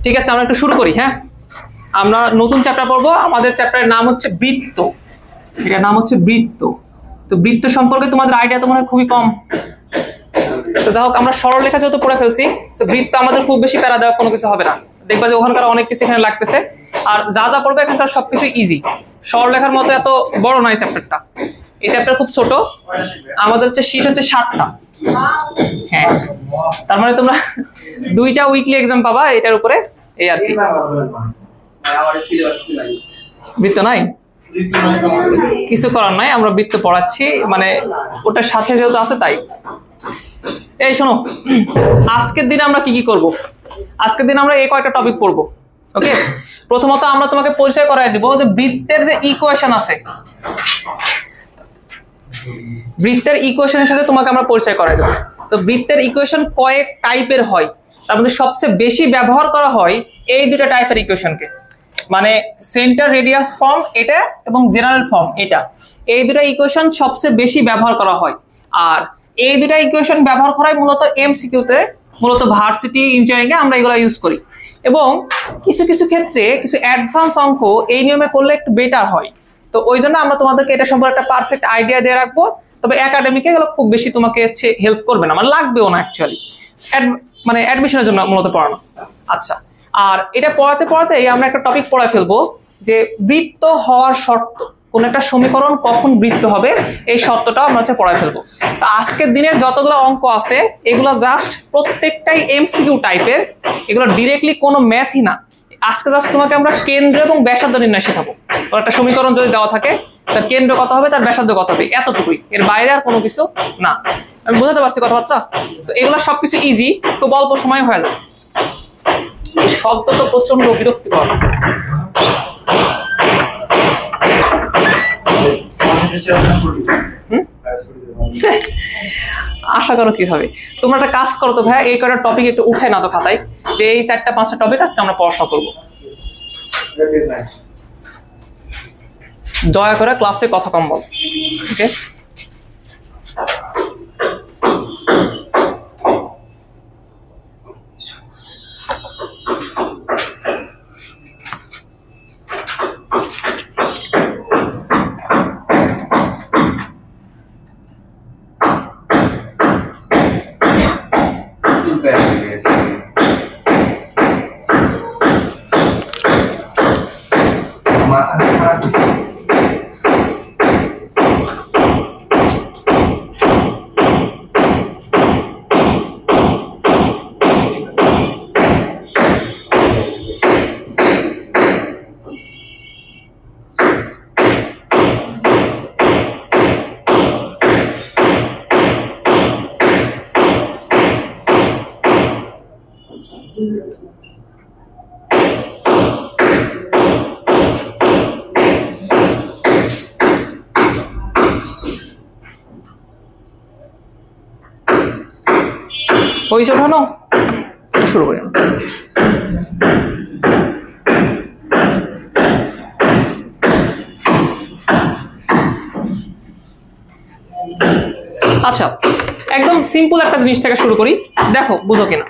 ঠিক আছে, আমরা একটু শুরু করি। হ্যাঁ, আমরা নতুন চ্যাপ্টার পড়বো। আমাদের চ্যাপ্টারের নাম হচ্ছে বৃত্ত। এটার নাম হচ্ছে বৃত্ত। তো বৃত্ত সম্পর্কে তোমাদের আইডিয়া তো মনে হয় খুবই কম। তো যাই হোক, আমরা সরল লেখা যেহেতু পড়ে ফেলছি, তো বৃত্ত আমাদের খুব বেশি প্যারা দেওয়া কোনো কিছু হবে না। দেখবা যে ওখানকার অনেক কিছু এখানে লাগতেছে, আর যা যা পড়বে এখানকার সবকিছু ইজি। সরল লেখার মতো এত বড় নয় চ্যাপ্টারটা। এই চ্যাপ্টার খুব ছোট। আমাদের হচ্ছে শীট হচ্ছে 7টা। হ্যাঁ, তার মানে তোমরা 2টা উইকলি এক্সাম পাবা এটার উপরে। এই আর কি। বৃত্ত নাই, কিছু করার নাই, আমরা বৃত্ত পড়াচ্ছি, মানে ওটার সাথে যেহেতু আছে তাই। এই শোনো, আজকের দিনে আমরা কি কি করব? আজকের দিনে আমরা এই কয়টা টপিক পড়বো। ওকে, প্রথমত আমরা তোমাকে পরিচয় করাই দিব যে বৃত্তের যে ইকুয়েশন আছে, বৃত্তের ইকুয়েশনের সাথে তোমাকে আমরা পরিচয় করাই দেব। তো বৃত্তের ইকুয়েশন কয়েক টাইপের হয়, তার মধ্যে সবচেয়ে বেশি ব্যবহার করা হয় এই দুটো টাইপের ইকুয়েশনকে, মানে সেন্টার রেডিয়াস ফর্ম এটা এবং জেনারেল ফর্ম এটা। এই দুটো ইকুয়েশন সবচেয়ে বেশি ব্যবহার করা হয়। আর এই দুটো ইকুয়েশন ব্যবহার করা হয় মূলত এমসিকিউতে, মূলত ভার্সিটি ইঞ্জিনিয়ারিং এ আমরা এগুলো ইউজ করি। এবং কিছু কিছু ক্ষেত্রে কিছু অ্যাডভান্স অঙ্ক এই নিয়মে করলে একটু বেটার হয়। তো ওই জন্য আমরা তোমাদেরকে এটা সম্পর্কে একটা পারফেক্ট আইডিয়া দিয়ে রাখবো। তবে একাডেমিকে এগুলো খুব বেশি তোমাকে হচ্ছে হেল্প করবে না, মানে লাগবেও না অ্যাকচুয়ালি, মানে অ্যাডমিশনের জন্য মূলত পড়ানো। আচ্ছা, আর এটা পড়াতে পড়াতেই আমরা একটা টপিক পড়ায় ফেলবো যে বৃত্ত হওয়ার শর্ত, কোন একটা সমীকরণ কখন বৃত্ত হবে এই শর্তটা আমরা হচ্ছে পড়ায় ফেলবো। তো আজকের দিনে যতগুলো অঙ্ক আছে এগুলো জাস্ট প্রত্যেকটাই এমসিকিউ টাইপের, এগুলো ডিরেক্টলি কোনো ম্যাথই না। আজকে জাস্ট তোমাকে আমরা কেন্দ্র এবং ব্যাসার্ধ নির্ণয় শেখাবো। একটা সমীকরণ যদি দেওয়া থাকে, তার কেন্দ্র কত হবে, তার ব্যাসার্ধ কত হবে, এতটুকুই, এর বাইরে আর কোনো কিছু না। আমি বুঝাতে পারছি কথাবার্তা? এগুলো সবকিছু ইজি, খুব অল্প সময় হয়ে যায়। এই শব্দ তো প্রচন্ড বিরক্তিকর। আশা করো কি হবে। তোমরা একটা কাজ করো তো ভাইয়া, এই কয়টা টপিক একটু উঠে না তো খাতায়, যে এই 4টা-5টা টপিক আজকে আমরা পড়াশোনা করবো। দয়া করে ক্লাসে কথা কম বল। ওকে, হয়েছে ওঠানো, শুরু করি। আচ্ছা, একদম সিম্পল একটা জিনিস থেকে শুরু করি, দেখো বুঝো কিনা।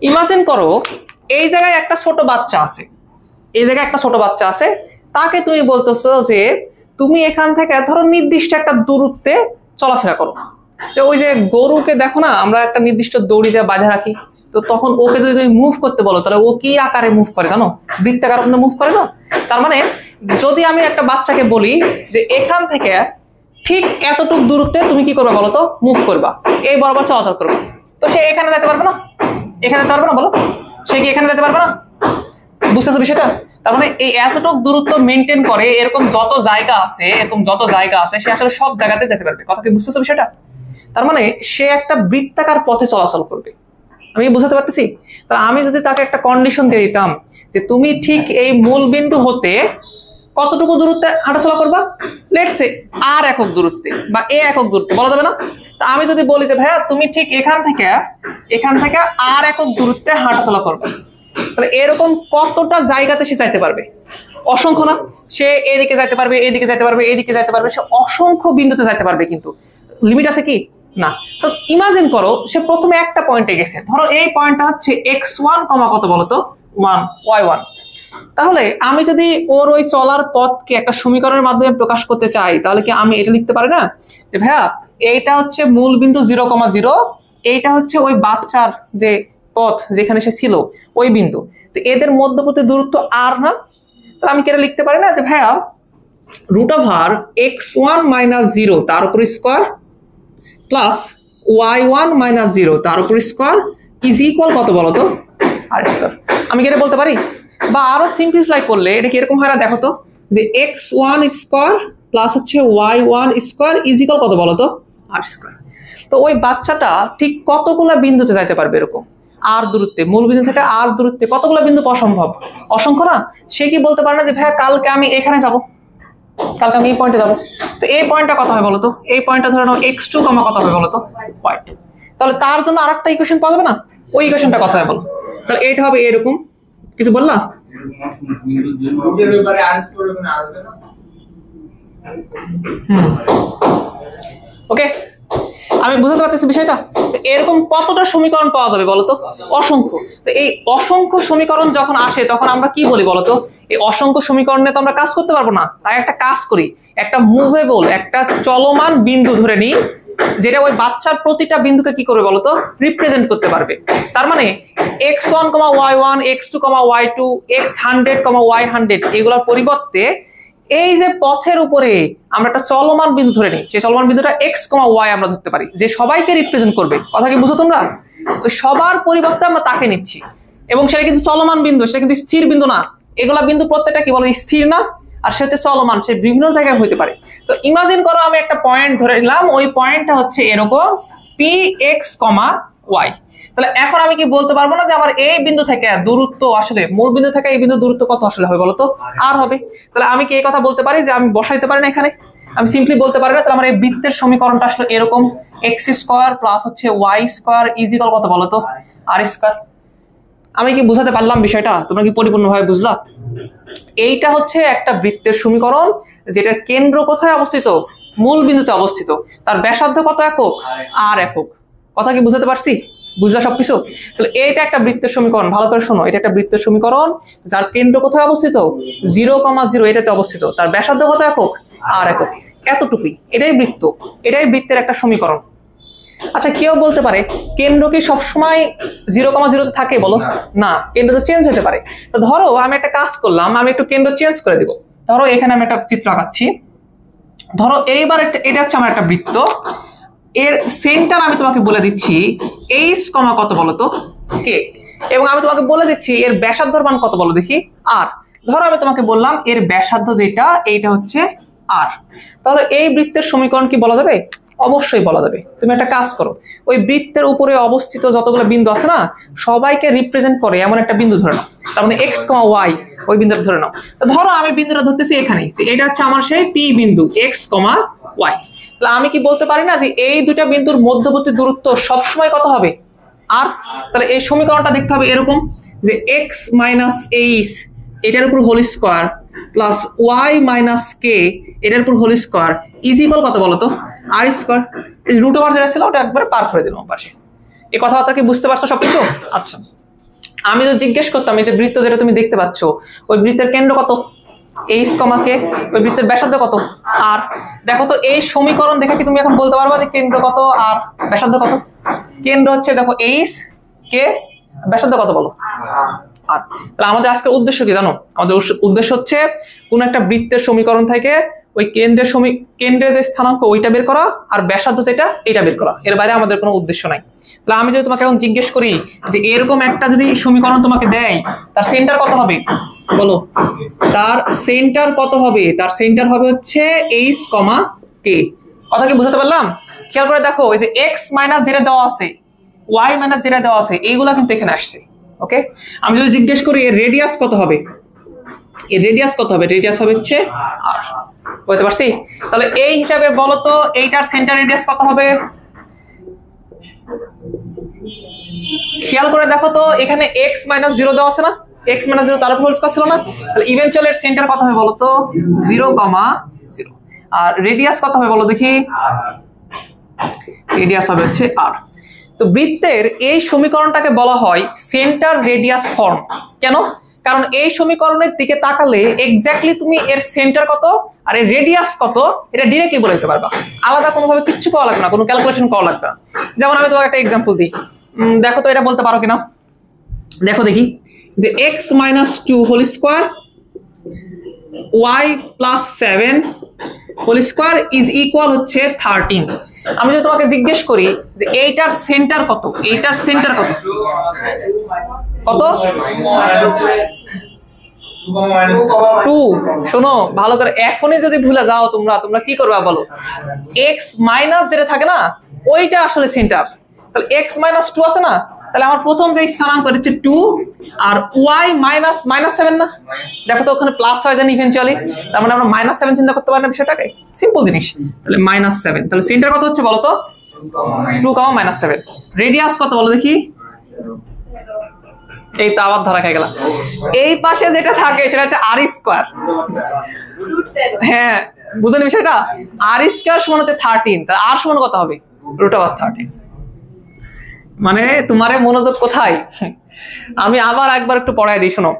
ইমাজিন করো এই জায়গায় একটা ছোট বাচ্চা আছে, এই জায়গায় একটা ছোট বাচ্চা আছে, তাকে তুমি বলতেছো যে তুমি এখান থেকে ধরো নির্দিষ্ট একটা দূরত্বে চলাফেরা করো। যে ওই যে গরুকে দেখো না, আমরা একটা নির্দিষ্ট দড়ি দিয়ে বাঁধা রাখি, তো তখন ওকে যদি তুমি মুভ করতে বলো তাহলে ও কি আকারে মুভ করে জানো? বৃত্তাকার মুভ করে না? তার মানে যদি আমি একটা বাচ্চাকে বলি যে এখান থেকে ঠিক এতটুকু দূরত্বে তুমি কি করবে বলো তো? মুভ করবা, এই বরাবর চলাচল করবে, তো সে এখানে যেতে পারবে না? এখানে যেতে পারবে না? বলো, সে কি এখানে যেতে পারবে না? বুঝতেছো বিষয়টা? তার মানে এই এতটুকু দূরত্ব মেনটেন করে এরকম যত জায়গা আছে, সে আসলে সব জায়গাতে যেতে পারবে। কথা কি বুঝতেছো বিষয়টা? তার মানে সে একটা বৃত্তাকার পথে চলাচল করবে। আমি বুঝাতে পারতেছি? তা আমি যদি তাকে একটা কন্ডিশন দিয়ে দিতাম যে তুমি ঠিক এই মূল বিন্দু হতে কতটুকু দূরত্বে হাঁটাচলা করবা, লেটস সে আর একক দূরত্বে বা এ একক দূরত্বে, বলা যাবে না? তা আমি যদি বলি যে ভাইয়া তুমি ঠিক এখান থেকে আর একক দূরত্বে হাঁটাচলা করবে, তাহলে এরকম কতটা জায়গাতে সে চাইতে পারবে? অসংখ্য না, সে এদিকে যাইতে পারবে, এদিকে যাইতে পারবে, এদিকে যাইতে পারবে, সে অসংখ্য বিন্দুতে যাইতে পারবে, কিন্তু লিমিট আছে কি না। তো ইমাজিন করো সে প্রথমে একটা পয়েন্টে গেছে, ধরো এই পয়েন্টটা হচ্ছে x1, কত বলতো 1, y1। তাহলে আমি যদি ওর ওই চলার পথকে একটা সমীকরণের মাধ্যমে প্রকাশ করতে চাই, তাহলে কি আমি এটা লিখতে পারি না যে ভাইয়া এইটা হচ্ছে মূল বিন্দু 0,0, এইটা হচ্ছে ওই বাচ্চার যে পথ যেখানে সে ছিল ওই বিন্দু, তো এদের মধ্যবর্তী দূরত্ব r না। তাহলে আমি কি এটা লিখতে পারি না যে ভাইয়া √(x1 - 0) তার উপর স্কয়ার প্লাস y1 - 0 তার উপর স্কয়ার ইজ ইকুয়াল কত বলতো r স্কয়ার। আমি কি এটা বলতে পারি? বা আরো সিম্পলিফাই করলে এটা কি এরকম হয় না, দেখো তো, যে x1 স্কয়ার প্লাস হচ্ছে y1 স্কয়ার ইজ ইকুয়াল কত বলতো r স্কয়ার। তো ওই বাচ্চাটা ঠিক কতগুলা বিন্দুতে যাইতে পারবে এরকম আর দূরত্বে, মূল বিন্দু থেকে আর দূরত্বে কতগুলা বিন্দু অসম্ভব, অসংখ্য না। সে কি বলতে পারে না যে ভাইয়া কালকে আমি এখানে যাব, কালকে আমি এই পয়েন্টে যাবো, তো এই পয়েন্টটা কত হয় বলতো, এই পয়েন্টটা ধরে নাও x2, কত হবে বলতো y2। তাহলে তার জন্য আরেকটা ইকুয়েশন পাওয়া যাবে না, ওই ইকুয়েশনটা কত হয় বলো। তাহলে এটা হবে এরকম, কিছু বললা? ওকে, আমি বুঝতে পারতেছি বিষয়টা। এরকম কতটা সমীকরণ পাওয়া যাবে বলতো, অসংখ্য। তো এই অসংখ্য সমীকরণ যখন আসে তখন আমরা কি বলি বলতো, এই অসংখ্য সমীকরণে তো আমরা কাজ করতে পারবো না, তাই একটা কাজ করি, একটা মুভেবল, একটা চলমান বিন্দু ধরে নিই, যেটা ওই বাচ্চার প্রতিটা বিন্দুকে কি করবে বলতো, রিপ্রেজেন্ট করতে পারবে। তার মানে x1, y1, x2, y2, x100, y100 এগুলোর পরিবর্তে এই যে পথের উপরে আমরা একটা চলমান বিন্দু ধরে নিই, সেই চলমান বিন্দুটা x, y আমরা ধরতে পারি, যে সবাইকে রিপ্রেজেন্ট করবে। কথা কি বুঝো তোমরা? সবার পরিবর্তে আমরা তাকে নিচ্ছি, এবং সেটা কিন্তু চলমান বিন্দু, সেটা কিন্তু স্থির বিন্দু না। এগুলা বিন্দু প্রত্যেকটা কি বলো, স্থির না, আর সে হচ্ছে চলমান, সে বিভিন্ন জায়গায় হইতে পারে। তো ইমাজিন করো আমি একটা পয়েন্ট ধরে নিলাম, ওই পয়েন্টটা হচ্ছে এরকম px, y। তাহলে এখন আমি কি বলতে পারবো না যে আমার এই বিন্দু থেকে দূরত্ব আসলে মূল বিন্দু থেকে এই বিন্দু দূরত্ব কত আসলে হবে বলতো, আর হবে। তাহলে আমি কি এই কথা বলতে পারি যে আমি বসাইতে পারি না এখানে, আমি সিম্পলি বলতে পারি না। তাহলে আমার এই বৃত্তের সমীকরণটা আসলে এরকম x² প্লাস হচ্ছে y² ইজ ইকুয়াল কত বলতো r²। আমি কি বুঝাতে পারলাম বিষয়টা? তোমরা কি পরিপূর্ণভাবে বুঝলা? এইটা হচ্ছে একটা বৃত্তের সমীকরণ, যেটার কেন্দ্র কোথায় অবস্থিত, মূল বিন্দুতে অবস্থিত, তার ব্যাসার্ধ কত একক, r একক। কথা কি বুঝাতে পারছি? বুঝলা সবকিছু? তাহলে এটা একটা বৃত্তের সমীকরণ, ভালো করে শোনো, এটা একটা বৃত্তের সমীকরণ যার কেন্দ্র কোথায় অবস্থিত, 0,0 এটাতে অবস্থিত, তার ব্যাসার্ধ কত একক, r একক, এতটুকুই। এটাই বৃত্ত, এটাই বৃত্তের একটা সমীকরণ। আচ্ছা, কেউ বলতে পারে কেন্দ্র কি সবসময় 0,0 থাকে বলো? না, কেন্দ্র তো চেঞ্জ হতে পারে। তো ধরো আমি একটা কাজ করলাম, আমি একটু কেন্দ্র চেঞ্জ করে দিব। ধরো এখানে আমি একটা চিত্র আঁকাচ্ছি, ধরো এইবার এটা হচ্ছে আমার একটা বৃত্ত, এর সেন্টার আমি তোমাকে বলে দিচ্ছি h, কত বলতো k, এবং আমি তোমাকে বলে দিচ্ছি এর ব্যাসার্ধর মান কত বলো দেখি, r। ধরো আমি তোমাকে বললাম এর ব্যাসার্ধ যেটা, এইটা হচ্ছে r। তাহলে এই বৃত্তের সমীকরণ কি বলা যাবে? অবশ্যই বলা যাবে। তুমি একটা কাজ করো, ওই বৃত্তের উপরে অবস্থিত যতগুলো বিন্দু আছে না, সবাইকে রিপ্রেজেন্ট করে এমন একটা বিন্দু ধরে নাও, তার মানে x, y ওই বিন্দুটা ধরে নাও। তো ধরো আমি বিন্দুটা ধরতেছি এখানে, এটা হচ্ছে আমার সেই p বিন্দু x, y। তাহলে আমি কি বলতে পারি না যে এই দুইটা বিন্দুর মধ্যবর্তী দূরত্ব সবসময় কত হবে, r। তাহলে এই সমীকরণটা দেখতে হবে এরকম যে x - h এটার উপর whole square plus y - k এটার উপর হোল স্কয়ার ইজ ইকুয়াল কত বলতো r²। √ওভার যেটা ছিল ওটা একবার পার করে দিলাম পাশে। এই কথাবার্তা কি বুঝতে পারছো সবকিছু? আচ্ছা, আমি তো জিজ্ঞেস করতাম এই যে বৃত্ত যেটা তুমি দেখতে পাচ্ছ, ওই বৃত্তের কেন্দ্র কত, h, k, ওই বৃত্তের ব্যাসার্ধ কত, r। দেখো তো এই সমীকরণ দেখে কি তুমি এখন বলতে পারবা যে কেন্দ্র কত আর ব্যাসার্ধ কত? কেন্দ্র হচ্ছে দেখো h, k, ব্যাসার্ধ কত বলো, r। তাহলে আমাদের আজকের উদ্দেশ্য কি জানো? আমাদের উদ্দেশ্য হচ্ছে কোন একটা বৃত্তের সমীকরণ থেকে ওই কেন্দ্রের যে স্থানাঙ্ক ওইটা বের করা, আর ব্যাসার্ধ যেটা এটা বের করা, এর বাইরে আমাদের কোনো উদ্দেশ্য নাই। তাহলে আমি যদি তোমাকে এখন জিজ্ঞেস করি যে এরকম একটা যদি সমীকরণ তোমাকে দেয়, তার সেন্টার কত হবে বলো? তার সেন্টার কত হবে? তার সেন্টার হবে হচ্ছে h, k। কথা কি বুঝাতে পারলাম? খেয়াল করে দেখো, এই যে x - যেটা দেওয়া আছে, y - যেটা দেওয়া আছে, এইগুলা কিন্তু এখানে আসছে। ওকে, আমি যদি জিজ্ঞেস করি এর রেডিয়াস কত হবে, এর রেডিয়াস কত হবে? রেডিয়াস হবে হচ্ছে r। বুঝতে পারছি? তাহলে এই হিসাবে বলো তো এইটার সেন্টার রেডিয়াস কত হবে? খেয়াল করে দেখো তো, এখানে x - 0 দেওয়া আছে না, x - 0 তার উপর হোল স্কয়ার ছিল না, তাহলে ইভেনচুয়ালি এর সেন্টার কত হবে বলো তো 0, 0। আর রেডিয়াস কত হবে বলো দেখি, রেডিয়াস হবে হচ্ছে r। তো বৃত্তের এই সমীকরণটাকে বলা হয় সেন্টার রেডিয়াস ফর্ম। কেন? কারণ এই সমীকরণের দিকে তাকালে এক্স্যাক্টলি তুমি এর সেন্টার কত আর এর রেডিয়াস কত এটা ডিরেক্টলি বলে দিতে পারবা, আলাদা কোনোভাবে কিচ্ছু করা লাগবে না, কোনো ক্যালকুলেশন করা লাগবে না। যেমন আমি তোমাকে একটা এক্সাম্পল দিই, দেখো তো এটা বলতে পারো কিনা, দেখো দেখি যে x - 2 whole square y + 7 whole square is equal হচ্ছে 13। আমি যদি তোমাকে জিজ্ঞেস করি যে এইটার সেন্টার কত, এইটার সেন্টার কত, কত 2। শোনো ভালো করে, এখনই যদি ভুলে যাও তোমরা কি করবা বলো, x মাইনাস যেটা থাকে না ওইটা আসলে সেন্টার। তাহলে x - 2 আছে না, তাহলে আমার প্রথম যে স্থানাঙ্ক হচ্ছে 2 আর y -7 না, দেখো তো ওখানে প্লাস হয়ে যায় ইভেনচুয়ালি, তার মানে আমরা -7 চিন্তা করতে পারি না বিষয়টাকে, সিম্পল জিনিস। তাহলে -7, তাহলে সেন্টার কত হচ্ছে বলো তো 2, -7। রেডিয়াস কত বলো দেখি, এই তো আবার ধরা খেয়ে গেলাম, এই পাশে যেটা থাকে সেটা হচ্ছে r স্কয়ার। হ্যাঁ বুঝলেন বিষয়টা, r স্কয়ার সমান হচ্ছে 13, তাহলে r সমান কত হবে √13। মানে তোমারে মনোযোগ কোথায়, আমি আবার একবার একটু পড়ায় দিই শোনো।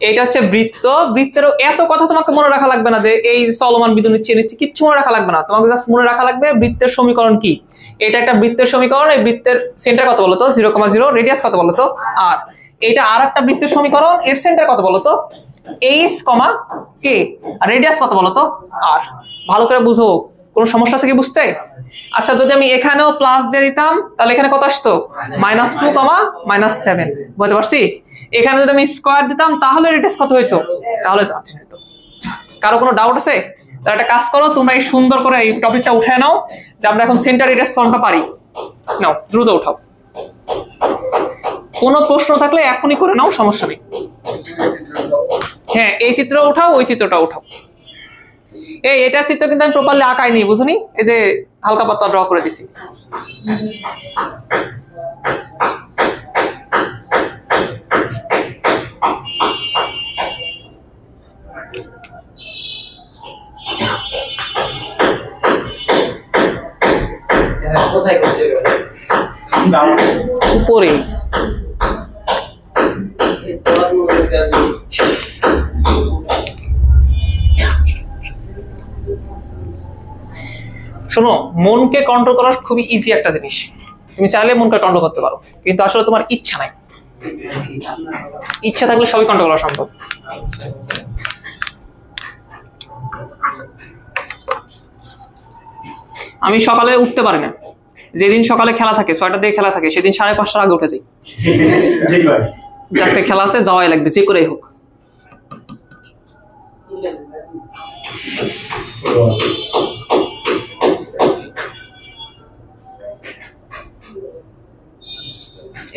এইটা হচ্ছে বৃত্ত, বৃত্তেরও এত কথা তোমাকে মনে রাখা লাগবে না যে এই চলমান বিন্দু নিচ্ছে কিচ্ছু মনে রাখা লাগবে না, তোমাকে জাস্ট মনে রাখা লাগবে বৃত্তের সমীকরণ কি। এটা একটা বৃত্তের সমীকরণ, এই বৃত্তের সেন্টার কত বলতো 0, 0, রেডিয়াস কত বলতো r। এইটা আর একটা বৃত্তের সমীকরণ, এর সেন্টার কত বলতো h, k, আর রেডিয়াস কত বলতো r। ভালো করে বুঝো, কোনো সমস্যা আছে কি বুঝতে? আচ্ছা যদি আমি এখানেও প্লাস দিয়ে দিতাম তাহলে এখানে কত আসতো -2, -7, বুঝতে পারছি? এখানে যদি আমি স্কয়ার দিতাম তাহলে রেডিয়াস কত হইতো, তাহলে 13 হতো। কারো কোনো ডাউট আছে? তাহলে একটা কাজ করো, তোমরা এই সুন্দর করে এই টপিকটা উঠায় নাও যে আমরা এখন সেন্টার রেডিয়াস ফর্মটা পারি, নাও দ্রুত উঠাও। কোনো প্রশ্ন থাকলে এখনই করে নাও, সমস্যা নেই। হ্যাঁ এই চিত্র উঠাও, ওই চিত্রটা উঠাও। এটা চিত্র কিন্তু আমি প্রপারলি আঁকাইনি, বুঝুনি, এই যে হালকা পাতলা ড্র করে দিছি। কোথায় করছে উপরে শোনো, মনকে কন্ট্রোল করা খুবই ইজি একটা জিনিস, তুমি চাইলে মনকে কন্ট্রোল করতে পারো, কিন্তু আসলে তোমার ইচ্ছা নাই। ইচ্ছা থাকলে সবই কন্ট্রোল করা সম্ভব। আমি সকালে উঠতে পারি না, যেদিন সকালে খেলা থাকে 6টার দিকে খেলা থাকে সেদিন 5:30টার আগে উঠে যাই, যাচ্ছে খেলা আছে যাওয়াই লাগবে যে করেই হোক।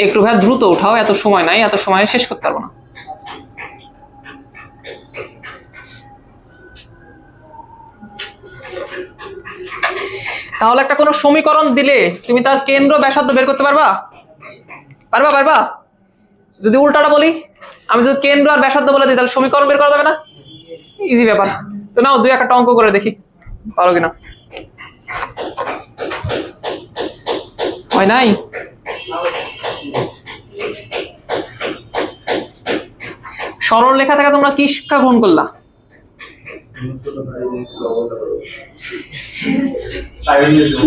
একটু ভাই দ্রুত উঠাও, এত সময় নাই, এত সময় শেষ করতে পারবো না। তাহলে একটা কোনো সমীকরণ দিলে তুমি তার কেন্দ্র ব্যাসার্ধ বের করতে পারবা? পারবা? যদি উল্টাটা বলি, আমি যদি কেন্দ্র আর ব্যাসার্ধ বলে দিই তাহলে সমীকরণ বের করা যাবে না? ইজি ব্যাপার। তো নাও 2-1টা অঙ্ক করে দেখি পারো কিনা। হয় নাই? সরল লেখা থেকে তোমরা কি শিক্ষা গ্রহণ করলা?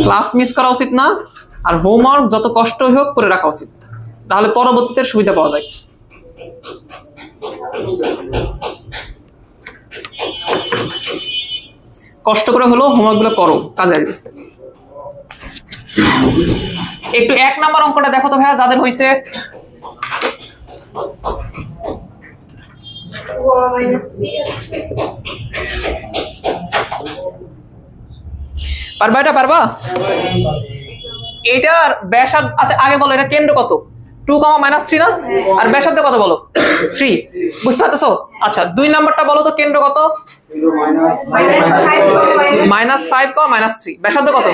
ক্লাস মিস করা উচিত না, আর হোমওয়ার্ক যত কষ্টই হোক করে রাখা উচিত, তাহলে পরবর্তীতে সুবিধা পাওয়া যায়। কষ্ট করে হলো হোমওয়ার্ক গুলো করো, কাজে আসবে। একটু 1 নাম্বার অঙ্কটা দেখো তো ভাইয়া, যাদের হয়েছে। পারবা? এটার ব্যাসার্ধ, আচ্ছা আগে বলো এটা কেন্দ্র কত? 2, -3 না? আর ব্যাসার্ধ কত বলো? 3, বুঝতে পারতেছো? আচ্ছা 2 নাম্বারটা বলো তো কেন্দ্র কত? -5, -3, ব্যাসার্ধ কত?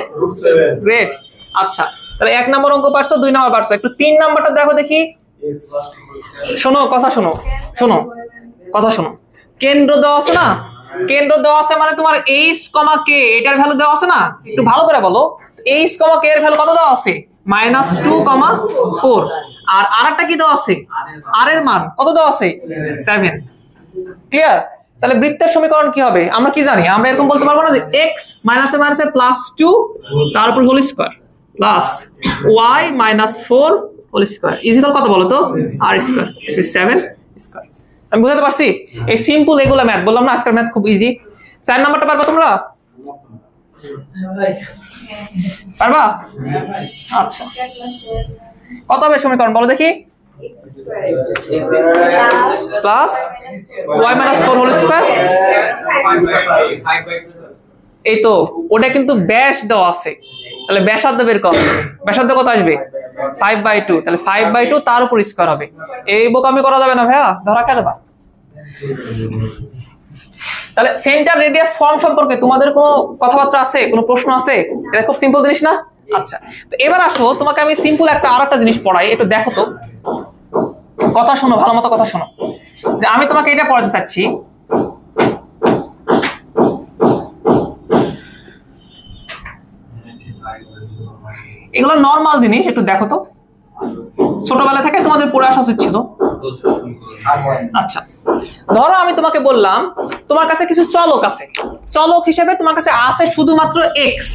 গ্রেট। আচ্ছা তাহলে 1 নম্বর অঙ্ক পারছো, 2 নম্বর পারছো। একটু 3 নাম্বারটা দেখো দেখি, শোনো কথা শোনো, কথা শোনো, কেন্দ্র দেওয়া আছে না, কেন্দ্র দেওয়া আছে মানে তোমার এইচ কমা কে এটার ভ্যালু দেওয়া আছে না, একটু ভালো করে বলো। এইচ কমা কে এর ভ্যালু কত দেওয়া আছে? -2,4। আর আরেকটা কি দেওয়া আছে? আর এর মান কত দেওয়া আছে? 7। ক্লিয়ার? তাহলে বৃত্তের সমীকরণ কি হবে আমরা কি জানি? আমরা এরকম বলতে পারবো না যে x মাইনাসে মাইনাসে +2 তার উপর whole square plus y -4 whole square equal কত বলো তো? r square 7 square. আমি বুঝাতে পারছি? এই সিম্পল এগুলা ম্যাথ বললাম না, আজকের ম্যাথ খুব ইজি। 4 নাম্বারটা পারবা তোমরা? পারবা? আচ্ছা, কত হবে সমীকরণ বলো দেখি? Plus y -4 whole square. এই তো ওটা কিন্তু ব্যাস দেওয়া আছে, তাহলে ব্যাসার্ধ বের করো। ব্যাসার্ধ কত আসবে? 5/2। তাহলে 5/2 তার উপর স্কয়ার হবে। এই বোকামি করা যাবে না ভাইয়া, ধরা খেয়ে দেবা। তাহলে সেন্টার রেডিয়াস ফর্ম সম্পর্কে তোমাদের কোনো কথাবার্তা আছে, কোনো প্রশ্ন আছে? এটা খুব সিম্পল জিনিস না? আচ্ছা, তো এবার আসো তোমাকে আমি সিম্পল আরেকটা জিনিস পড়াই, একটু দেখো তো, কথা শোনো, ভালো মতো কথা শোনো। যে আমি তোমাকে এটা পড়াতে চাচ্ছি, এগুলো নরমাল জিনিস, একটু দেখো তো, ছোটবেলা থেকে তোমাদের পড়ে আসা উচিত ছিল। আচ্ছা, ধরো আমি তোমাকে বললাম তোমার কাছে কিছু চলক আছে, চলক হিসেবে তোমার কাছে আছে শুধুমাত্র এক্স,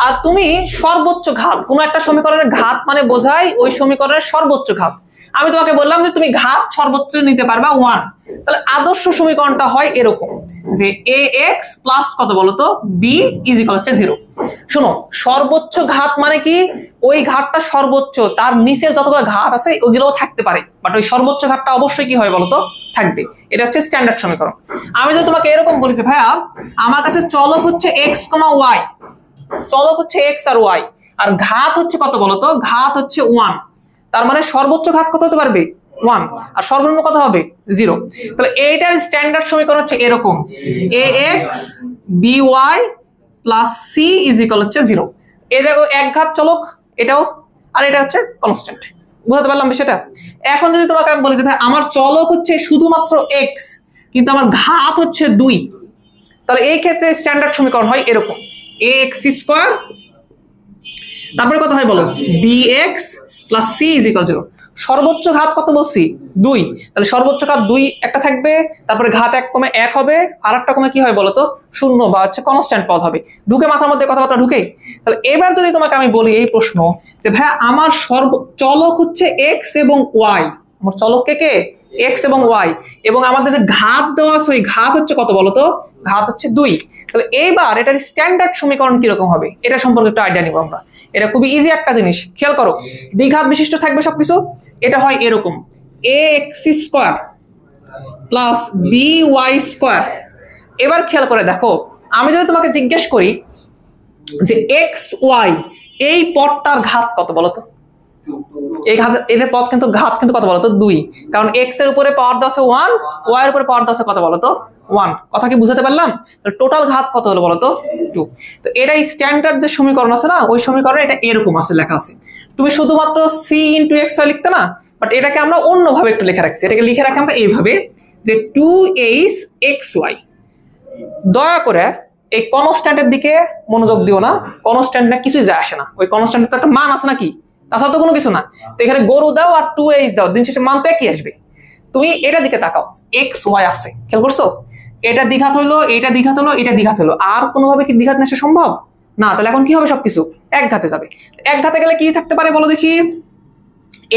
আর তুমি সর্বোচ্চ ঘাত, কোনো একটা সমীকরণের ঘাত মানে বোঝায় ওই সমীকরণের সর্বোচ্চ ঘাত। আমি তোমাকে বললাম যে তুমি ঘাত সর্বোচ্চ নিতে পারবা 1। তাহলে আদর্শ সমীকরণটা হয় এরকম যে ax প্লাস কত বলতো b ইকুয়াল হচ্ছে 0। শোনো, সর্বোচ্চ ঘাত মানে কি? ওই ঘাতটা সর্বোচ্চ, তার নিচের যতগুলো ঘাত আছে ওগুলোও থাকতে পারে, বাট ওই সর্বোচ্চ ঘাতটা অবশ্যই কি হয় বলতো? থাকবে। এটা হচ্ছে স্ট্যান্ডার্ড সমীকরণ। আমি যদি তোমাকে এরকম বলি যে ভাইয়া আমার কাছে চলক হচ্ছে x, y, চলক হচ্ছে x আর y, আর ঘাত হচ্ছে কত বলতো? ঘাত হচ্ছে 1। তার মানে সর্বোচ্চ ঘাত কত হতে পারবে? 1, আর সর্বনিম্ন কত হবে? 0। তাহলে এইটার স্ট্যান্ডার্ড সমীকরণ হচ্ছে এরকম ax by plus c equal হচ্ছে 0। এটা এক ঘাত চলক, এটাও, আর এটা হচ্ছে কনস্ট্যান্ট। বুঝতে পারলাম বিষয়টা? এখন যদি তোমাকে আমি বলি যে ভাই আমার চলক হচ্ছে শুধুমাত্র x কিন্তু আমার ঘাত হচ্ছে 2, তাহলে এই ক্ষেত্রে স্ট্যান্ডার্ড সমীকরণ হয় এরকম ax স্কয়ার, তারপরে কত হয় বলো? bx plus c equal 0। সর্বোচ্চ ঘাত কত বলছি? 2, তাহলে সর্বোচ্চ ঘাত 2 একটা থাকবে, তারপরে ঘাত 1 কমে 1 হবে, আর একটা কমে কি হয় বলতো? 0 বা হচ্ছে কনস্ট্যান্ট পদ হবে। ঢুকে মাথার মধ্যে কথাবার্তা ঢুকে? তাহলে এবার যদি তোমাকে আমি বলি এই প্রশ্ন যে ভাই আমার চলক হচ্ছে x এবং y, আমার চলক কে x এবং y, এবং আমাদের যে ঘাত দেওয়া আছে ওই ঘাত হচ্ছে কত বলতো? ঘাত হচ্ছে 2। তাহলে এইবার এটার স্ট্যান্ডার্ড সমীকরণ কিরকম হবে এটা সম্পর্কে একটা আইডিয়া নিব আমরা। এটা খুবই ইজি একটা জিনিস, খেয়াল করো, দ্বিঘাত বিশিষ্ট থাকবে সবকিছু। এটা হয় এরকম ax square plus by square. এবার খেয়াল করে দেখো, আমি যদি তোমাকে জিজ্ঞেস করি যে x y এই পদটার ঘাত কত বলতো? এই ঘাত, এর পদ কিন্তু ঘাত কিন্তু কত বলতো? 2, কারণ x এর উপরে পাওয়ার দেওয়া আছে 1, y এর উপরে পাওয়ার দেওয়া আছে কত বলতো? 1। কথা কি বুঝাতে পারলাম? তাহলে টোটাল ঘাত কত হলো বলতো? 2। তো এটা স্ট্যান্ডার্ড যে সমীকরণ আছে না, ওই সমীকরণে এটা এরকম আছে, লেখা আছে। তুমি শুধুমাত্র c ইনটু xy লিখতে না, বাট এটাকে আমরা অন্যভাবে একটু লিখে রাখছি। এটাকে লিখে রাখি আমরা এইভাবে যে 2hxy। দয়া করে এই কনস্ট্যান্টের দিকে মনোযোগ দিও না, কনস্ট্যান্ট না কিছুই যায় আসে না, ওই কনস্ট্যান্টের তো একটা মান আছে নাকি? তাছাড়া তো কোনো কিছু না। তো এখানে গরু দাও আর 2h দাও, দিন শেষে মান তো একই আসবে। তুমি এটা দিকে তাকাও, এক্স ওয়াই আছে, খেয়াল করছো? এটা দ্বিঘাত হলো, এটা দ্বিঘাত হলো, এটা দ্বিঘাত হলো, আর কোনোভাবে কি দ্বিঘাত নেওয়া সম্ভব না? তাহলে এখন কি হবে? সবকিছু এক ঘাতে যাবে। এক ঘাতে গেলে কি থাকতে পারে বলো দেখি?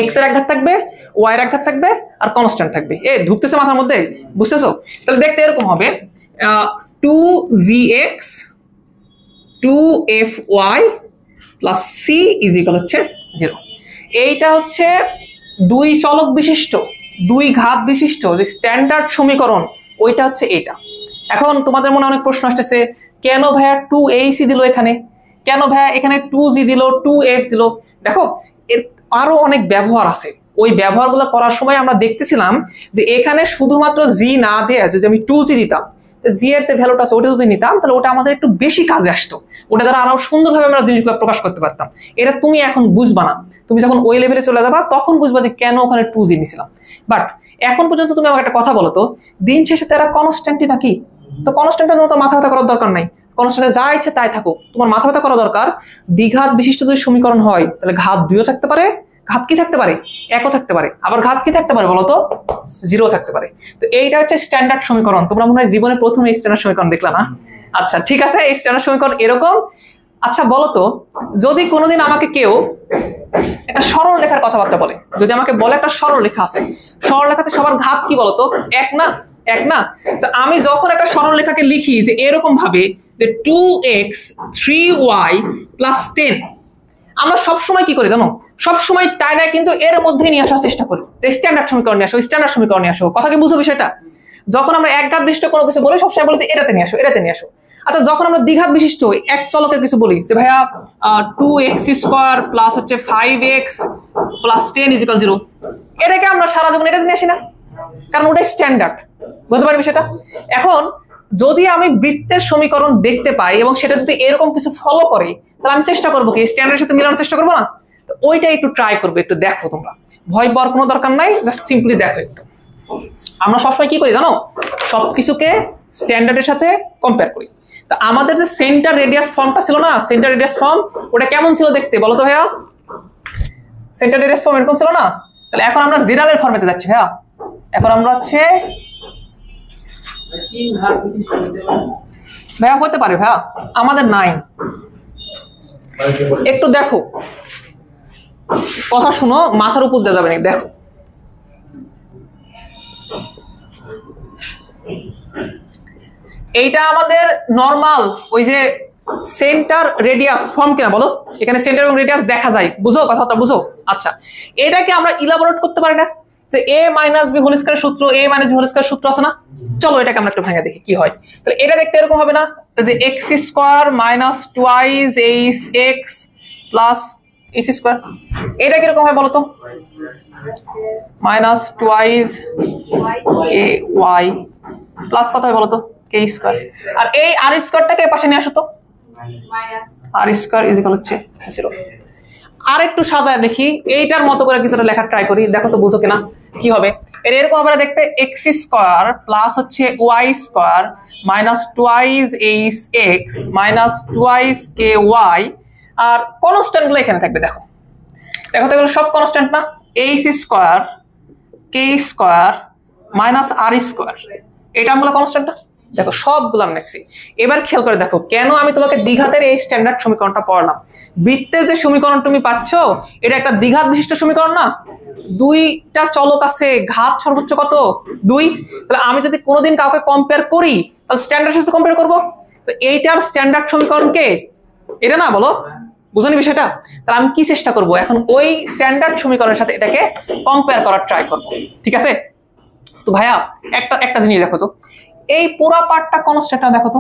এক্স এর এক ঘাত থাকবে, ওয়াই এর এক ঘাত থাকবে, আর কনস্ট্যান্ট থাকবে। এ ঢুকতেছে মাথার মধ্যে? বুঝতেছো? তাহলে দেখতে এরকম হবে 2gx 2fy plus c equal হচ্ছে 0। এইটা হচ্ছে দুই চলক বিশিষ্ট, দুই ঘাত বিশিষ্ট যে স্ট্যান্ডার্ড সমীকরণ, ওইটা হচ্ছে এটা। এখন তোমাদের মনে অনেক প্রশ্ন আসতেছে, কেন ভাইয়া 2ac দিল এখানে, কেন ভাইয়া এখানে 2g দিল, 2f দিল? দেখো এর আরো অনেক ব্যবহার আছে, ওই ব্যবহারগুলো করার সময় আমরা দেখতেছিলাম যে এখানে শুধুমাত্র g না দিয়ে যদি আমি 2g দিতাম জি এর যে ভ্যালুটা আছে ওটা যদি নিতাম তাহলে ওটা আমাদের একটু বেশি কাজে আসতো, ওটা দ্বারা আরো সুন্দরভাবে আমরা জিনিসগুলো প্রকাশ করতে পারতাম। এটা তুমি এখন বুঝবা না, তুমি যখন ওই লেভেলে চলে যাবা তখন বুঝবা যে কেন ওখানে 2g নিছিলাম। বাট এখন পর্যন্ত তুমি আমাকে একটা কথা বলো তো, দিন শেষে তারা কনস্ট্যান্টই থাকি, তো কনস্ট্যান্টের মতো মাথা ব্যথা করার দরকার নাই, কনস্ট্যান্টে যা ইচ্ছে তাই থাকুক, তোমার মাথা ব্যথা করা দরকার দ্বিঘাত বিশিষ্ট যদি সমীকরণ হয় তাহলে ঘাত 2ও থাকতে পারে, ঘাত কি থাকতে পারে 1ও থাকতে পারে, আবার ঘাত কি থাকতে পারে বলতো 0 থাকতে পারে। তো এইটা হচ্ছে স্ট্যান্ডার্ড সমীকরণ। তোমরা মনে হয় জীবনে প্রথম এই স্ট্যান্ডার্ড সমীকরণ দেখলা না? আচ্ছা ঠিক আছে, এই স্ট্যান্ডার্ড সমীকরণ এরকম। আচ্ছা বলো তো, যদি কোনোদিন আমাকে কেউ একটা সরল রেখার কথাবার্তা বলে, যদি আমাকে বলে একটা সরল রেখা আছে, সরল রেখাতে সবার ঘাত কি বলতো 1 না, 1 না? আমি যখন একটা সরল রেখাকে লিখি যে এরকম ভাবে যে 2x 3y + 10, আমরা সবসময় কি করি জানো, সবসময় টাইনা কিন্তু এর মধ্যে নিয়ে আসার চেষ্টা করি যে স্ট্যান্ডার্ড সমীকরণ নিয়ে আসো, স্ট্যান্ডার্ড সমীকরণ নিয়ে আসো। কথা কি বুঝো বিষয়টা? যখন আমরা একঘাত বিশিষ্ট কোনো কিছু বলি সবসময় বলি যে এটাতে নিয়ে আসো, এটাতে নিয়ে আসো। আচ্ছা যখন আমরা দ্বিঘাত বিশিষ্ট এক চলকের কিছু বলি যে ভাইয়া 2x² প্লাস হচ্ছে 5x প্লাস 10 = 0, এটাকে আমরা সারা জীবন এটাতে নিয়ে আসি না, কারণ ওটাই স্ট্যান্ডার্ড। বুঝতে পারি বিষয়টা? এখন যদি আমি বৃত্তের সমীকরণ দেখতে পাই এবং সেটা যদি এরকম কিছু ফলো করে তাহলে আমি চেষ্টা করবো কি স্ট্যান্ডার্ডের সাথে মিলানোর চেষ্টা করবো না? তো ওইটা একটু ট্রাই করবে, একটু দেখো, তোমরা ভয় পাওয়ার কোনো দরকার নাই, জাস্ট সিম্পলি দেখো একটু। আমরা সবসময় কি করি জানো, সবকিছুকে স্ট্যান্ডার্ডের সাথে কম্পেয়ার করি। তো আমাদের যে সেন্টার রেডিয়াস ফর্মটা ছিল না, সেন্টার রেডিয়াস ফর্ম ওটা কেমন ছিল দেখতে বলো তো ভাইয়া? সেন্টার রেডিয়াস ফর্ম এরকম ছিল না? তাহলে এখন আমরা জিরালের ফর্মেতে যাচ্ছি ভাইয়া, এখন আমরা হচ্ছে ভাইয়া হতে পারে ভাইয়া, আমাদের নাই। একটু দেখো, কথা শুনো, মাথার উপর দিয়ে যাবে না, দেখো এইটা আমাদের নরমাল ওই যে সেন্টার রেডিয়াস ফর্ম কিনা বলো? এখানে সেন্টার এবং রেডিয়াস দেখা যায়, বুঝো কথাটা বুঝো? আচ্ছা এটাকে আমরা ইলাবোরেট করতে পারি না যে a - b হোল স্কয়ার সূত্র, a - b হোল স্কয়ার সূত্র আছে না? চলো এটাকে আমরা একটু ভেঙে দেখি কি হয়। তাহলে এটা দেখতে এরকম হবে না যে x² - 2 8x প্লাস h², এটা কিরকম হয় বলো তো? -2 ky প্লাস কত হয় বলো তো? k²। আর এই r²টাকে পাশে নিয়ে আসো তো, r² হচ্ছে 0। আর একটু সাজায় দেখি, এইটার মতো করে কিছুটা লেখা ট্রাই করি, দেখো তো বুঝো কিনা কি হবে। এরকম হবে দেখতে, x² প্লাস হচ্ছে y² -2 8x -2 ky, আর কনস্ট্যান্ট গুলো এখানে থাকবে। দেখো দেখো তো এগুলো সব কনস্ট্যান্ট না? h² k² -r², এটা আমগুলো কনস্ট্যান্ট না? দেখো সবগুলো আমি লিখছি। এবার খেয়াল করে দেখো কেন আমি তোমাকে দ্বিঘাতের এই স্ট্যান্ডার্ড সমীকরণটা পড়ালাম। বৃত্তের যে সমীকরণ তুমি পাচ্ছ এটা একটা দ্বিঘাত বিশিষ্ট সমীকরণ না? দুইটা চলক আছে, ঘাত সর্বোচ্চ কত 2। তাহলে আমি যদি কোনোদিন কাউকে কম্পেয়ার করি তাহলে স্ট্যান্ডার্ড সাথে কম্পেয়ার করবো, তো এইটার স্ট্যান্ডার্ড সমীকরণ কে? এটা না? বলো বুঝনি বিষয়টা? তাহলে আমি কি চেষ্টা করব এখন ওই স্ট্যান্ডার্ড সমীকরণের সাথে এটাকে কম্পেয়ার করার ট্রাই করব, ঠিক আছে? তো ভাইয়া একটা জিনিস দেখো তো, এই পুরো পার্টটা কনস্ট্যান্ট না? দেখো তো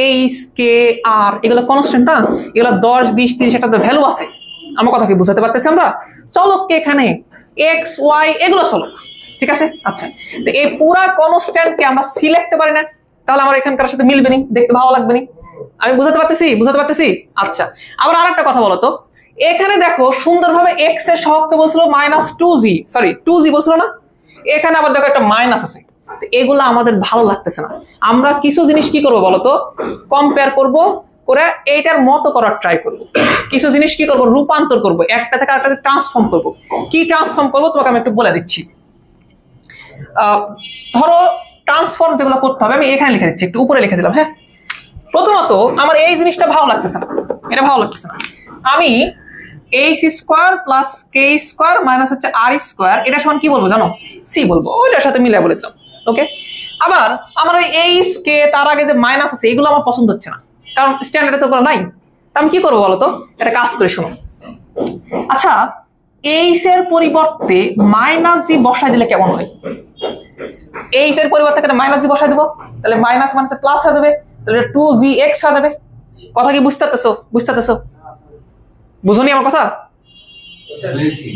এইচ কে আর এগুলো কনস্ট্যান্ট না? এগুলো 10 20 30 একটা ভ্যালু আছে। আমার কথা কি বুঝাতে পারতেছি আমরা? চলক কে এখানে এক্স ওয়াই এগুলো চলক, ঠিক আছে? আচ্ছা তো এই পুরা কনস্ট্যান্টকে আমরা সি লিখতে পারি না? তাহলে আমার এখানকার সাথে মিলবে নি, দেখতে ভালো লাগবে নি। আমি বুঝাতে পারতেছি? আচ্ছা আবার আরেকটা কথা বলো তো, এখানে দেখো সুন্দরভাবে এক্স এর সহগকে বলছিল -2g বলছিল না? এখানে আবার দেখো একটা মাইনাস আছে। তো এগুলো আমাদের ভালো লাগতেছে না। আমরা কিছু জিনিস কি করব বলতো, কম্পেয়ার করব করে এইটার মতো করার ট্রাই করব। কিছু জিনিস কি করব, রূপান্তর করব, একটা থেকে আরেকটাতে ট্রান্সফর্ম করব। কি ট্রান্সফর্ম করব তোমাকে আমি একটু বলে দিচ্ছি। ধরো ট্রান্সফর্ম যেগুলো করতে হবে আমি এখানে লিখে দিচ্ছি, একটু উপরে লিখে দিলাম। হ্যাঁ, প্রথমত আমার এই জিনিসটা ভালো লাগতেছে না, এটা ভালো লাগতেছে না। আমি h² প্লাস k² মাইনাস হচ্ছে r², এটা সমান কি বলবো জানো? সি বলবো, ওইটার সাথে মিলাই বলে দিলাম। ওকে, আবার আমার ওই এইচ কে তার আগে যে মাইনাস আছে এগুলো আমার পছন্দ হচ্ছে না, কারণ স্ট্যান্ডার্ডে তো নাই। আমি কি করবো বলতো, এটা কাজ করে শোনো। আচ্ছা এইচ এর পরিবর্তে -g বসাই দিলে কেমন হয়? এইচ এর পরিবর্তে -g বসাই দিব, তাহলে মাইনাস মাইনাসে প্লাস হয়ে যাবে, তাহলে 2gx হয়ে যাবে। কথা কি বুঝতে পারতেছো? বুঝোনি আমার কথা?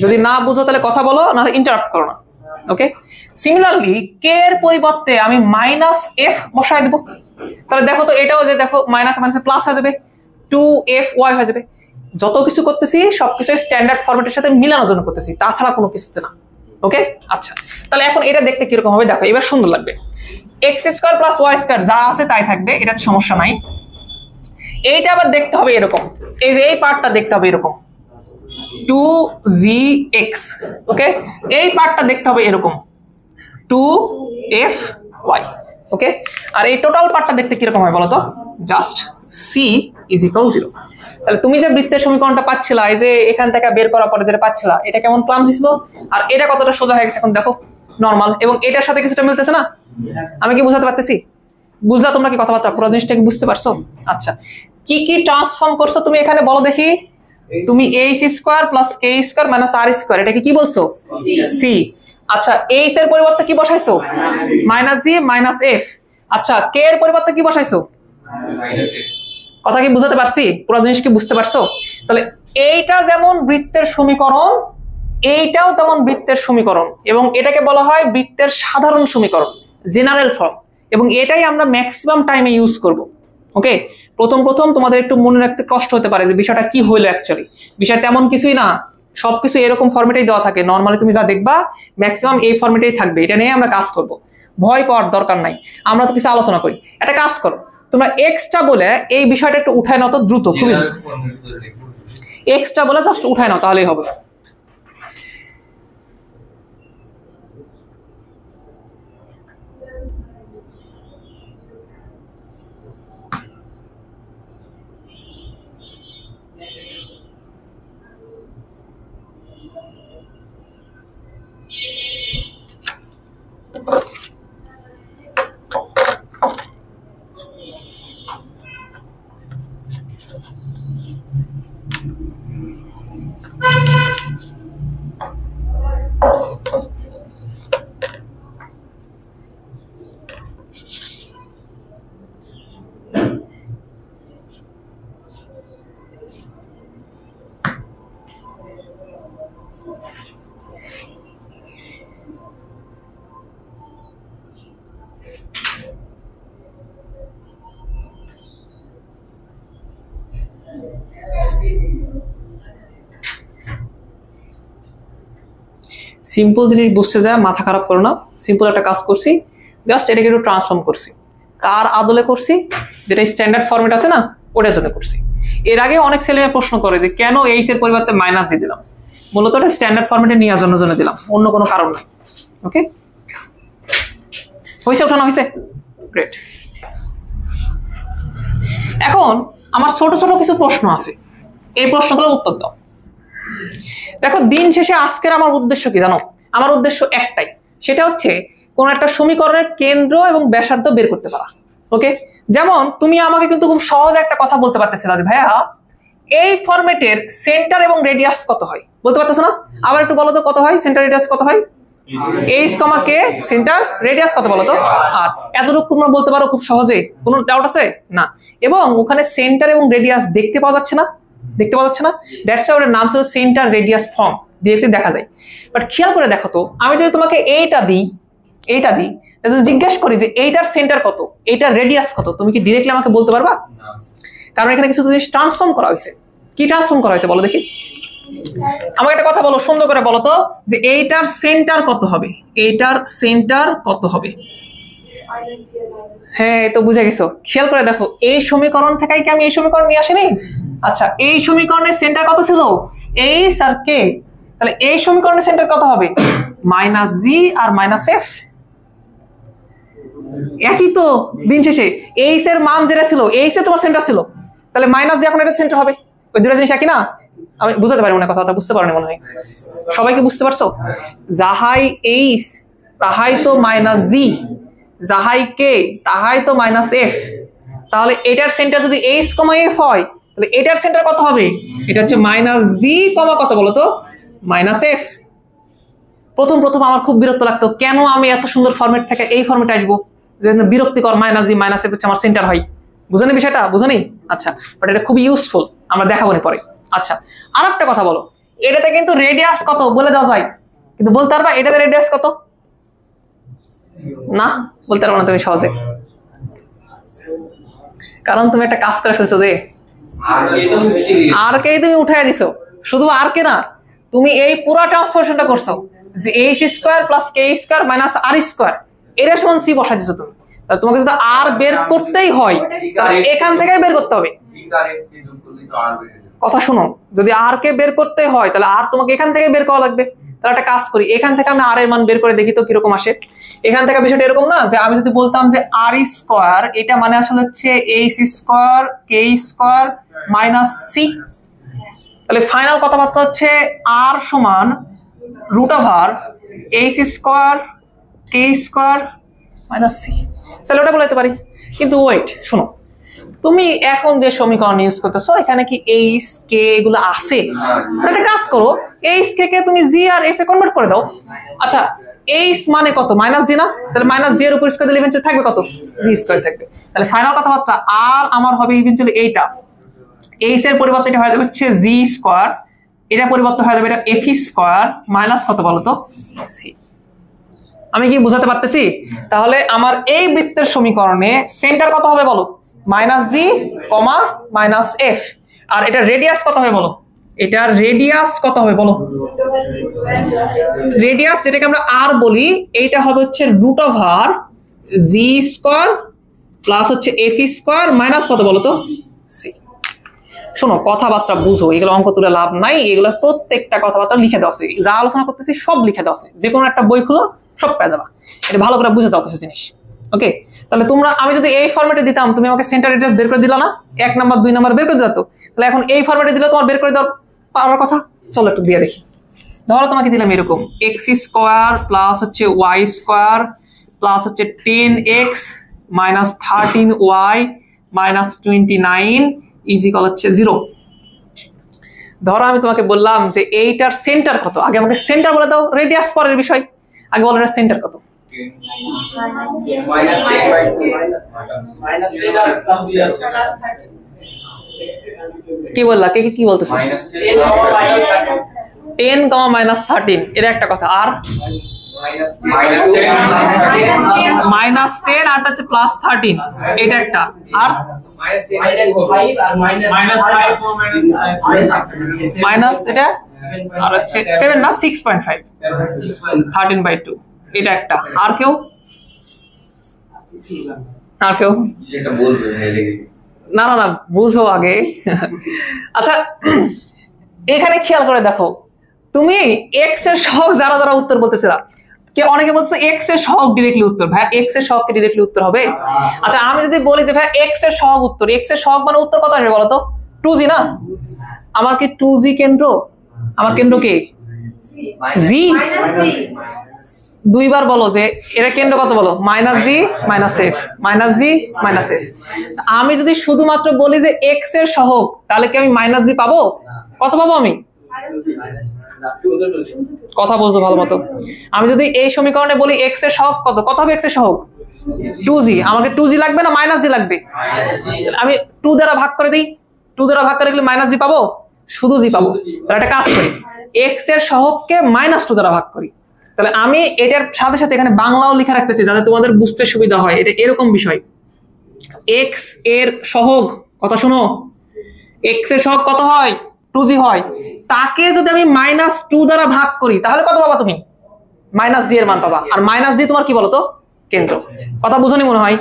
যদি না বুঝো তাহলে কথা বলো, নাহলে ইন্টারাপ্ট করো না। ওকে, সিমিলারলি কে এর পরিবর্তে আমি মাইনাস এফ বসায় দেবো, তাহলে দেখো তো এটাও যে দেখো মাইনাস মাইনাস প্লাস হয়ে যাবে, 2FY হয়ে যাবে। যত কিছু করতেছি সবকিছু স্ট্যান্ডার্ড ফরম্যাটের সাথে মিলানোর জন্য করতেছি, তাছাড়া কোনো কিছুতে না। ওকে, আচ্ছা তাহলে এখন এটা দেখতে কিরকম হবে দেখো, এবার সুন্দর লাগবে। x² + y² যা আছে তাই থাকবে, এটা সমস্যা নাই। এইটা আবার দেখতে হবে এরকম, এই যে এই পার্টটা দেখতে হবে এরকম 2gx। ওকে, এই পার্টটা দেখতে হবে এরকম 2FY। ওকে, আর এই টোটাল পার্টটা দেখতে কিরকম হয় বলো তো, জাস্ট c = 0। তাহলে তুমি যে বৃত্তের সমীকরণটা পাচ্ছিলা, এই যে এখান থেকে বের করার পরে যেটা পাচ্ছিলা, এটা কেমন ক্লামজি ছিল, আর এটা কতটা সোজা হয়ে গেছে এখন দেখো, নরমাল, এবং এটার সাথে কিছুটা মিলতেছে না। আমি কি বুঝাতে পারতেছি? বুঝলা তোমরা কি কথাবার্তা পুরো জিনিসটা কি বুঝতে পারছো? আচ্ছা, কি কি ট্রান্সফর্ম করছো তুমি এখানে বলো দেখি। তুমি h² + k² - r², এটা কি বলছো? c। আচ্ছা, h এর পরিবর্তে কি বসাইছো? -g - f। আচ্ছা, k এর পরিবর্তে কি বসাইছো? কথা কি বুঝাতে পারছি? পুরো জিনিস কি বুঝতে পারছো? তাহলে এইটা যেমন বৃত্তের সমীকরণ, এইটাও তেমন বৃত্তের সমীকরণ, এবং এটাকে বলা হয় বৃত্তের সাধারণ সমীকরণ, জেনারেল ফর্ম, এবং এটাই আমরা ম্যাক্সিমাম টাইমে ইউজ করব। ওকে, প্রথম তোমাদের একটু মনে রাখতে কষ্ট হতে পারে যে বিষয়টা কি হইলো অ্যাকচুয়ালি। বিষয় তেমন কিছুই না, সবকিছু এরকম ফরম্যাটেই দেওয়া থাকে, নর্মালি তুমি যা দেখবা ম্যাক্সিমাম এই ফরম্যাটেই থাকবে, এটা নিয়ে আমরা কাজ করব, ভয় পাওয়ার দরকার নাই। আমরা তো কিছু আলোচনা করি, একটা কাজ করো তোমরা এক্সটা বলে এই বিষয়টা একটু উঠায় নাও তো দ্রুত, খুবই দ্রুত এক্সটা বলে জাস্ট উঠায় নাও, তাহলেই হবে। সিম্পল জিনিস বুঝতে যায় মাথা খারাপ করো না, সিম্পল একটা কাজ করছি, জাস্ট এটাকে একটু ট্রান্সফর্ম করছি। কার আদলে করছি? যেটা স্ট্যান্ডার্ড ফরম্যাট আছে না, ওটার জন্য করছি। এর আগে অনেক ছেলে প্রশ্ন করে যে কেন এইচ এর পরিবর্তে মাইনাস দিয়ে দিলাম, মূলত এটা স্ট্যান্ডার্ড ফরম্যাটে নেওয়ার জন্য দিলাম, অন্য কোনো কারণ নাই। ওকে, হয়েছে? ওঠানো হয়েছে? গ্রেট। এখন আমার ছোট ছোট কিছু প্রশ্ন আছে, এই প্রশ্নগুলোর উত্তর দাও। দেখো, দিন শেষে আজকের আমার উদ্দেশ্য কি জানো? আমার উদ্দেশ্য একটাই, সেটা হচ্ছে কোন একটা সমীকরণের কেন্দ্র এবং ব্যাসার্ধ বের করতে পারা। ওকে, যেমন তুমি আমাকে কিন্তু খুব সহজ একটা কথা বলতে পারতেছিলে যে ভাইয়া এই ফরম্যাটের সেন্টার এবং রেডিয়াস কত হয়, বলতে পারতেছ না? আবার একটু বলো তো কত হয়, সেন্টার রেডিয়াস কত হয়? h, k, সেন্টার রেডিয়াস কত বলো তো? আর এতটুকু তোমরা বলতে পারো খুব সহজে, কোনো ডাউট আছে না? এবং ওখানে সেন্টার এবং রেডিয়াস দেখতে পাওয়া যাচ্ছে না, দ্যাটস ওয়াই ওটার নাম ছিল সেন্টার রেডিয়াস ফর্ম, ডিরেক্টলি দেখা যায়। বাট খেয়াল করে দেখো তো, আমি যদি তোমাকে এইটা দিই যদি জিজ্ঞেস করি যে এইটার সেন্টার কত, এইটার রেডিয়াস কত, তুমি কি ডিরেক্টলি আমাকে বলতে পারবা? কারণ এখানে কিছু জিনিস ট্রান্সফর্ম করা হয়েছে। কি ট্রান্সফর্ম করা হয়েছে বলো দেখি? আমাকে একটা কথা বলো, সুন্দর করে বলো তো, যে এইটার সেন্টার কত হবে, এইটার সেন্টার কত হবে? হ্যাঁ, তো বুঝে গেছো। খেয়াল করে দেখো, এই সমীকরণ থেকে কি আমি এই সমীকরণ নিয়ে আসিনি? আচ্ছা, এই সমীকরণের সেন্টার কত ছিল? এইচ আর কে। তাহলে এই সমীকরণের সেন্টার কত হবে? -g আর -f। একই তো, দিন শেষে এইচ এর মান যেটা ছিল, এইচ এ তোমার সেন্টার ছিল, তাহলে -g এখন এটা সেন্টার হবে। ওই দুটো জিনিস একই না? আমি বুঝাতে পারি মনে, কথাটা বুঝতে পারো মনে হয়। সবাইকে বুঝতে পারছো? যাহাই এইচ তাহাই তো -g, যাহাই কে তাহাই তো -f। তাহলে এটার সেন্টার যদি h, f হয়, তাহলে এটার সেন্টার কত হবে? এটা হচ্ছে -g, কত বলো তো? -f। প্রথম আমার খুব বিরক্ত লাগতো, কেন আমি এত সুন্দর ফরম্যাট থেকে এই ফরম্যাটে আসবো, বিরক্তিকর -g -f হচ্ছে আমার সেন্টার হয়। বুঝানি বিষয়টা? বুঝানি? আচ্ছা, বাট এটা খুব ইউজফুল, আমরা দেখাবো না পরে। আচ্ছা, আর একটা কথা বলো, এটাতে কিন্তু রেডিয়াস কত বলে দেওয়া যায়, কিন্তু বলতে পারবা এটাতে রেডিয়াস কত? না, বলতে পারবো না তুমি সহজে, কারণ তুমি একটা কাজ করে ফেলছো যে আর কে তুমি উঠাই দিছো। শুধু আর কে না, তুমি এই পুরো ট্রান্সফরমেশনটা করছো যে এইচ স্কোয়ার প্লাস কে স্কোয়ার মাইনাস আর স্কোয়ার এর সমান সি বসা দিছো তুমি। তাহলে তোমাকে যদি আর বের করতেই হয় তাহলে এখান থেকেই বের করতে হবে। কথা শোনো, যদি আর কে বের করতে হয় তাহলে আর তোমাকে এখান থেকে বের করা লাগবে। তাহলে একটা কাজ করি, এখান থেকে আমি আর এর মান বের করে দেখি তো কিরকম আসে। এখান থেকে বিষয়টা এরকম না যে আমি যদি বলতাম যে আর স্কোয়ার, এটা মানে আসলে হচ্ছে এইচ স্কোয়ার কে স্কোয়ার মাইনাস সি, তাহলে ফাইনাল কথাবার্তা হচ্ছে আর সমান রুট ওভার এইচ স্কোয়ার কে স্কোয়ার মাইনাস সি। তাহলে ওটা বলতে পারি। কিন্তু ওয়েট, শোনো, তুমি এখন যে সমীকরণ ইউজ করতেছো এখানে কি এইচ কে এগুলো আছে? একটা কাজ করো, এইচ কে কে তুমি জি আর এফ এ কনভার্ট করে দাও। আচ্ছা, এইচ মানে কত? মাইনাস জি না? তাহলে মাইনাস জি এর উপর স্কয়ার দিলে ইভেন্চুয়ালি থাকবে কত? জি স্কয়ার থাকবে। তাহলে ফাইনাল কথাবার্তা আর আমার হবে ইভেন্চুয়ালি এইটা, এইচ এর পরিবর্তে এটা হয়ে যাবে হচ্ছে জি স্কয়ার, এটা পরিবর্তে হয়ে যাবে এটা এফ স্কয়ার মাইনাস কত বলো তো? সি। আমি কি বুঝাতে পারতেছি? তাহলে আমার এই বৃত্তের সমীকরণে সেন্টার কত হবে বলো? মাইনাস জি কমা মাইনাস এফ। আর এটা রেডিয়াস কত হবে বলো? এটার রেডিয়াস কত হবে বলো? রেডিয়াস যেটাকে আমরা আর বলি, এইটা হবে হচ্ছে রুট ওভার জি স্কয়ার প্লাস হচ্ছে এফ স্কয়ার মাইনাস কত বলো তো? সি। শোনো, কথাবার্তা বুঝো, এগুলো অঙ্ক তুলে লাভ নাই, এগুলো প্রত্যেকটা কথাবার্তা লিখে দেওয়া আছে, যা আলোচনা করতেছি সব লিখে দেওয়া আছে, যে কোনো একটা বই খুলো সব পেয়ে যাবা। এটা ভালো করে বুঝে যাও কিছু জিনিস। ওকে, তাহলে তোমরা, আমি যদি এই ফরম্যাটে দিতাম তুমি আমাকে সেন্টার রেডিয়াস বের করে দিলা না, 1 নাম্বার 2 নাম্বার বের করে দিলা তো, তাহলে এখন এই ফরম্যাটে দিলে তোমার বের করে দেওয়ার পারার কথা। চলো একটু দিয়ে দেখি। ধরো তোমাকে দিলাম এরকম এক্স স্কোয়ার প্লাস হচ্ছে ওয়াই স্কোয়ার প্লাস হচ্ছে 10x minus 13y minus 29 is equal হচ্ছে 0। ধরো আমি তোমাকে বললাম যে এইটার সেন্টার কত, আগে আমাকে সেন্টার বলে দাও, রেডিয়াস পরের বিষয়, আগে বলো এটার সেন্টার কত। কি বললা, কে কি বলতেছে? 10 মাইনাস 13, এটা একটা কথা। আর মাইনাস 10 আর হচ্ছে প্লাস 13, এটা একটা। আর মাইনাস এটা আর হচ্ছে 7 না 6.5, 13/2, এটা একটা। আর কেউ? আর কেউ? না না না, বুঝো আগে। আচ্ছা, এখানে খেয়াল করে দেখো, তুমি এক্স এর সহগ যারা যারা উত্তর বলতেছিলা, কে অনেকে বলছে এক্স এর সহগ ডিরেক্টলি উত্তর। ভাই এক্স এর সহগ কি ডিরেক্টলি উত্তর হবে? আচ্ছা, আমি যদি বলি যে ভাই এক্স এর সহগ উত্তর, এক্স এর সহগ মানে উত্তর কত আসবে বলো তো? 2g না? আমার কি 2g কেন্দ্র? আমার কেন্দ্র কি জি? দুইবার বলো যে এর কেন্দ্র কত বলো? মাইনাস জি মাইনাস এফ, মাইনাস জি মাইনাস এফ। আমি যদি শুধুমাত্র বলি যে এক্স এর সহগ, তাহলে কি আমি মাইনাস জি পাবো? কত পাবো আমি? কথা বলছো ভালো মতো। আমি যদি এই সমীকরণে বলি এক্স এর সহগ কত, কত হবে এক্স এর সহগ? 2g। আমাকে 2g লাগবে না মাইনাস জি লাগবে? আমি 2 দ্বারা ভাগ করে দিই, 2 দ্বারা ভাগ করে দিলে মাইনাস জি পাবো? শুধু জি পাবো। তাহলে একটা কাজ করি, এক্স এর সহগকে -2 দ্বারা ভাগ করি। তাহলে আমি এটার সাথে সাথে এখানে বাংলাও লেখা রাখতেছি যাতে তোমাদের বুঝতে সুবিধা হয়। এটা এরকম বিষয়, এক্স এর সহগ কথা শোনো, এক্স এর সহগ কত হয়? 2g হয়। তাকে যদি আমি -2 দ্বারা ভাগ করি তাহলে কত পাবা তুমি? মাইনাস জি এর মান পাবা। আর মাইনাস জি তোমার কি বলতো? কেন্দ্র। কথা বুঝনি মনে হয়?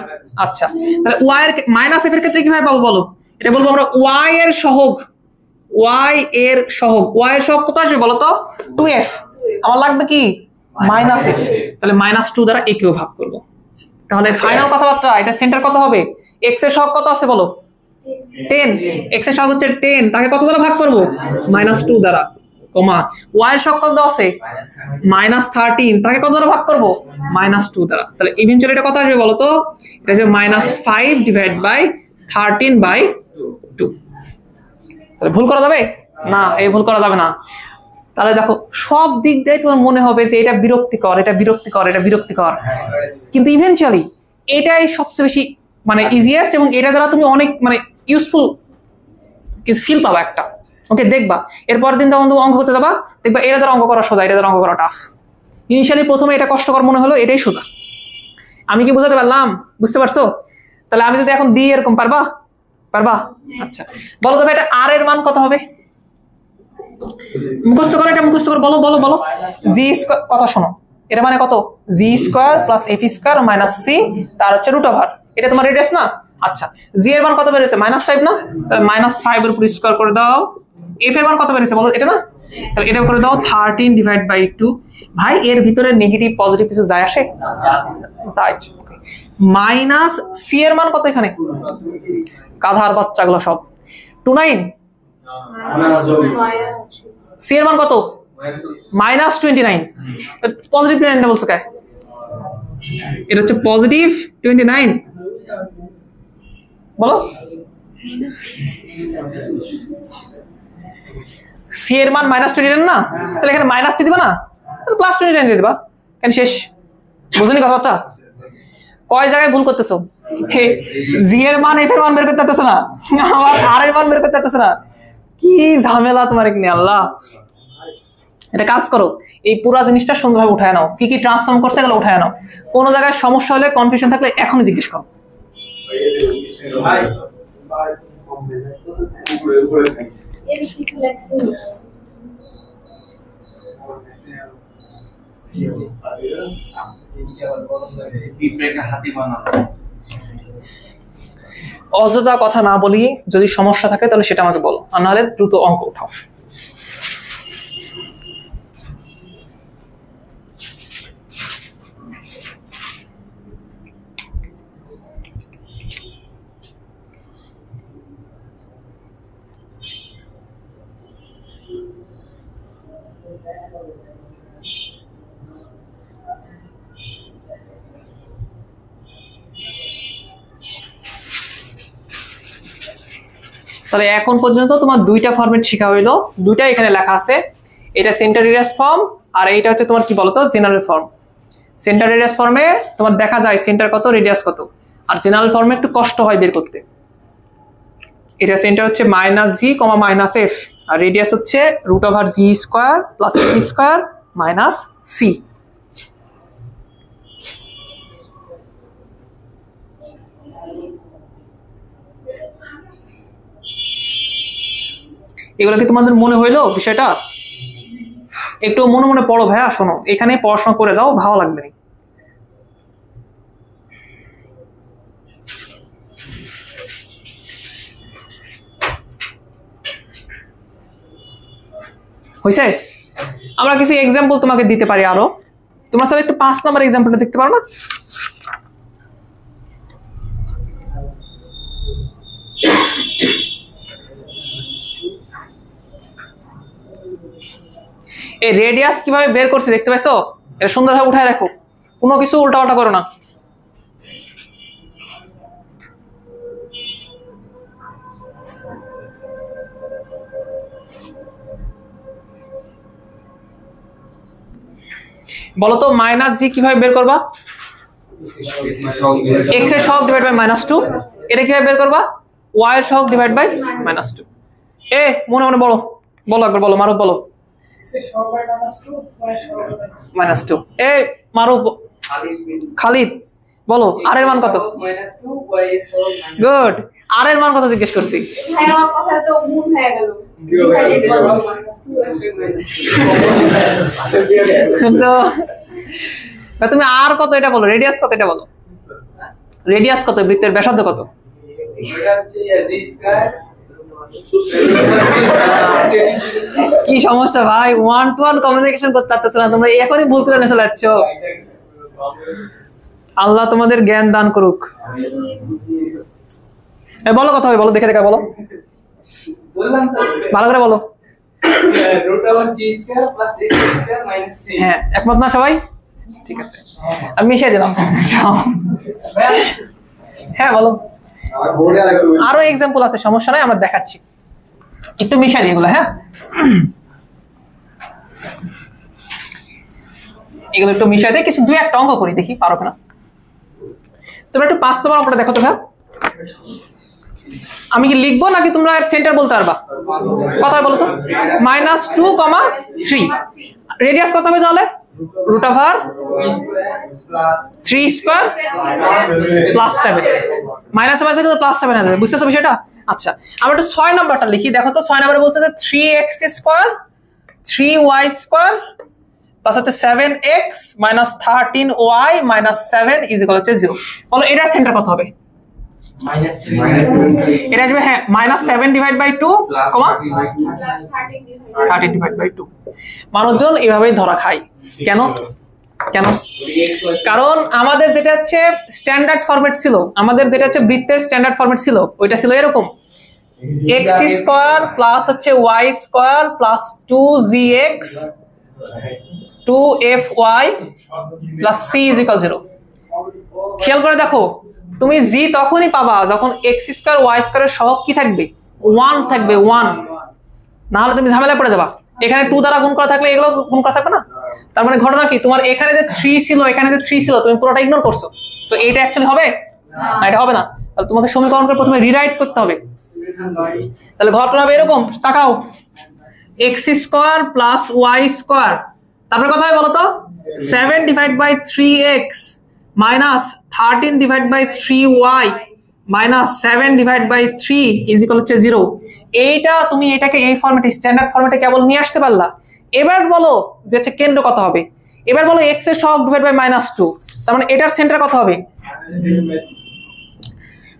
আচ্ছা, তাহলে ওয়াই এর মাইনাস এফ এর ক্ষেত্রে কিভাবে পাবো বলো? এটা বলবো আমরা ওয়াই এর সহগ, ওয়াই এর সহগ, ওয়াই এর সহগ কত আসবে বলো তো? 2f। আমার লাগবে কি? Minus F. তাহলে -2 দ্বারা এ কেও ভাগ করবো। তাহলে ফাইনাল কথাবার্তা, এটা সেন্টার কত হবে? এক্স এর সহগ কত আছে বলো? 10। এক্স এর সহগ হচ্ছে 10, তাকে কত দ্বারা ভাগ করবো? -2 দ্বারা, কমা ওয়াই এর সহগ কত আছে? -13, তাকে কত দ্বারা ভাগ করবো? -2 দ্বারা। তাহলে ইভেনচুয়ালি এটা কত আসবে বলো তো? এটা আসবে -5 ডিভাইড বাই 13/2। তাহলে ভুল করা যাবে না? এই ভুল করা যাবে না। তাহলে দেখো সব দিক দিয়ে তোমার মনে হবে যে এটা বিরক্তিকর, এটা বিরক্তিকর, এটা বিরক্তিকর, কিন্তু ইভেনচুয়ালি এটাই সবচেয়ে বেশি মানে ইজিয়েস্ট, এবং এটা দ্বারা তুমি অনেক মানে ইউজফুল ফিল পাবা একটা। ওকে, দেখবা এরপরের দিন যখন তুমি অঙ্ক করতে যাবা দেখবা এটা দ্বারা অঙ্ক করা সোজা, এটা দ্বারা অঙ্ক করা টাফ। ইনিশিয়ালি প্রথমে এটা কষ্টকর মনে হলো, এটাই সোজা। আমি কি বুঝাতে পারলাম? বুঝতে পারছো? তাহলে আমি যদি এখন দিই এরকম, পারবা? আচ্ছা বলো তো ভাই, এটা আর এর মান কত হবে? মুখস্থ করো, এটা মুখস্থ করো, বলো বলো বলো। জি স্কয়ার, কথা শোনো, এটা মানে কত? G square plus f square minus c, তার হচ্ছে রুট ওভার, এটা তোমার রেডিয়াস না? আচ্ছা, জি এর মান কত বেরিয়েছে? -5 না? তাহলে -5 এর উপর স্কয়ার করে দাও। এফ এর মান কত বেরিয়েছে বলো, এটা না? তাহলে এটা করে দাও 13/2। ভাই এর ভিতরে নেগেটিভ পজিটিভ কিছু যায় আসে? যায়। মাইনাস সি এর মান কত এখানে? গাধার বাচ্চাগুলো সব 29। সি এর মান কত? -29। পজিটিভ 29 বলছো কে? এটা হচ্ছে পজিটিভ 29, বলো। সি এর মান -29 না? তাহলে এখানে মাইনাস সি দিবা না, তাহলে +29 দিয়ে দিবা, কেন? শেষ। বুঝুনি কথাটা? কয় জায়গায় ভুল করতেছো? জি এর মান এফ এর মান বের করতে পারতেছ না, আবার আর এর মান বের করতে পারতেছ না। কি ঝামেলা তোমার এখানে, আল্লাহ। এটা কাজ করো, এই পুরো জিনিসটা সুন্দরভাবে উঠায় নাও, কি কি ট্রান্সফর্ম করছে এগুলো উঠায় নাও। কোনো জায়গায় সমস্যা হলে, কনফিউশন থাকলে এখনই জিজ্ঞেস করো। অযথা কথা না বলি, যদি সমস্যা থাকে তাহলে সেটা আমাকে বলো, আর নাহলে দ্রুত অঙ্ক উঠাও। তাহলে এখন পর্যন্ত তোমার দুইটা ফরম্যাট শেখা হইলো, দুইটা এখানে লেখা আছে। এটা সেন্টার রেডিয়াস ফর্ম, আর এইটা হচ্ছে তোমার কি বলতো, জেনারেল ফর্ম। সেন্টার রেডিয়াস ফর্মে তোমার দেখা যায় সেন্টার কত, রেডিয়াস কত, আর জেনারেল ফর্মে একটু কষ্ট হয় বের করতে। এটা সেন্টার হচ্ছে -g, -f, আর রেডিয়াস হচ্ছে √g² + f² - c। এগুলো কি তোমাদের মনে হইলো বিষয়টা? একটু মনে মনে পড়ো ভাইয়া, শোনো, এখানে পড়াশোনা করে যাও, ভালো লাগবে না। হয়েছে? আমরা কিছু এক্সাম্পল তোমাকে দিতে পারি আরো, তোমরা চাইলে একটু 5 নাম্বার এক্সাম্পলটা দেখতে পারো না? এই রেডিয়াস কিভাবে বের করছি দেখতে পাইছো? এটা সুন্দরভাবে উঠায় রাখো, কোনো কিছু উল্টাপাল্টা করো না। বলো তো -g কিভাবে বের করবা? x এর সহগ ডিভাইড বাই -2। এটা কিভাবে বের করবা? y এর সহগ ডিভাইড বাই -2। এ মনে মনে বলো, বলো একবার, বলো মারুফ, বলো। -2। এ মারুফ, খালিদ বলো, আর এর মান কত? গুড। আর এর মান কত জিজ্ঞেস করছি? তো তুমি আর কত এটা বলো, রেডিয়াস কত এটা বলো। রেডিয়াস কত, বৃত্তের ব্যাসার্ধ কত? কি সমস্যা ভাই, 1-to-1 কমিউনিকেশন করতে পারতেছ না তোমরা, এখনই ভুল করে চলে যাচ্ছ। আল্লাহ তোমাদের জ্ঞান দান করুক। বলো কথা হবে, বলো, দেখে দেখে বলো, ভালো করে বলো। হ্যাঁ, একমত না সবাই? ঠিক আছে, আমি মিশিয়ে দিলাম। হ্যাঁ বলো, আরো এক্সাম্পল আছে, সমস্যা নাই, আমরা দেখাচ্ছি, একটু মিশাই দিই এগুলো। হ্যাঁ, এগুলো একটু মিশাই দিয়ে কিছু 2-1টা অঙ্ক করি, দেখি পারো কিনা। তোমরা একটু 5 নম্বর অঙ্কটা দেখো তো। হ্যাঁ, আমি কি লিখবো নাকি তোমরা সেন্টার বলতে পারবা? কথা বলো তো। -2, 3 রেডিয়াস কত হবে তাহলে? 3 স্কয়ার প্লাস 7 মাইনাস মাইনাস কিন্তু প্লাস 7 আসবে, বুঝতেছো বিষয়টা? আচ্ছা আমরা একটু 6 নাম্বারটা লিখি। দেখো তো 6 নম্বরে বলছে যে 3x square 3y square plus হচ্ছে 7x minus 13y minus 7 is equal to 0। বলো এটার সেন্টার কত হবে? এটা আসবে হ্যাঁ -7 divide by 2 comma 13 divide by 2। মানুষজন এভাবেই ধরা খায়। কেন? কারণ আমাদের যেটা হচ্ছে স্ট্যান্ডার্ড ফরম্যাট ছিল, আমাদের যেটা হচ্ছে বৃত্তের স্ট্যান্ডার্ড ফরম্যাট ছিল ওইটা ছিল এরকম x স্কয়ার প্লাস হচ্ছে y square plus 2gx 2fy plus c is equal 0। খেয়াল করে দেখো তুমি জি তখনই পাবা যখন x স্কয়ার y স্কয়ারের সহগ কি থাকবে? 1 থাকবে, 1। না হলে তুমি ঝামেলায় পড়ে যাবা। এখানে 2 দ্বারা গুণ করা থাকলে এগুলো গুণ করা থাকবে না। তার মানে ঘটনা কি, তোমার এখানে যে 3 ছিল এখানে যে 3 ছিল তুমি পুরোটা ইগনোর করছো। সো এটা অ্যাকচুয়ালি হবে না, এটা হবে না। তাহলে তোমাকে সমীকরণকে প্রথমে রিরাইট করতে হবে। তাহলে ঘটনা হবে এরকম, তাকাও x square plus y square, তারপরে কত হয় বলো তো? 7 divide by 3x minus 13 divide by 3y minus 7 divide by 3 is equal হচ্ছে 0। এইটা তুমি এটাকে এই ফরম্যাটে স্ট্যান্ডার্ড ফরম্যাটে কেবল নিয়ে আসতে পারলা। এবার বলো যে হচ্ছে কেন্দ্র কত হবে? এবার বলো x এর সহগ ডিভাইড বাই -2, তার মানে এটার সেন্টার কত হবে?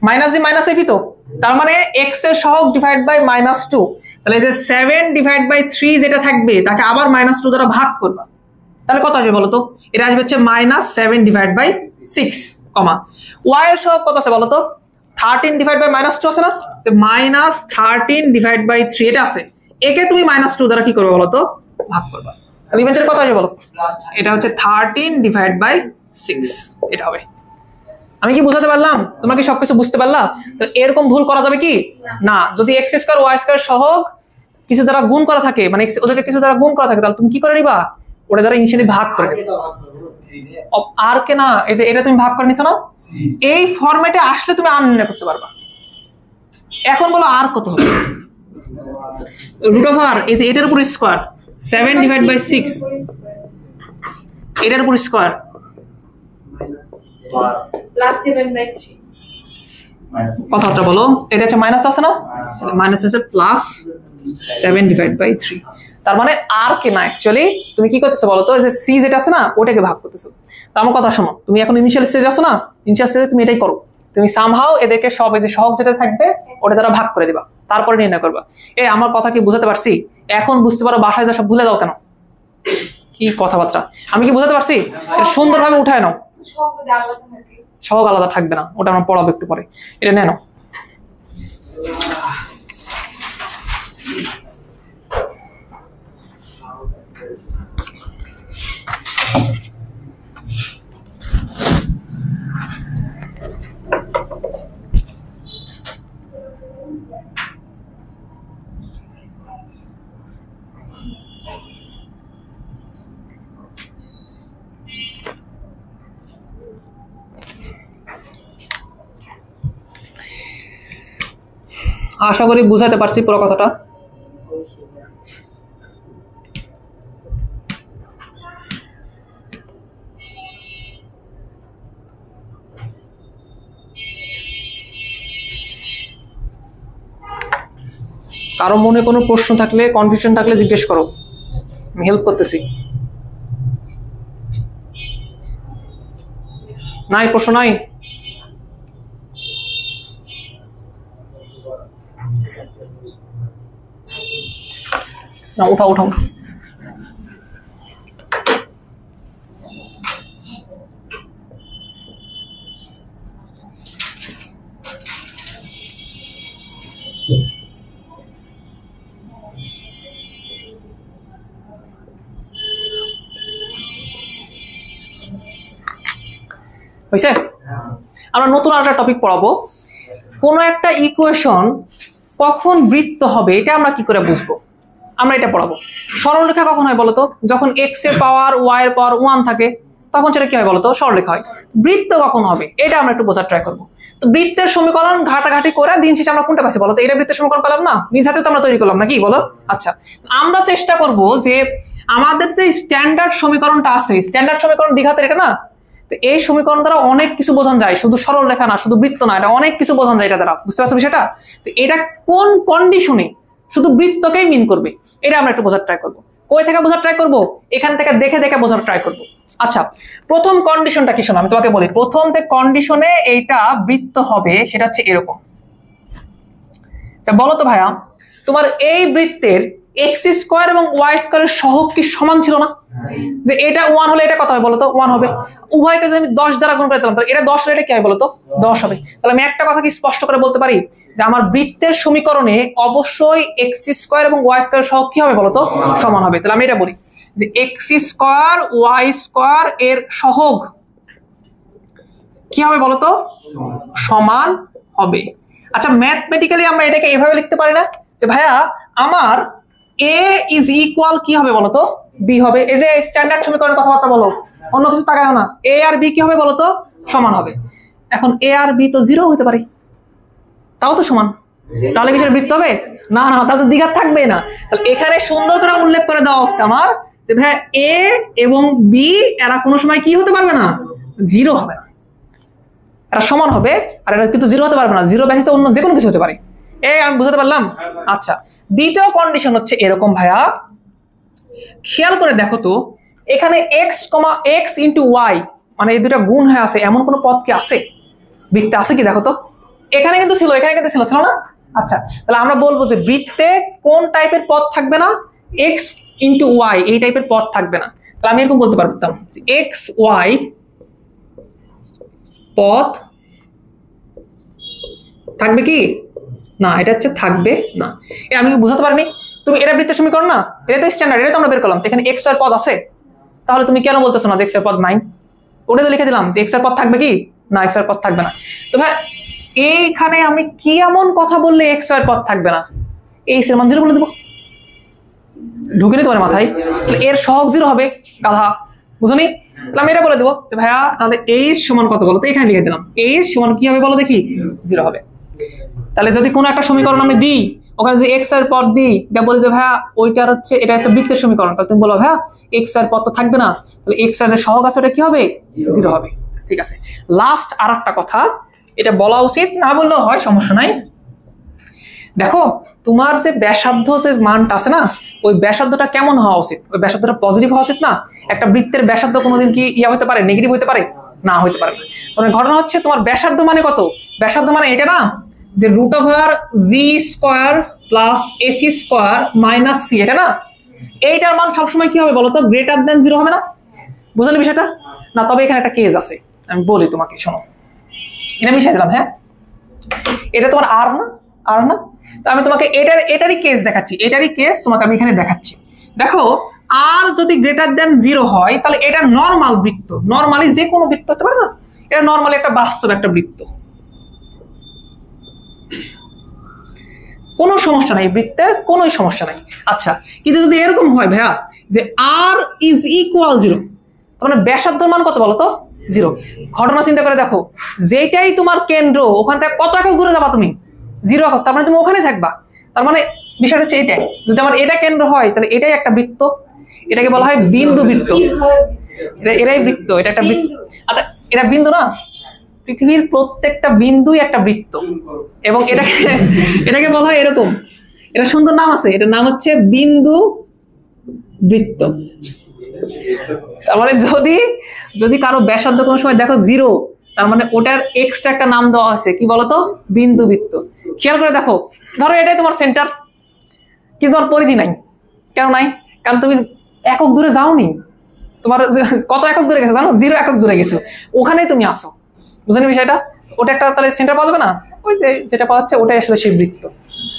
মাইনাস জি মাইনাস এফই তো, তার মানে x এর সহগ ডিভাইড বাই -2। তাহলে এই যে 7 ডিভাইড বাই 3 যেটা থাকবে তাকে আবার -2 দ্বারা ভাগ করবা, তাহলে কত আসবে বলো তো? এটা আসবে হচ্ছে -7 ডিভাইড বাই 6 কমা y এর সহগ কত আছে বলো তো? 13 ডিভাইড বাই -2 আছে না, তো -13 ডিভাইড বাই 3 এটা আছে, একে তুমি -2 দ্বারা কি করবে বলো তো? ভাগ করবা। তাহলে ইভেন্টুয়ালি কত আসবে বলো? এটা হচ্ছে 13 ডিভাইড বাই 6 এটা হবে। আমি কি বুঝাতে পারলাম? তোমরা কি সবকিছু বুঝতে পারলা? তো এরকম ভুল করা যাবে কি না, যদি x স্কয়ার y স্কয়ার সহগ কিছু দ্বারা গুণ করা থাকে, মানে ওদেরকে কিছু দ্বারা গুণ করা থাকে, তাহলে তুমি কি করে নিবা? ওটা দ্বারা ইনিশিয়ালি ভাগ করে আর কে না, এই যে এটা তুমি ভাগ করে নিছো না, এই ফরম্যাটে আসলে তুমি আর নির্ণয় করতে পারবা। এখন বলো আর কত হবে? রুট ওভার এই যে এটার উপর স্কয়ার 7 ডিভাইড বাই 6 এটার উপর স্কয়ার প্লাস 7 বাই 3 কথাটা বলো, এটা হচ্ছে মাইনাস আছে না, তাহলে মাইনাস হচ্ছে প্লাস 7 ডিভাইড বাই 3। তার মানে আর কে না, অ্যাকচুয়ালি তুমি কি করতেছো বলো তো? যে সি যেটা আছে না ওটাকে ভাগ করতেছো। তো আমার কথা শোনো, তুমি এখন ইনিশিয়াল স্টেজে আছো না, ইনিশিয়াল স্টেজে তুমি এটাই করো, তুমি সামহাও এদেরকে সব এই যে সহগ যেটা থাকবে ওটা দ্বারা ভাগ করে দিবা, তারপরে নির্ণয় করবা। আমার কথা কি বুঝাতে পারছি? এখন বুঝতে পারো, বাসায় যা সব ভুলে দাও কেন, কি কথাবার্তা, আমি কি বুঝাতে পারছি? সুন্দরভাবে উঠায় নাও। সহগ আলাদা থাকবে না, ওটা আমরা পড়াবো একটু পরে, এটা নেন। আশা করি বুঝাতে পারছি পুরো কথাটা। কারো মনে কোনো প্রশ্ন থাকলে, কনফিউশন থাকলে জিজ্ঞেস করো, আমি হেল্প করতেছি। নাই প্রশ্ন নাই? না, উঠাও উঠাও। হয়েছে? আমরা নতুন একটা টপিক পড়াবো, কোন একটা ইকুয়েশন কখন বৃত্ত হবে এটা আমরা কি করে বুঝবো, আমরা এটা পড়াবো। সরলরেখা কখন হয় বলতো? যখন x এর পাওয়ার y এর পাওয়ার 1 থাকে তখন সেটা কি হয় বলতো? সরলরেখা হয়। বৃত্ত কখন হবে এটা আমরা একটু বোঝার ট্রাই করবো। তো তো বৃত্তের সমীকরণ ঘাটাঘাটি করে দিন শেষে আমরা কোনটা পাচ্ছি বলো তো? এটা বৃত্তের সমীকরণ পেলাম না, নিজ হাতে তো আমরা তৈরি করলাম নাকি বলো? আচ্ছা, আমরা চেষ্টা করব যে আমাদের যে স্ট্যান্ডার্ড সমীকরণটা আছে, স্ট্যান্ডার্ড সমীকরণ দ্বিঘাতের এটা না, তো এই সমীকরণ দ্বারা অনেক কিছু বোঝানো যায়, শুধু সরল রেখা না, শুধু বৃত্ত না, এটা অনেক কিছু বোঝানো যায় এটা দ্বারা, বুঝতে পারছো বিষয়টা? তো এটা কোন কন্ডিশনে শুধু বৃত্তকেই মিন করবে এটা আমরা একটু বোঝার ট্রাই করবো। কই থেকে বোঝার ট্রাই করবো? এখান থেকে দেখে দেখে বোঝার ট্রাই করবো। আচ্ছা, প্রথম কন্ডিশনটা কি শোনো, আমি তোমাকে বলি। প্রথম যে কন্ডিশনে এইটা বৃত্ত হবে সেটা হচ্ছে এরকম। বলো তো ভাইয়া, তোমার এই বৃত্তের এক্স স্কোয়ার এবং ওয়াই স্কোয়ারের সহগ কি সমান ছিল না? যে এটা 1 হলে এটা কত হয় বলতো? 1 হবে। উভয়কে যদি আমি 10 দ্বারা গুণ করে দিলাম তাহলে এটা 10 হলে এটা কি হয় বলতো? 10 হবে। তাহলে আমি একটা কথা কি স্পষ্ট করে বলতে পারি যে আমার বৃত্তের সমীকরণে অবশ্যই এক্স স্কোয়ার এবং ওয়াই স্কোয়ারের সহগ কি হবে বলতো? সমান হবে। তাহলে আমি এটা বলি যে এক্স স্কোয়ার ওয়াই স্কোয়ার এর সহগ কি হবে বলতো? সমান হবে। আচ্ছা, ম্যাথমেটিক্যালি আমরা এটাকে এভাবে লিখতে পারি না যে ভাইয়া আমার a ইজ ইকুয়াল কি হবে বলতো? b হবে। এই যে স্ট্যান্ডার্ড সমীকরণের কথাবার্তা বলো, অন্য কিছু তাকায়ও না। a আর b কি হবে বলতো? সমান হবে। এখন a আর b তো 0 হতে পারে, তাও তো সমান, তাহলে কি সেটা বৃত্ত হবে? না না, তাহলে তো দ্বিঘাত থাকবে না। তাহলে এখানে সুন্দর করে উল্লেখ করে দেওয়া অবস্থা আমার যে ভাইয়া a এবং b এরা কোনো সময় কি হতে পারবে না? 0 হবে না, এরা সমান হবে। আর এটা কিন্তু 0 হতে পারবে না, 0 ব্যতীত অন্য যে কোনো কিছু হতে পারে। আমি বুঝতে পারলাম? আচ্ছা, দ্বিতীয় কন্ডিশন হচ্ছে এরকম ভাইয়া, খেয়াল করে দেখো তো, এখানে x ইন্টু ওয়াই মানে এই দুটা গুণ হয়ে আছে এমন কোন পদ কি আছে বৃত্তে? আছে কি দেখো তো? এখানে কিন্তু ছিল, এখানে কিন্তু ছিল না? আচ্ছা, তাহলে আমরা বলবো যে বৃত্তে কোন টাইপের পদ থাকবে না? x ইন্টু ওয়াই এই টাইপের পদ থাকবে না। তাহলে আমি এরকম বলতে পারতাম এক্স ওয়াই পদ থাকবে কি না? এটা হচ্ছে থাকবে না। আমি বুঝাতে পারিনি? তুমি এটা বৃত্তের সমীকরণ না, এটা তো স্ট্যান্ডার্ড, এটা তো আমরা বের করলাম। এখানে এক্স এর পদ আছে, তাহলে তুমি কেন বলতেছো না যে এক্স এর পদ নাই? ওটা তো লিখে দিলাম যে এক্স এর পদ থাকবে কি না, এক্স এর পদ থাকবে না। তো ভাই এইখানে আমি কি এমন কথা বললে এক্স এর পদ থাকবে না? এই এর মান 0 বলে দেবো, ঢুকে নি তোমার মাথায়? তাহলে এর সহগ 0 হবে, গাধা, বুঝনি? তাহলে আমি এটা বলে দেবো যে ভাইয়া তাহলে এইচ সমান কত বলো তো? এখানে লিখে দিলাম এইচ সমান কি হবে বলো দেখি? 0 হবে। তাহলে যদি কোনো একটা সমীকরণ আমি দিই, ওখানে যে এক্স এর পদ দিই, এটা বলি যে ভাইয়া ওইটার হচ্ছে এটা হচ্ছে বৃত্তের সমীকরণ, তাহলে তুমি বলো ভাইয়া এক্স এর পদ তো থাকবে না, তাহলে এক্স এর যে সহগ আছে ওটা কি হবে? 0 হবে। ঠিক আছে, লাস্ট আর একটা কথা, এটা বলা উচিত, না বললেও হয়, সমস্যা নাই। দেখো তোমার যে ব্যাসার্ধ যে মানটা আছে না, ওই ব্যাসার্ধটা কেমন হওয়া উচিত? ওই ব্যাসার্ধটা পজিটিভ হওয়া উচিত না? একটা বৃত্তের ব্যাসার্ধ কোনোদিন কি ইয়া হতে পারে? নেগেটিভ হতে পারে না? হতে পারে না। মানে ঘটনা হচ্ছে তোমার ব্যাসার্ধ মানে কত? ব্যাসার্ধ মানে এটা না যে root over g square plus f square minus c, এটা না? এইটার মান সবসময় কি হবে বলতো? গ্রেটার দেন 0 হবে না? বুঝলি বিষয়টা? না, তবে এখানে একটা কেস আছে, আমি বলি তোমাকে, শোনো। এটা মিশাই দিলাম, হ্যাঁ, এটা তোমার আর না, আর না, তো আমি তোমাকে এটারই কেস দেখাচ্ছি, এটারই কেস তোমাকে আমি এখানে দেখাচ্ছি। দেখো, আর যদি গ্রেটার দেন 0 হয় তাহলে এটা নর্মাল বৃত্ত, নর্মালি যে কোনো বৃত্ত হতে পারে না, এটা নর্মালি একটা বাস্তব একটা বৃত্ত, কোনো সমস্যা নাই, বৃত্তের কোনো সমস্যা নাই। আচ্ছা, কিন্তু যদি এরকম হয় ভাইয়া যে আর ইজ ইকুয়াল 0, তার মানে ব্যাসার্ধের মান কত বলো তো? 0। ঘটনা চিন্তা করে দেখো, যেটাই তোমার কেন্দ্র ওখান থেকে কত একক দূরে যাবা তুমি? 0 একক, তার মানে তুমি ওখানে থাকবা। তার মানে বিষয়টা হচ্ছে এটাই, যদি আমার এটা কেন্দ্র হয় তাহলে এটাই একটা বৃত্ত, এটাকে বলা হয় বিন্দু বৃত্ত। এটাই বৃত্ত, এটা একটা বৃত্ত। আচ্ছা, এটা বিন্দু না? পৃথিবীর প্রত্যেকটা বিন্দুই একটা বৃত্ত, এবং এটাকে বলা হয় এরকম, এটা সুন্দর নাম আছে, এটার নাম হচ্ছে বিন্দু বৃত্ত। তার মানে যদি কারো ব্যাসার্ধ কোনো সময় দেখো 0, তার মানে ওটার এক্সট্রা একটা নাম দেওয়া আছে, কি বলতো? বিন্দু বৃত্ত। খেয়াল করে দেখো, ধরো এটাই তোমার সেন্টার, কিন্তু তোমার পরিধি নাই। কেন নাই? কারণ তুমি একক দূরে যাওনি, তোমার কত একক দূরে গেছে জানো? 0 একক দূরে গেছে, ওখানেই তুমি আসো, বুঝলি বিষয়টা? ওটা একটা তাহলে সেন্টার পাওয়া যাবে না? ওই যে যেটা পাওয়া যাচ্ছে ওটাই আসলে সেই বৃত্ত।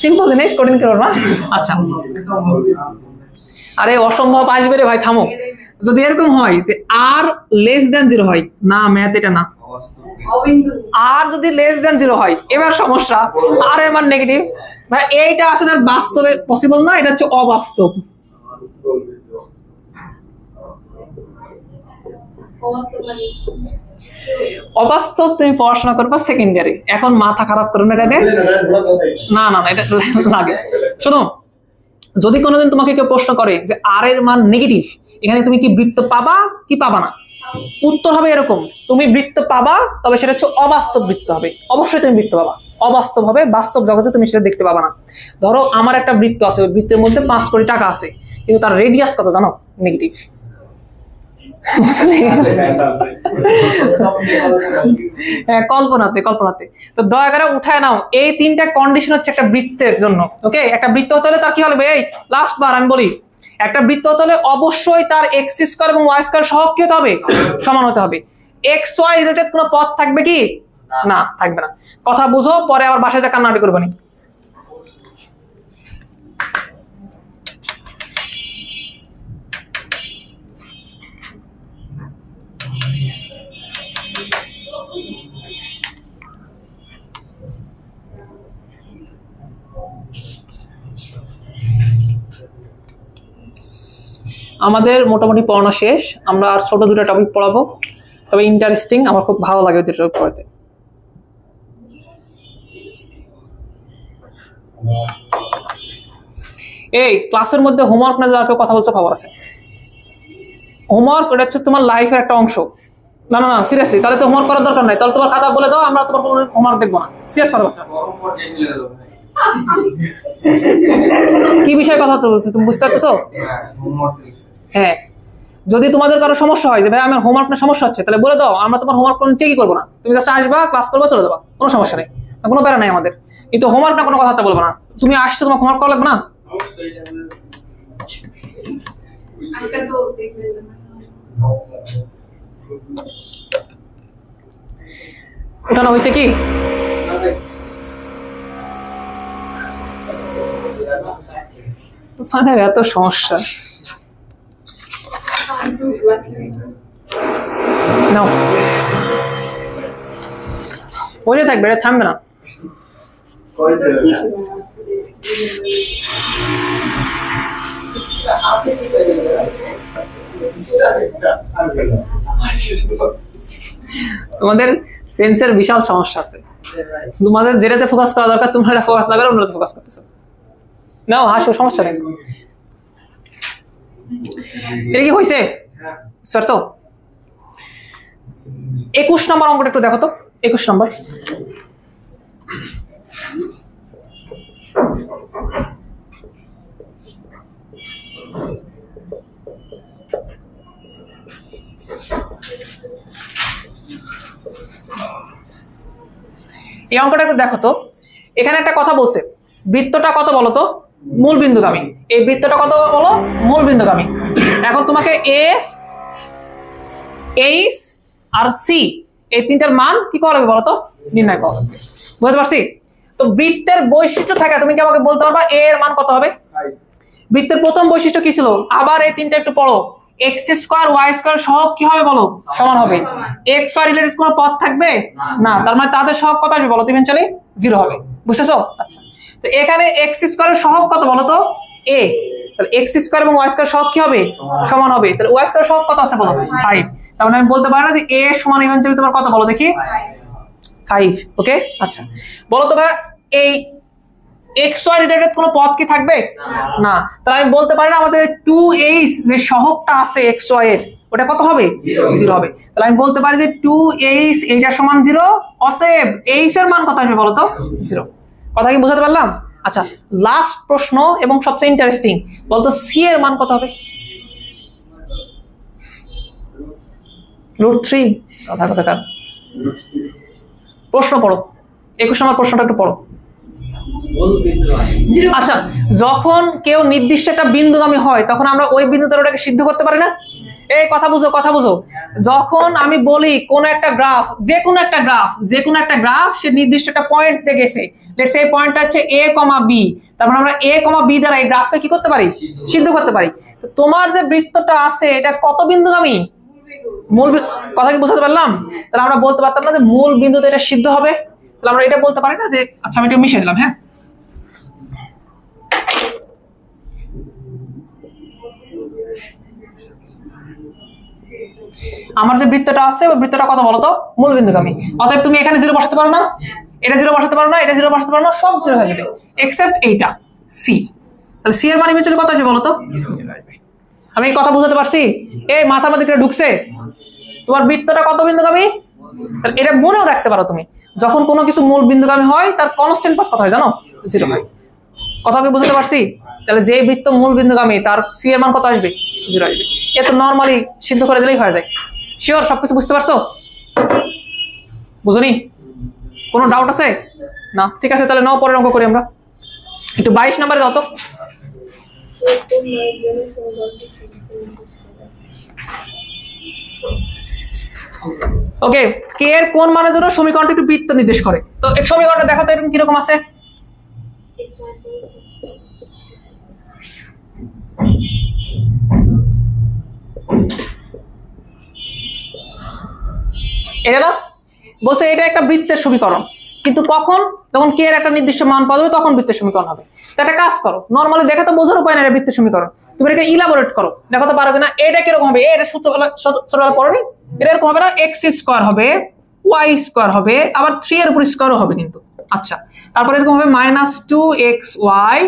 সিম্পল জিনিস, কঠিন করো না। আচ্ছা, আরে অসম্ভব আসবে রে ভাই, থামো। যদি এরকম হয় যে আর লেস দেন 0 হয়, না ম্যাথ এটা না, আর যদি লেস দেন 0 হয় এবার সমস্যা, আর এর মান নেগেটিভ ভাই, এইটা আসলে বাস্তবে পসিবল না, এটা হচ্ছে অবাস্তব। অবাস্তব তুমি পড়াশোনা করবা সেকেন্ডারি, এখন মাথা খারাপ করো না এটা নিয়ে। না না না, এটা লাগে। শোনো, যদি কোনোদিন তোমাকে কেউ প্রশ্ন করে যে আর এর মান নেগেটিভ, এখানে তুমি কি বৃত্ত পাবা কি পাবা না, উত্তর হবে এরকম, তুমি বৃত্ত পাবা, তবে সেটা হচ্ছে অবাস্তব বৃত্ত হবে। অবশ্যই তুমি বৃত্ত পাবা, অবাস্তব হবে, বাস্তব জগতে তুমি সেটা দেখতে পাবা না। ধরো আমার একটা বৃত্ত আছে, ওই বৃত্তের মধ্যে 5 কোটি টাকা আছে, কিন্তু তার রেডিয়াস কত জানো? নেগেটিভ। হ্যাঁ, কল্পনাতে কল্পনাতে। তো দয়া করে উঠায় নাও, এই 3টা কন্ডিশন হচ্ছে একটা বৃত্তের জন্য। ওকে, একটা বৃত্ত হতে হলে তার কি হবে? এই লাস্ট বার আমি বলি, একটা বৃত্ত হতে হলে অবশ্যই তার এক্স স্কয়ার এবং ওয়াই স্কয়ার সহগ কি হতে হবে? সমান হতে হবে। এক্স ওয়াই রিলেটেড কোনো পদ থাকবে কি? না, থাকবে না। কথা বুঝো, পরে আবার বাসায় যা কান্নাকাটি করবে না। আমাদের মোটামুটি পড়ানো শেষ, আমরা আর ছোট 2টা টপিক পড়াবো, তবে ইন্টারেস্টিং, আমার খুব ভালো লাগে ওই 2টা টপিক পড়াতে। এই ক্লাসের মধ্যে হোমওয়ার্ক না যারা কেউ কথা বলছে খবর আছে। হোমওয়ার্ক এটা হচ্ছে তোমার লাইফের একটা অংশ। না না না, সিরিয়াসলি, তাহলে তো হোমওয়ার্ক করার দরকার নাই, তাহলে তোমার খাতা বলে দাও, আমরা তোমার কোনো হোমওয়ার্ক দেখবো না। সিরিয়াস কথা বলছো? কি বিষয়ে কথা বলছো তুমি বুঝতে পারছো? হ্যাঁ, যদি তোমাদের কারো সমস্যা হয় যে ভাই আমার হোমওয়ার্ক না সমস্যা হচ্ছে, তাহলে বলে দাও, আমরা তোমার হোমওয়ার্ক কোনো চেকই করবো না, তুমি জাস্ট আসবা, ক্লাস করবা, চলে যাবা, কোনো সমস্যা নেই, কোনো প্যারা নাই আমাদের। কিন্তু হোমওয়ার্ক না কোনো কথা বলবো না। তুমি আসছো, তোমার হোমওয়ার্ক করা লাগবে না? উঠানো হয়েছে কি? এত সমস্যা নাও, বলে থাকবে, এটা থামবে না। তোমাদের সেন্সের বিশাল সমস্যা আছে, তোমাদের যেটাতে ফোকাস করা দরকার তোমরা এটা ফোকাস না করে অন্যটাতে ফোকাস করতেছো। নাও হাসো, সমস্যা নেই। এটা কি হয়েছে? স্যারসো 21 নম্বর অঙ্কটা একটু দেখো তো। 21 নম্বর, এই অঙ্কটা একটু দেখো তো। এখানে একটা কথা বলছে, বৃত্তটা কত বলো তো? মূল বিন্দুগামী। এই বৃত্তটা কত বলো? মূল বিন্দুগামী। এখন তোমাকে এ, এইচ আর সি এই 3টার মান কি করা লাগবে বলো তো? নির্ণয় করা লাগবে। বুঝতে পারছি? তো বৃত্তের বৈশিষ্ট্য থাকে, তুমি কি আমাকে বলতে পারবা এ এর মান কত হবে? বৃত্তের প্রথম বৈশিষ্ট্য কি ছিল? আবার এই 3টা একটু পড়ো। এক্স স্কয়ার ওয়াই স্কয়ার সহগ কি হবে বলো? সমান হবে। এক্স ওয়াই রিলেটেড কোনো পদ থাকবে না, তার মানে তাদের সহগ কত আসবে বলো? ইভেনচুয়ালি 0 হবে। বুঝতেছো? আচ্ছা, তো এখানে এক্স স্কয়ারের সহগ কত বলো তো? এ। তাহলে এক্স স্কয়ার এবং ওয়াই স্কয়ার সহগ কি হবে? সমান হবে। তাহলে ওয়াই স্কয়ার সহগ কত আছে বলো? 5। তার মানে আমি বলতে পারি না যে এ সমান ইভেনচুয়ালি তোমার কত বলো দেখি? 5। ওকে, আচ্ছা বলো তো ভাই, এই এক্স ওয়াই রিলেটেড কোনো পদ কি থাকবে না? তাহলে আমি বলতে পারি না আমাদের 2h যে সহগটা আছে এক্স ওয়াই এর, ওটা কত হবে? 0 হবে। তাহলে আমি বলতে পারি যে 2h এইটার সমান 0, অতএব h এর মান কত আসবে বলো তো? 0। কথা কি বুঝাতে পারলাম? আচ্ছা, লাস্ট প্রশ্ন এবং সবচেয়ে ইন্টারেস্টিং, বলতো সি এর মান কত হবে? √3। কথা কার প্রশ্ন পড়ো, 21 নম্বর প্রশ্নটা একটু পড়ো। আচ্ছা, যখন কেউ নির্দিষ্ট একটা বিন্দুগামী হয় তখন আমরা ওই বিন্দু দ্বারা ওটাকে সিদ্ধ করতে পারি না? এই কথা বুঝো, কথা বুঝো। যখন আমি বলি কোন একটা গ্রাফ, যে কোনো একটা গ্রাফ সে নির্দিষ্ট একটা পয়েন্টে গেছে, লেটস সে এই পয়েন্টটা হচ্ছে a, b, তারপর আমরা a, b দ্বারা এই গ্রাফকে কি করতে পারি? সিদ্ধ করতে পারি। তো তোমার যে বৃত্তটা আছে এটা কত বিন্দুগামী? মূল। কথা কি বুঝাতে পারলাম? তাহলে আমরা বলতে পারতাম না যে মূল বিন্দুতে এটা সিদ্ধ হবে? তাহলে আমরা এটা বলতে পারি না যে, আচ্ছা আমি এটা মিশিয়ে দিলাম, হ্যাঁ আমার যে বৃত্তটা আছে ওই বৃত্তটা কত বলো তো? মূলবিন্দুগামী। অতএব তুমি এখানে 0 বসাতে পারো না, এটা 0 বসাতে পারো না, এটা 0 বসাতে পারো না, সব 0 হয়ে যাবে এক্সেপ্ট এইটা সি। তাহলে সি এর মান ইভেন্চুয়ালি কত আসবে বলো তো? 0 আসবে। আমি এই কথা বুঝাতে পারছি? এই মাথার মধ্যে এটা ঢুকছে? তোমার বৃত্তটা কত বিন্দুগামী? তাহলে এটা মনেও রাখতে পারো তুমি, যখন কোনো কিছু মূল বিন্দুগামী হয় তার কনস্ট্যান্ট পাথ কত হয় জানো? 0 হয়। কথা কি বুঝতে পারছি? তাহলে যে বৃত্ত মূল বিন্দুগামী তার সি এর মান কত আসবে? 0 আসবে। এ তো নরমালি সিদ্ধ করে দিলেই হয়ে যায়। শিওর সবকিছু বুঝতে পারছো? বুঝনি? কোনো ডাউট আছে না? ঠিক আছে, তাহলে নাও পরের অঙ্ক করি আমরা। একটু 22 নম্বরে যাও তো। ওকে, কে এর কোন মানের জন্য সমীকরণটি একটু বৃত্ত নির্দেশ করে? তো এই সমীকরণটা দেখো তো এরকম কিরকম আছে। এটা না বলছে এটা একটা বৃত্তের সমীকরণ, কিন্তু কখন? যখন কে এর একটা নির্দিষ্ট মান পাওয়া যাবে তখন বৃত্তের সমীকরণ হবে। তো একটা কাজ করো, নরমালি দেখে তো বোঝার উপায় না এটা বৃত্তের সমীকরণ, তুমি এটাকে ইলাবোরেট করো, দেখো তো পারো কিনা। এটা কিরকম হবে? এটা ছোটবেলা পড়োনি? এটা এরকম হবে না, এক্স স্কোয়ার হবে, ওয়াই স্কোয়ার হবে, আবার 3 এর উপর স্কোয়ারও হবে কিন্তু। আচ্ছা, তারপর এরকম হবে -2xy,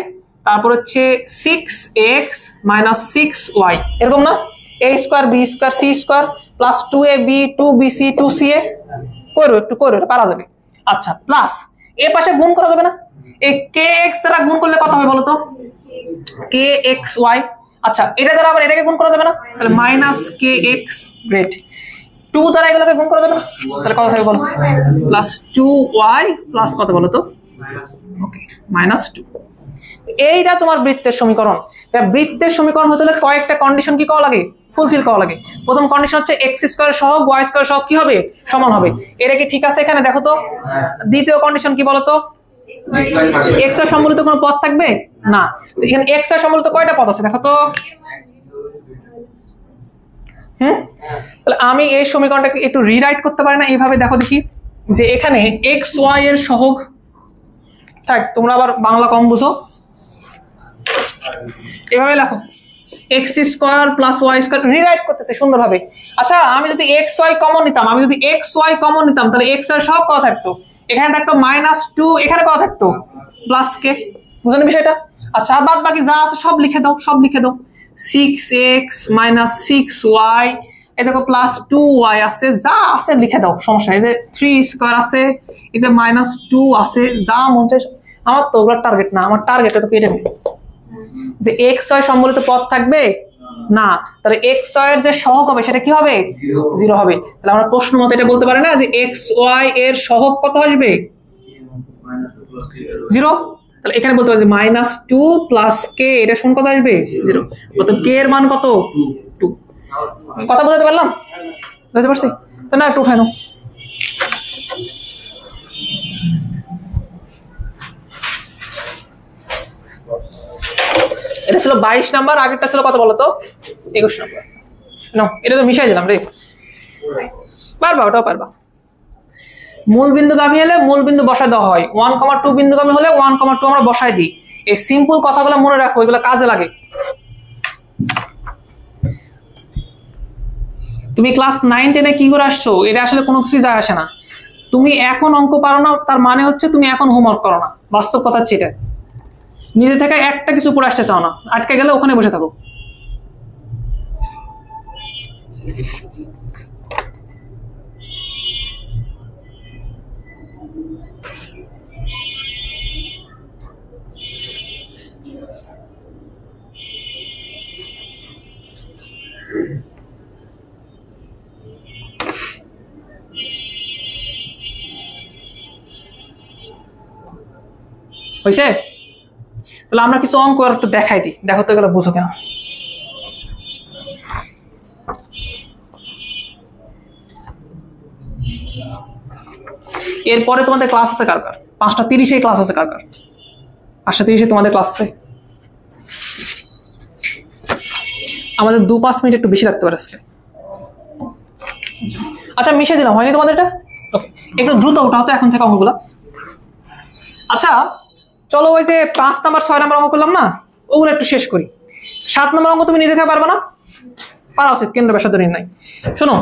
তারপর হচ্ছে 6x - 6y, এরকম না? a square B square C square plus 2ab 2bc 2ca, করো একটু করো, এটা পারা যাবে। আচ্ছা, প্লাস এ পাশে গুণ করা যাবে না? এই kx দ্বারা গুণ করলে কত হবে বলো তো? kxy। আচ্ছা, এটা দ্বারা আবার এটাকে গুণ করা যাবে না? তাহলে -kx, গ্রেট। 2 দ্বারা এগুলোকে গুণ করা যাবে না? তাহলে কত হবে বলো? +2y প্লাস কত বলো তো? ওকে, -2। এইটা তোমার বৃত্তের সমীকরণ। বৃত্তের সমীকরণ হতে হলে কয়েকটা কন্ডিশন কি করা লাগে? ফুলফিল করা লাগে। প্রথম কন্ডিশন হচ্ছে এক্স স্কোয়ার সহগ ওয়াই স্কোয়ার সহগ কি হবে? সমান হবে। এটা কি ঠিক আছে এখানে? দেখো তো। দ্বিতীয় কন্ডিশন কি বলতো? এক্স এর সম্বলিত কোনো পদ থাকবে না। এখানে এক্স এর সম্বলিত কয়টা পদ আছে দেখো তো। তাহলে আমি এই সমীকরণটাকে একটু রিরাইট করতে পারি না এইভাবে? দেখো দেখি, যে এখানে এক্স ওয়াই এর সহগ থাক, তোমরা আবার বাংলা কম বুঝো, এভাবে লেখো x square plus y square, rewrite করতেছে সুন্দরভাবে। আচ্ছা, আমি যদি এক্স ওয়াই কমন নিতাম, তাহলে এক্স ওয়াই সব কত থাকতো? এখানে থাকতো -2, এখানে কত থাকতো? প্লাস কে। বুঝলেন বিষয়টা? আচ্ছা, বাদ বাকি যা আছে সব লিখে দাও, 6x - 6y, এই দেখো +2y আছে, যা আছে লিখে দাও, সমস্যা। এই যে 3 স্কোয়ার আছে, এই যে -2 আছে, যা মন চায়। আমার তো ওগুলো টার্গেট না, আমার টার্গেট তো কেটে নেবে যে এক্স ওয়াই সম্বলিত পদ থাকবে না। তাহলে এক্স ওয়াই এর যে সহগ হবে সেটা কি হবে? 0 হবে। তাহলে আমরা প্রশ্ন মতে এটা বলতে পারি না যে এক্স ওয়াই এর সহগ কত আসবে? 0। তাহলে এখানে বলতে পারি যে -2 প্লাস কে, এটা শুন কত আসবে? 0। অতএব কে এর মান কত? 2। কথা বুঝতে পারলাম? বুঝতে পারছি তো? না, একটু উঠাই নাও। এটা ছিল 22 নাম্বার, আগেরটা ছিল কত বলো তো? 21 নাম্বার। নাও, এটা তো মিশাই দিলাম রে। পারবা, ওটাও পারবা। মূল বিন্দুগামী হলে মূল বিন্দু বসায় দেওয়া হয়, 1,2 বিন্দুগামী হলে 1,2 আমরা বসায় দিই। এই সিম্পল কথাগুলো মনে রাখো, এগুলো কাজে লাগে। তুমি ক্লাস 9-10 কি করে আসছো এটা আসলে কোনো কিছু যায় আসে না। তুমি এখন অঙ্ক পারো না তার মানে হচ্ছে তুমি এখন হোমওয়ার্ক করো না, বাস্তব কথা হচ্ছে এটা। নিজে থেকে একটা কিছু পড়ে আসতে চাও না, আটকে গেলে ওখানে বসে থাকো। হয়েছে? তাহলে আমরা কিছু অঙ্ক আর একটু দেখাই দিই, দেখো তো এগুলো বুঝো কেন। এরপরে তোমাদের ক্লাস আছে কার কার? 5:30 ক্লাস আছে কার কার? 5:30 তোমাদের ক্লাস আছে। আমাদের 2-5 মিনিট একটু বেশি লাগতে পারে আজকে। আচ্ছা, মিশে দিলাম, হয়নি তোমাদের এটা? ওকে, একটু দ্রুত উঠাও তো এখন থেকে অঙ্কগুলো। আচ্ছা চলো, ওই যে 5 নাম্বার 6 নাম্বার অঙ্ক করলাম না, ওগুলো একটু শেষ করি। 7 নম্বর অঙ্ক তুমি নিজে থেকে পারবে না? পারা উচিত, কেন্দ্র ব্যাসার্ধ নির্ণয়। শোনো,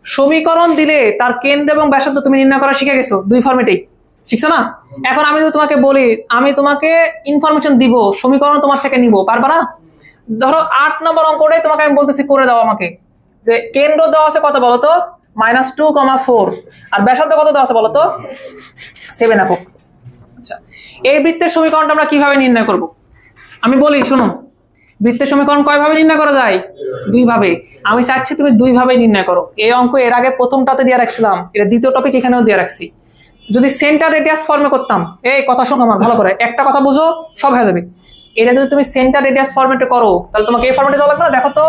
সমীকরণ দিলে তার কেন্দ্র এবং ব্যাসার্ধ তুমি নির্ণয় করা শিখে গেছো, দুই ফরম্যাটেই শিখছো না? এখন আমি যদি তোমাকে বলি, আমি তোমাকে ইনফরমেশন দিব, সমীকরণ তোমার থেকে নিব, পারবা না? ধরো 8 নম্বর অঙ্কটাই তোমাকে আমি বলতেছি করে দাও আমাকে, যে কেন্দ্র দেওয়া আছে কত বলতো, -2,4, আর ব্যাসার্ধ কত দেওয়া আছে বলতো, 7 একক। আচ্ছা, এই বৃত্তের সমীকরণটা আমরা কিভাবে নির্ণয় করব? আমি বলি শোনো, বৃত্তের সমীকরণ কয়ভাবে নির্ণয় করা যায়? 2 ভাবে। আমি চাচ্ছি তুমি 2 ভাবে নির্ণয় করো। এই অঙ্ক এর আগে প্রথমটাতে দিয়ে রাখছিলাম, এটা দ্বিতীয় টপিক এখানেও দিয়ে রাখছি। যদি সেন্টার রেডিয়াস ফর্মে করতাম, এই কথা শোনো আমার ভালো করে, একটা কথা বুঝো, সব হয়ে যাবে। এটা যদি তুমি সেন্টার রেডিয়াস ফর্মেটে করো, তাহলে তোমাকে এই ফর্মেটে যাওয়া লাগবে না। দেখো তো,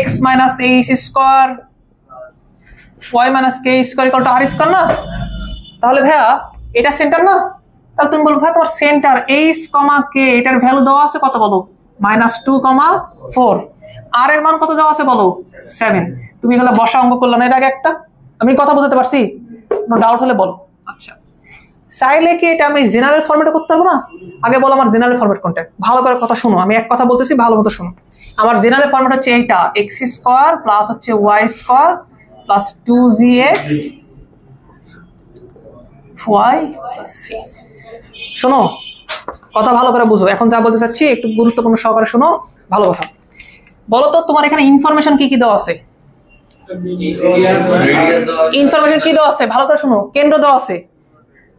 x - a² y - k² = r² না? তাহলে ভাইয়া এটা সেন্টার না? তাহলে তুমি বলবো ভাই তোমার সেন্টার h, k এটার ভ্যালু দেওয়া আছে কত বলো, -2,4। আর এর মান কত দেওয়া আছে বলো, 7। তুমি এগুলো বসা অঙ্ক করলে না এর আগে একটা? আমি কথা বুঝাতে পারছি? কোনো ডাউট হলে বলো। আচ্ছা, চাইলে কি এটা আমি জেনারেল ফরম্যাটে করতে পারবো না? আগে বলো আমার জেনারেল ফরম্যাট কোনটা? ভালো করে কথা শোনো, আমি এক কথা বলতেছি, ভালো মতো শোনো। আমার জেনারেল ফরম্যাট হচ্ছে এইটা, x² প্লাস হচ্ছে y² plus 2gx y plus c। শোনো, কথা ভালো করে বুঝো, এখন যা বলতে চাচ্ছি একটু গুরুত্বপূর্ণ সহকারে শোনো, ভালো কথা। বলো তো তোমার এখানে ইনফরমেশন কি কি দেওয়া আছে? ইনফরমেশন কি দেওয়া আছে ভালো করে শোনো। কেন্দ্র দেওয়া আছে,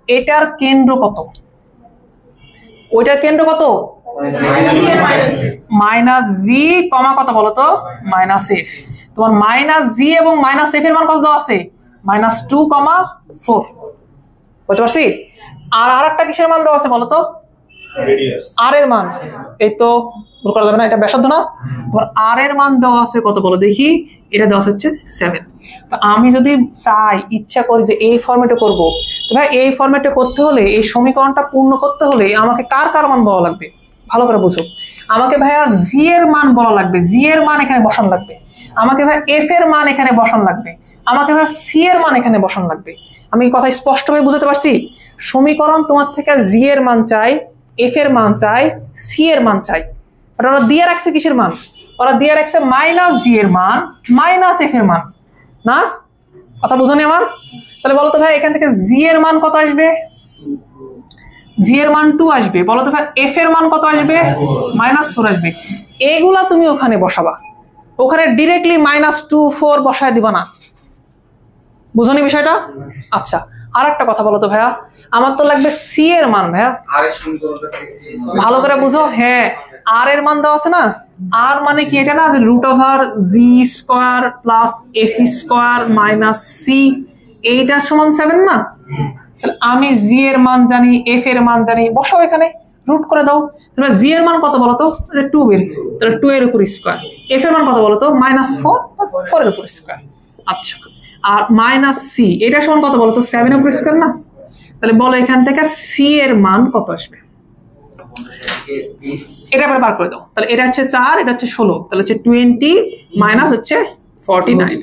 এটার কেন্দ্র কত, ওইটার কেন্দ্র কত, -g, কত বলো তো, -f। তোমার -g এবং -f এর মান কত দেওয়া আছে, -2,4। বুঝতে পারছি? আর আরেকটা কিসের মান দেওয়া আছে বলো তো, আর এর মান। এই তো ভুল করা যাবে না, এটা ব্যাসার্ধ না? তোমার আর এর মান দেওয়া আছে কত বলো দেখি, এটা দেওয়া হচ্ছে 7। তো আমি যদি চাই, ইচ্ছা করি যে এই ফরম্যাটে করব, তো ভাই এই ফরম্যাটে করতে হলে, এই সমীকরণটা পূর্ণ করতে হলে আমাকে কার কার মান বলা লাগবে ভালো করে বুঝো। আমাকে ভাইয়া জি এর মান বলা লাগবে, জি এর মান এখানে বসান লাগবে। আমাকে ভাই এফ এর মান এখানে বসান লাগবে। আমাকে ভাই সি এর মান এখানে বসান লাগবে। আমি কথা স্পষ্টভাবে বুঝাতে পারছি? সমীকরণ তোমার থেকে জি এর মান চাই, এফ এর মান চাই, সি এর মান চাই। ওরা দিয়ে রাখছে কিসের মান? ওরা দিয়ে রাখছে -g এর মান, -f এর মান। না কথা বুঝনি আমার? তাহলে বলো তো ভাই এখান থেকে জি এর মান কত আসবে? জি এর মান 2 আসবে। বলো তো ভাই এফ এর মান কত আসবে? -4 আসবে। এগুলা তুমি ওখানে বসাবা, ওখানে ডিরেক্টলি -2,4 বসায় দিবা না। বুঝনি বিষয়টা? আচ্ছা, আর একটা কথা বলো তো ভাইয়া, আমার তো লাগবে সি এর মান। ভাইয়া ভালো করে বুঝো, হ্যাঁ আর এর মান দেওয়া আছে না? আর মানে কি এটা না, যে √g² প্লাস f² - c, এইটা সমান 7 না? তাহলে আমি জি এর মান জানি, এফ এর মান জানি, বসাও এখানে, রুট করে দাও। তাহলে জি এর মান কত বলতো, 2 বেরিয়েছে, তাহলে 2 এর উপর স্কয়ার। এফ এর মান কত বলতো, -4, 4 এর উপর স্কয়ার। আচ্ছা, আর -c এটা সমান কত বলতো, 7 এর উপর স্কয়ার না? তাহলে বলো এখান থেকে সি এর মান কত আসবে, এটা আবার বার করে দাও। তাহলে এটা হচ্ছে 4, এটা হচ্ছে 16, তাহলে হচ্ছে 20 মাইনাস হচ্ছে 49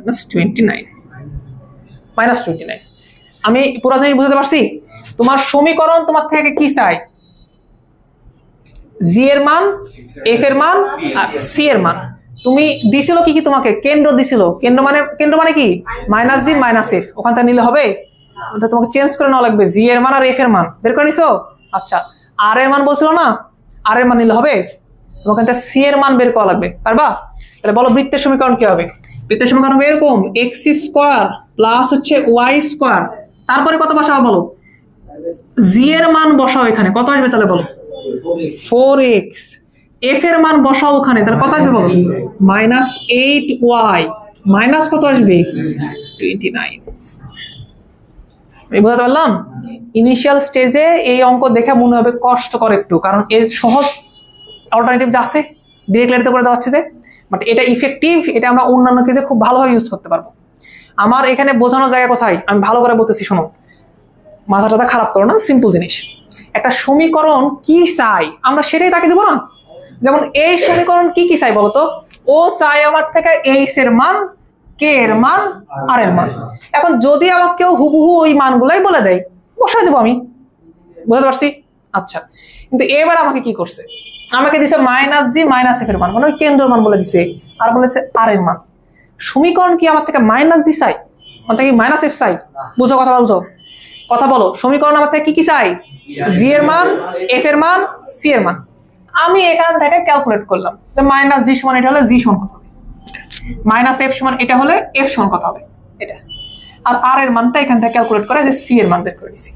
-29 -29। আমি পুরো জিনিস বুঝতে পারছি? তোমার সমীকরণ তোমার থেকে কি চাই? জি এর মান, এফ এর মান আর সি এর মান। তুমি দিছিল কি কি তোমাকে? কেন্দ্র দিছিল। কেন্দ্র মানে কি, -g -f। ওখান থেকে নিলে হবে? ওটা তোমাকে চেঞ্জ করে নেওয়া লাগবে। জি এর মান আর এফ এর মান বের করে নিছো? আচ্ছা, আর এর মান বলছিল না, আর এর মান নিলে হবে? তোমাকে সি এর মান বের করা লাগবে, পারবা? তাহলে বলো বৃত্তের সমীকরণ কি হবে? বৃত্তের সমীকরণ হবে এরকম, x² প্লাস হচ্ছে y², তারপরে কত বসাবো বলো? জি এর মান বসাও এখানে, কত আসবে তাহলে বলো? 4x। এফ এর মান বসাও ওখানে, তাহলে কত আসবে বলো? -8y মাইনাস কত আসবে? 29। বুঝতে পারলাম? ইনিশিয়াল স্টেজে এই অঙ্ক দেখে মনে হবে কষ্টকর একটু, কারণ এর সহজ অল্টারনেটিভ যে আছে ডিরেক্টলি করে দেওয়া হচ্ছে যে, বাট এটা ইফেক্টিভ, এটা আমরা অন্যান্য কেসে খুব ভালোভাবে ইউজ করতে পারবো। আমার এখানে বোঝানোর জায়গা কোথায় আমি ভালো করে বলতেছি, শোনো, মাথাটা খারাপ করো না, সিম্পল জিনিস। একটা সমীকরণ কি চাই আমরা সেটাই তাকে দেবো না? যেমন এই সমীকরণ কি কি চাই বলতো? ও চাই আমার থেকে এইচ এর মান, কে এর মান, আর এর মান। এখন যদি আমাকে কেউ হুবহু ওই মানগুলাই বলে দেয়, বসাই দেবো আমি। বুঝতে পারছি? আচ্ছা, কিন্তু এবার আমাকে কি করছে, আমাকে দিছে মাইনাস জি মাইনাস এফ এর মান, মানে ওই কেন্দ্রের মান বলে দিছে, আর বলেছে আর এর মান। সমীকরণ কি আমার থেকে মাইনাস জি চাই, আমার থেকে মাইনাস এফ চাই? বুঝো কথা বলছো, কথা বলো। সমীকরণ আমার থেকে কি কি চাই? জি এর মান, এফ এর মান, সি এর মান। আমি এখান থেকে ক্যালকুলেট করলাম যে মাইনাস জি সমান এটা হলে জি সমান কত হবে, মাইনাস এফ সমান এটা হলে এফ সমান কত হবে এটা, আর আর এর মানটা এখান থেকে ক্যালকুলেট করে যে সি এর মান বের করে দিছি।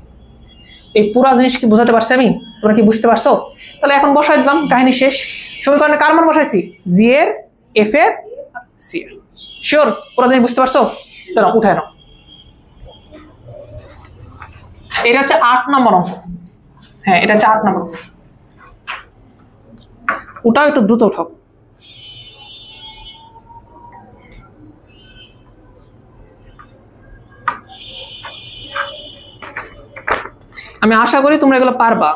এই পুরো জিনিস কি বুঝাতে পারছি আমি? তোমরা কি বুঝতে পারছো? তাহলে এখন বসাই দিলাম, কাহিনী শেষ। সমীকরণে কার মান বসাইছি? জি এর, এফ এর, সি এর। শিওর পুরো জিনিস বুঝতে পারছো? দাঁড়াও উঠায় নাও। এটা হচ্ছে 8 নম্বর অঙ্ক। হ্যাঁ এটা হচ্ছে 8 নম্বর। উঠাও, একটু দ্রুত উঠাও। আমি আশা করি তোমরা এগুলো পারবা।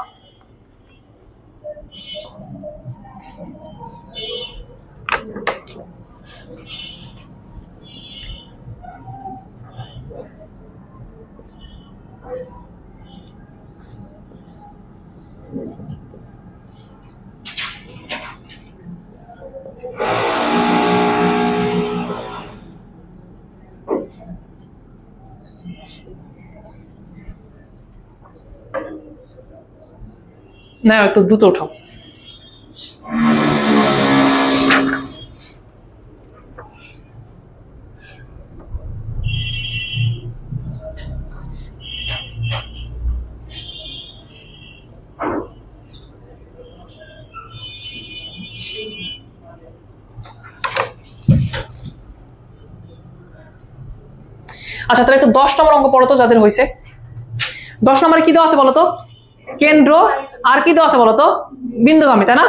না একটু দ্রুত উঠাও। আচ্ছা তাহলে একটু 10 নম্বর অঙ্ক পড়ো তো যাদের হয়েছে। 10 নম্বরে কি দেওয়া আছে বলো তো? কেন্দ্র, আর কি দেওয়া আছে বলো তো? বিন্দুগামী, তাই না?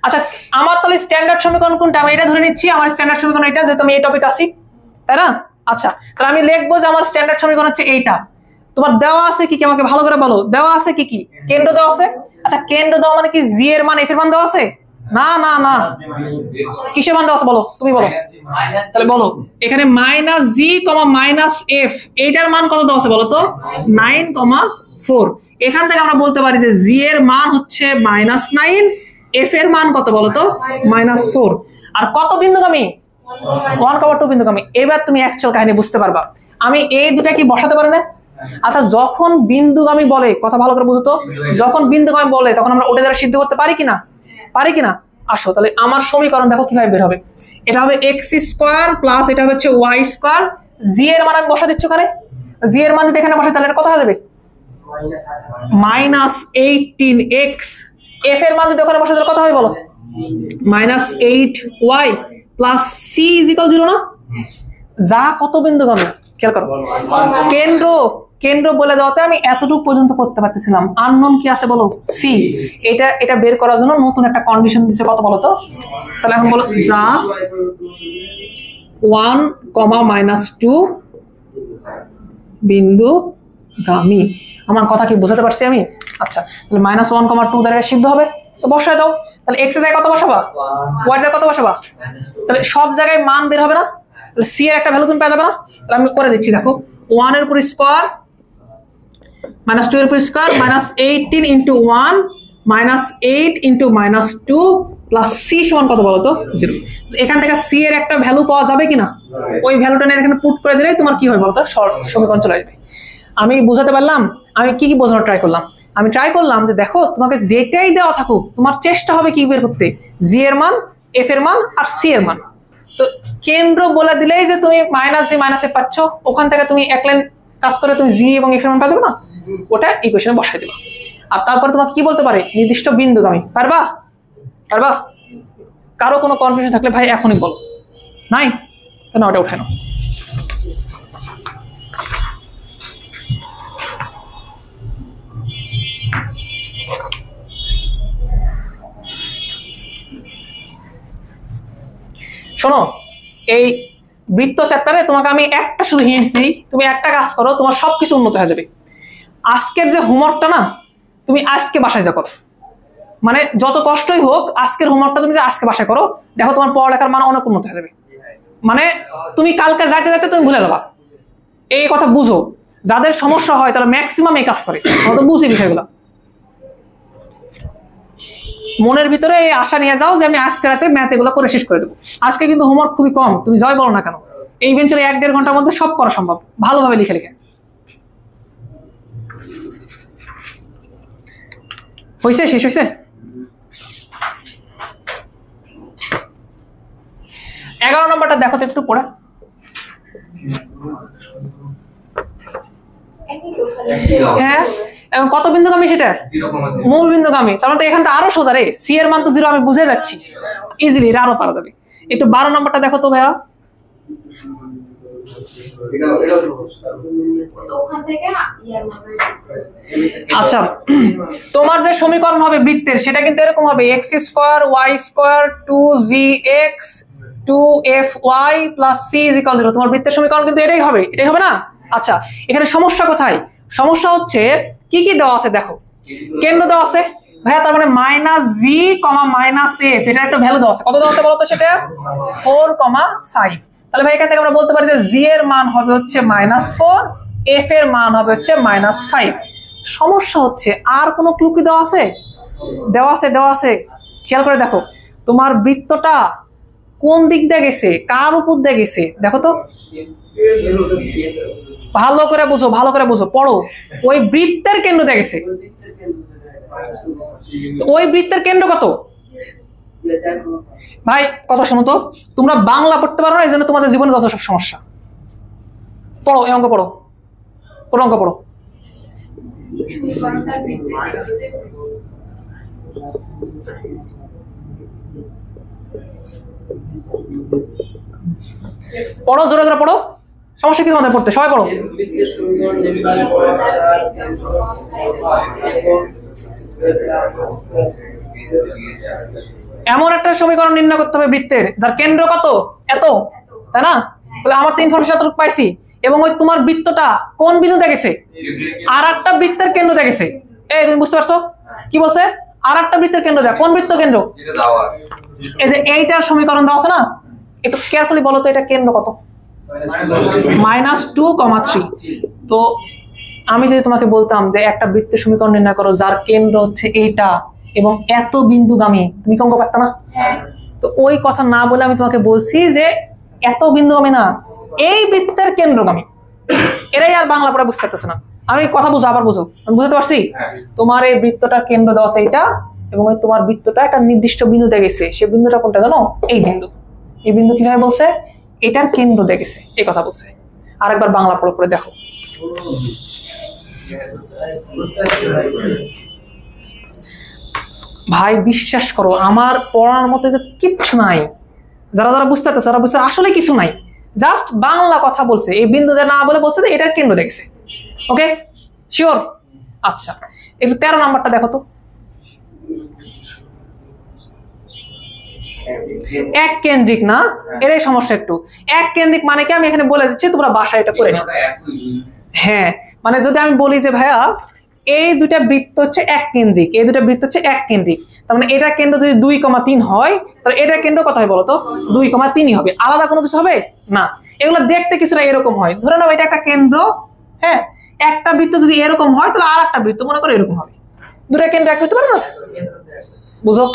আচ্ছা আমার তাহলে স্ট্যান্ডার্ড সমীকরণ কোনটা? আমি এটা ধরে নিচ্ছি আমার স্ট্যান্ডার্ড সমীকরণ এটা, যেহেতু আমি এই টপিক আসি, তাই না? আচ্ছা তাহলে আমি লিখবো যে আমার স্ট্যান্ডার্ড সমীকরণ হচ্ছে এইটা। তোমার দেওয়া আছে কি কি আমাকে ভালো করে বলো, দেওয়া আছে কি কি? কেন্দ্র দেওয়া আছে। আচ্ছা কেন্দ্র দেওয়া মানে কি জি এর মান এফ এর মান দেওয়া আছে? না না না, কিসের মান দেওয়া আছে বলো, তুমি বলো। তাহলে বলো এখানে মাইনাস জি কমা মাইনাস এফ, এইটার মান কত দেওয়া আছে বলো তো? 9,4। এখান থেকে আমরা বলতে পারি যে জি এর মান হচ্ছে -9, এফ এর মান কত বলো তো? -4। আর কত বিন্দুগামী? 1,2 বিন্দুগামী। এবার তুমি অ্যাকচুয়াল কাহিনী বুঝতে পারবা। আমি এই দুটা কি বসাতে পারি না? আচ্ছা যখন বিন্দুগামী বলে, কথা ভালো করে বুঝো তো, যখন বিন্দুগামী বলে তখন আমরা ওটা দ্বারা সিদ্ধ করতে পারি কিনা? পারি কিনা? আসো তাহলে আমার সমীকরণ দেখো কিভাবে বের হবে। এটা হবে এক্স স্কোয়ার প্লাস এটা হচ্ছে ওয়াই স্কোয়ার। জি এর মান আমি বসা দিচ্ছ ওখানে, জি এর মান যদি এখানে বসে তাহলে এটা কত হয়ে যাবে? -18x। এফ এর মান যদি ওখানে বসে তাহলে কত হবে বলো? -8y plus C is equal 0 না? যা কত বিন্দুগামী খেয়াল করো। কেন্দ্র, কেন্দ্র বলে দেওয়াতে আমি এতটুকু পর্যন্ত করতে পারতেছিলাম। আননোন কি আছে বলো? সি। এটা বের করার জন্য নতুন একটা কন্ডিশন দিচ্ছে, কত বলো তো? তাহলে এখন বলো যা 1,-2 বিন্দুগামী। আমার কথা কি বোঝাতে পারছি আমি? আচ্ছা তাহলে -1,2 দ্বারা সিদ্ধ হবে, তো বসায় দাও। তাহলে এক্স এর জায়গায় কত বসাবা, ওয়াই এর জায়গায় কত বসাবা? তাহলে সব জায়গায় মান বের হবে না? তাহলে সি এর একটা ভ্যালু তুমি পেয়ে যাবে না? তাহলে আমি করে দিচ্ছি দেখো, 1 এর উপর স্কয়ার -2 এর উপর square -18 into 1 -8 into -2 plus C সমান কত বলো তো? 0। এখান থেকে সি এর একটা ভ্যালু পাওয়া যাবে কিনা? ওই ভ্যালুটা নিয়ে এখানে পুট করে দিলেই তোমার কি হয় বলো তো? সমীকরণ চলে আসবে। আমি বুঝাতে পারলাম? আমি কি কি বোঝানোর ট্রাই করলাম? আমি ট্রাই করলাম যে দেখো তোমাকে যেটাই দেওয়া থাকুক তোমার চেষ্টা হবে কি বের করতে? জি এর মান, এফ এর মান আর সি এর মান। তো কেন্দ্র বলে দিলেই যে তুমি -জি -এ পাচ্ছ, ওখান থেকে তুমি এক লাইন কাজ করে তুমি জি এবং এফ এর মান পাচ্ছ না, ওটা ইকুয়েশনে বসাই দিবা। আর তারপর তোমাকে কি বলতে পারে? নির্দিষ্ট বিন্দুগামী। পারবা? পারবা? কারো কোনো কনফিউশন থাকলে ভাই এখনই বলো। নাই কেন? ওটা উঠায় নাও। শোনো এই বৃত্ত চ্যাপ্টারে তোমাকে আমি একটা শুধু হিন্টস দিই, তুমি একটা কাজ করো তোমার সবকিছু উন্নত হয়ে যাবে। আজকের যে হোমওয়ার্কটা না, তুমি আজকে বাসায় যা করো, মানে যত কষ্টই হোক আজকের হোমওয়ার্কটা তুমি যে আজকে বাসায় করো, দেখো তোমার পড়ালেখার মান অনেক উন্নত হয়ে যাবে। মানে তুমি কালকে যাইতে যাইতে তুমি ভুলে যাবা। এই কথা বুঝো, যাদের সমস্যা হয় তারা ম্যাক্সিমাম এই কাজ করে, তো বুঝি বিষয়গুলো। মনের ভিতরে এই আশা নিয়ে যাও যে আমি আজকে রাতে ম্যাথ এগুলো করে শেষ করে দেবো। আজকে কিন্তু হোমওয়ার্ক খুবই কম, তুমি যাই বলো না কেন, ইভেন্চুয়ালি 1-1.5 ঘন্টার মধ্যে সব করা সম্ভব, ভালোভাবে লিখে লিখে। হয়েছে? শেষ হয়েছে? 11 নম্বরটা দেখো তো একটু পড়ে। হ্যাঁ, এবং কত বিন্দুগামী সেটা? মূল বিন্দুগামী। তার মানে এখান থেকে আরো সোজা রে, সি এর মান তো 0, আমি বুঝে যাচ্ছি ইজিলি, এটা আরো পারা যাবে। একটু 12 নম্বরটা দেখো তো ভাইয়া। আচ্ছা, তোমার যে সমীকরণ হবে বৃত্তের সেটা কিন্তু এরকম হবে x² y² 2gx 2fy + c = 0। তোমার বৃত্তের সমীকরণ কিন্তু এটাই হবে, এটাই হবে না? আচ্ছা, এখানে সমস্যা কোথায়? সমস্যা হচ্ছে কি কি দেওয়া আছে দেখো। কেন্দ্র দেওয়া আছে ভাইয়া, তার মানে -g, -f, এটা একটা ভ্যালু দেওয়া আছে। কত দেওয়া আছে বলো তো সেটা? 4,5। তাহলে ভাই এখান থেকে আমরা বলতে পারি যে g এর মান হবে হচ্ছে -4, f এর মান হবে হচ্ছে -5। সমস্যা হচ্ছে আর কোনো ক্লু কি দেওয়া আছে? দেওয়া আছে, দেওয়া আছে। খেয়াল করে দেখো তোমার বৃত্তটা কোন দিক দিয়ে গেছে, কার উপর দিয়ে গেছে দেখো তো, ভালো করে বুঝো, ভালো করে বুঝো, পড়ো। ওই বৃত্তের কেন্দ্র দিয়ে গেছে। ওই বৃত্তের কেন্দ্র কত ভাই? কথা শোনো তো, তোমরা বাংলা পড়তে পারো না, এই জন্য তোমাদের জীবনে যত সব সমস্যা। পড়ো, এই অঙ্ক পড়ো, কোন অঙ্ক পড়ো? পড়ো, জোরে জোরে পড়ো, সমস্যা কি তোমাদের পড়তে? সবাই পড়ো। এমন একটা সমীকরণ নির্ণয় করতে হবে বৃত্তের যার কেন্দ্র কত, এত, তাই না? তাহলে আমার তো ইনফরমেশন এতটুকু পাইছি, এবং ওই তোমার বৃত্তটা কোন বিন্দুতে গেছে? আর একটা বৃত্তের কেন্দ্র দেখেছে। এই তুমি বুঝতে পারছো কি বলছে? আর একটা বৃত্তের কেন্দ্র দেখ। কোন বৃত্ত কেন্দ্র? এই যে এইটার সমীকরণ দেওয়া আছে না, একটু কেয়ারফুলি বলো তো এটা কেন্দ্র কত? -2,3। তো আমি যদি তোমাকে বলতাম যে একটা বৃত্তের সমীকরণ নির্ণয় করো যার কেন্দ্র হচ্ছে এইটা এবং এত বিন্দুগামী, তুমি কি অঙ্ক পারতা না? তো ওই কথা না বলে আমি তোমাকে বলছি যে এত বিন্দুগামী না, এই বৃত্তের কেন্দ্রগামী। এরাই আর বাংলা পড়ে বুঝতে পারতেছে না। আমি কথা বুঝো, আবার বুঝো, আমি বুঝতে পারছি? তোমার এই বৃত্তটার কেন্দ্র দেওয়া আছে এইটা, এবং ওই তোমার বৃত্তটা একটা নির্দিষ্ট বিন্দুতে গেছে। সে বিন্দুটা কোনটা জানো? এই বিন্দু। এই বিন্দু কিভাবে বলছে? এটার কেন্দ্র দেখেছে, এই কথা বলছে। আরেকবার বাংলা পড়ে পড়ে দেখো। ভাই বিশ্বাস করো, আমার পড়ার মতো যে কিচ্ছু নাই। যারা যারা বুঝতে পারতেছে তারা বুঝতে আসলে কিছু নাই, জাস্ট বাংলা কথা বলছে। এই বিন্দুতে না বলে বলছে যে এটার কেন্দ্র দেখছে। ওকে, শিওর? আচ্ছা, একটু 13 নাম্বারটা দেখো তো। এক কেন্দ্রিক না, এটাই সমস্যা একটু। এক কেন্দ্রিক মানে কি আমি এখানে বলে দিচ্ছি, তোমরা বাসায় এটা করে নিও। হ্যাঁ, মানে যদি আমি বলি যে ভাইয়া এই দুটা বৃত্ত হচ্ছে এক কেন্দ্রিক, এই দুটা বৃত্ত হচ্ছে এক কেন্দ্রিক, তার মানে এটার কেন্দ্র যদি 2,3 হয়, তাহলে এটার কেন্দ্র কত হয় বলো তো? 2,3 হবে। আলাদা কোনো কিছু হবে না। এগুলো দেখতে কিছুটা এরকম হয়। ধরে নাও এটা একটা কেন্দ্র, হ্যাঁ, একটা বৃত্ত যদি এরকম হয় তাহলে আর একটা বৃত্ত মনে করো এরকম হবে। দুটা কেন্দ্র এক হতে পারে না? বুঝো?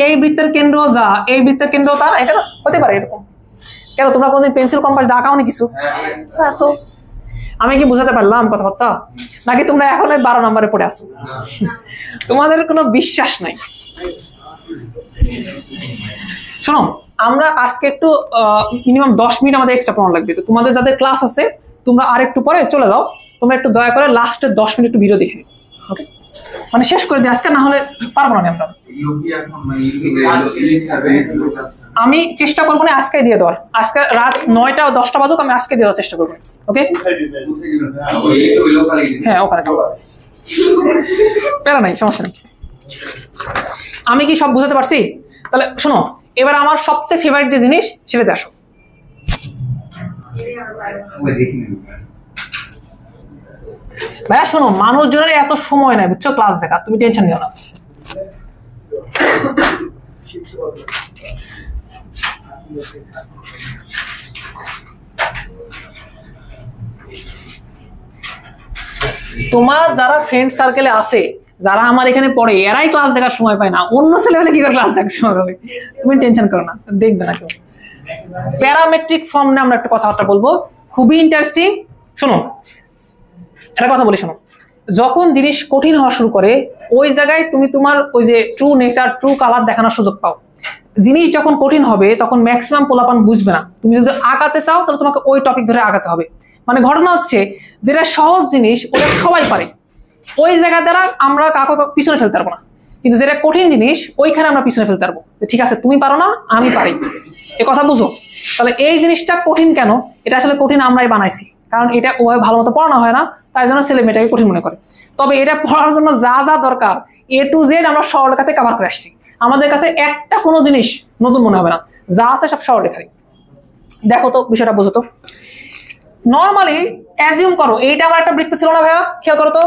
এই বৃত্তের কেন্দ্র যা, এই বৃত্তের কেন্দ্র তার, এটা হতে পারে এরকম। কেন তোমরা কোনদিন পেন্সিল কম্পাস দিয়ে আঁকাওনি কিছু? হ্যাঁ, তো আমি কি বুঝাতে পারলাম কথাবার্তা? নাকি তোমরা এখন 12 নম্বরে পড়ে আসো? তোমাদের কোনো বিশ্বাস নাই। শোনো, আমরা আজকে একটু মিনিমাম 10 মিনিট আমাদের এক্সট্রা পড়ানো লাগবে। তো তোমাদের যাদের ক্লাস আছে তোমরা আর একটু পরে চলে যাও। তোমরা একটু দয়া করে লাস্টের 10 মিনিট একটু ভিডিও দেখে নিও। ওকে, মানে শেষ করে দিই আজকে, না হলে পারবো না আমরা। আমি চেষ্টা করবো না আজকে দিয়ে দেওয়ার। আজকে রাত 9টা ও 10টা বাজুক, আমি আজকে দেওয়ার চেষ্টা করবো। ওকে, হ্যাঁ ওখানে প্যারা নাই, সমস্যা নেই। আমি কি সব বুঝাতে পারছি? তাহলে শোনো, এবার আমার সবচেয়ে ফেভারিট যে জিনিস সেটাতে আসো। ভাইয়া শোনো, মানুষজনের এত সময় নাই বুঝছো ক্লাস দেখা, তুমি টেনশন নিও না। তোমার যারা ফ্রেন্ড সার্কেলে আছে, যারা আমার এখানে পড়ে এরাই ক্লাস দেখার সময় পায় না, অন্য ছেলে হলে কি করে ক্লাস দেখার সময় পাবে? তুমি টেনশন করো না, দেখবে না কেউ। প্যারামেট্রিক ফর্ম নিয়ে আমরা একটা কথাবার্তা বলবো, খুবই ইন্টারেস্টিং। শোনো, একটা কথা বলি, শোনো, যখন জিনিস কঠিন হওয়া শুরু করে ওই জায়গায় তুমি তোমার ওই যে ট্রু নেচার, ট্রু কালার দেখানোর সুযোগ পাও। জিনিস যখন কঠিন হবে তখন ম্যাক্সিমাম পোলাপান বুঝবে না। তুমি যদি আগাতে চাও তাহলে তোমাকে ওই টপিক ধরে আগাতে হবে। মানে ঘটনা হচ্ছে, যেটা সহজ জিনিস ওটা সবাই পারে, ওই জায়গা দ্বারা আমরা কাউকে পিছনে ফেলতে পারবো না। কিন্তু যেটা কঠিন জিনিস ওইখানে আমরা পিছনে ফেলতে পারবো। ঠিক আছে, তুমি পারো না, আমি পারি, এ কথা বুঝো। তাহলে এই জিনিসটা কঠিন কেন? এটা আসলে কঠিন আমরাই বানাইছি, কারণ এটা ওভাবে ভালো মতো পড়ানো হয় না, তাই জন্য ছেলে মেয়েটাকে কঠিন মনে করে। তবে এটা পড়ার জন্য যা যা দরকার A to Z আমরা সরলরেখাতে কভার করে আসছি। আমাদের কাছে একটা কোনো জিনিস নতুন মনে হবে না, যা আছে সব সরলরেখায়। দেখো তো, বিষয়টা বুঝো তো। নর্মালি অ্যাজিউম করো এইটা আমার একটা বৃত্ত ছিল না ভাইয়া, খেয়াল করো তো,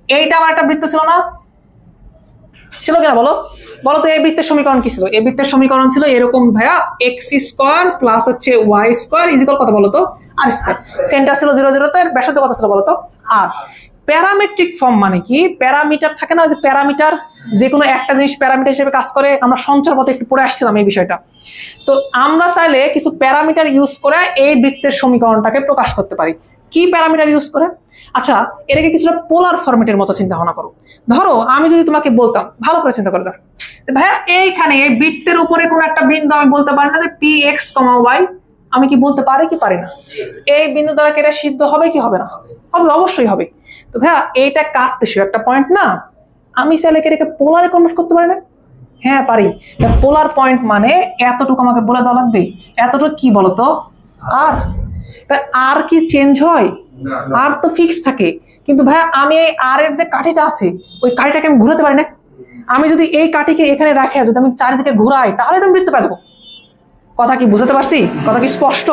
এইটা আমার একটা বৃত্ত ছিল না, ছিল কিনা বলো? বলো তো এই বৃত্তের সমীকরণ কি ছিল? এই বৃত্তের সমীকরণ ছিল এরকম ভাইয়া, x স্কয়ার প্লাস হচ্ছে y স্কয়ার ইকুয়াল কত বলো তো? r square. সেন্টার ছিল 0 0 তে, ব্যাসার্ধ কত ছিল বলো তো? r। প্যারামেট্রিক ফর্ম মানে কি? প্যারামিটার থাকে না, যে প্যারামিটার, যে কোনো একটা জিনিস প্যারামিটার হিসেবে কাজ করে। আমরা সঞ্চার পথে একটু পড়ে আসছিলাম এই বিষয়টা। তো আমরা চাইলে কিছু প্যারামিটার ইউজ করে এই বৃত্তের সমীকরণটাকে প্রকাশ করতে পারি। কি প্যারামিটার ইউজ করে? আচ্ছা, এটাকে কিছুটা পোলার ফরম্যাটের মতো চিন্তা ভাবনা করো। ধরো আমি যদি তোমাকে বলতাম, ভালো করে চিন্তা করে দেখো ভাইয়া, এইখানে এই বৃত্তের উপরে কোনো একটা বিন্দু আমি বলতে পারি না যে px, y, আমি কি বলতে পারি কি পারি না? এই বিন্দু দ্বারা কি এটা সিদ্ধ হবে কি হবে না? হবে, অবশ্যই হবে। তো ভাইয়া এইটা কার্তেশীয় একটা পয়েন্ট না, আমি চাইলে এটাকে পোলারে কনভার্ট করতে পারি না? হ্যাঁ পারি। পোলার পয়েন্ট মানে এতটুকু আমাকে বলে দেওয়া লাগবে। এতটুকু কি বলতো? আর আর কি চেঞ্জ হয়? আর তো ফিক্স থাকে। কিন্তু ভাইয়া আমি এই আর এর যে কাঠিটা আছে ওই কাঠিটাকে আমি ঘুরাতে পারি না। আমি যদি এই কাঠিকে এখানে রাখে যদি আমি চারিদিকে ঘুরাই তাহলে তো আমি বৃত্ত পেয়ে যাবো। কথা কি বুঝতে পারছি? কথা কি স্পষ্ট?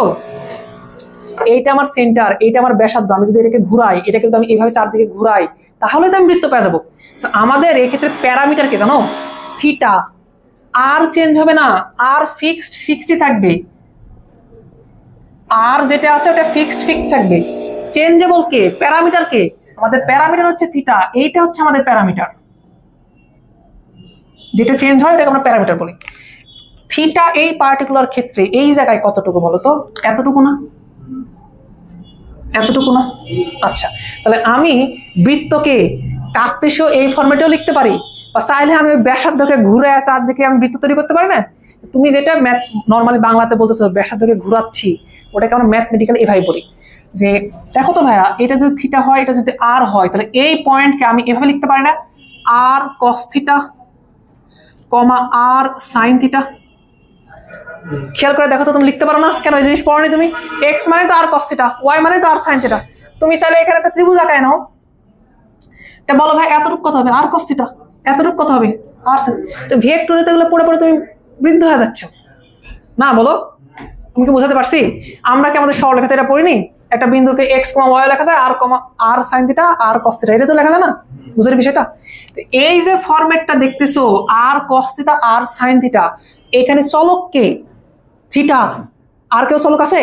এইটা আমার সেন্টার, এইটা আমার ব্যাসার্ধ, আমি যদি এটাকে ঘুরাই, এটাকে যদি আমি এইভাবে চারদিকে ঘুরাই তাহলে তো আমি বৃত্ত পেয়ে যাবো। আমাদের এই ক্ষেত্রে প্যারামিটার কি জানো? থিটা। আর চেঞ্জ হবে না, আর ফিক্সডই থাকবে। আর যেটা আছে ওটা ফিক্সড থাকবে। চেঞ্জেবল কে? প্যারামিটার কে? আমাদের প্যারামিটার হচ্ছে থিটা। এইটা হচ্ছে আমাদের প্যারামিটার, যেটা চেঞ্জ হয় ওটাকে আমরা প্যারামিটার বলি। থিটা এই পার্টিকুলার ক্ষেত্রে এই জায়গায় কতটুকু বলো তো? এতটুকু না? এতটুকু না? আচ্ছা, তাহলে আমি বৃত্তকে কার্তেশীয় এই ফরম্যাটেও লিখতে পারি, বা চাইলে আমি ব্যাসার্ধকে ঘুরে চারদিকে আমি বৃত্ত তৈরি করতে পারি না? তুমি যেটা নর্মালি বাংলাতে বলতেছো ব্যাসার্ধকে ঘুরাচ্ছি, ওটাকে আমরা ম্যাথমেটিক্যালি এভাবে বলি যে দেখো তো ভাইয়া, এটা যদি থিটা হয়, এটা যদি আর হয়, তাহলে এই পয়েন্টকে আমি এভাবে লিখতে পারি না? আর কস থিটা কমা আর সাইন থিটা। খেয়াল করে দেখো তো, তুমি লিখতে পারো না কেন? এই জিনিস পড়নি তুমি? এক্স মানে তো আর কস থিটা, ওয়াই মানে তো আর সাইন থিটা। তুমি চাইলে এখানে একটা ত্রিভুজ আঁকায় নাও, তা বলো ভাই এতটুকু কত হবে? আর কস থিটা। এতটুকু কত হবে? আর সাইন। তো ভেক্টরে তো এগুলো পড়ে পড়ে তুমি বৃদ্ধ হয়ে যাচ্ছ না? বলো, তুমি কি বুঝাতে পারছি? আমরা কি আমাদের সরলরেখাতে এটা পড়িনি? একটা বিন্দুকে এক্স কমা ওয়াই লেখা যায়, আর কমা আর সাইন থিটা, আর কস থিটা, এটা তো লেখা যায় না? বুঝার বিষয়টা? এই যে ফরম্যাটটা দেখতেছো, আর কস থিটা আর সাইন থিটা, এখানে চলক কে? থিটা। আর কেউ চলক আছে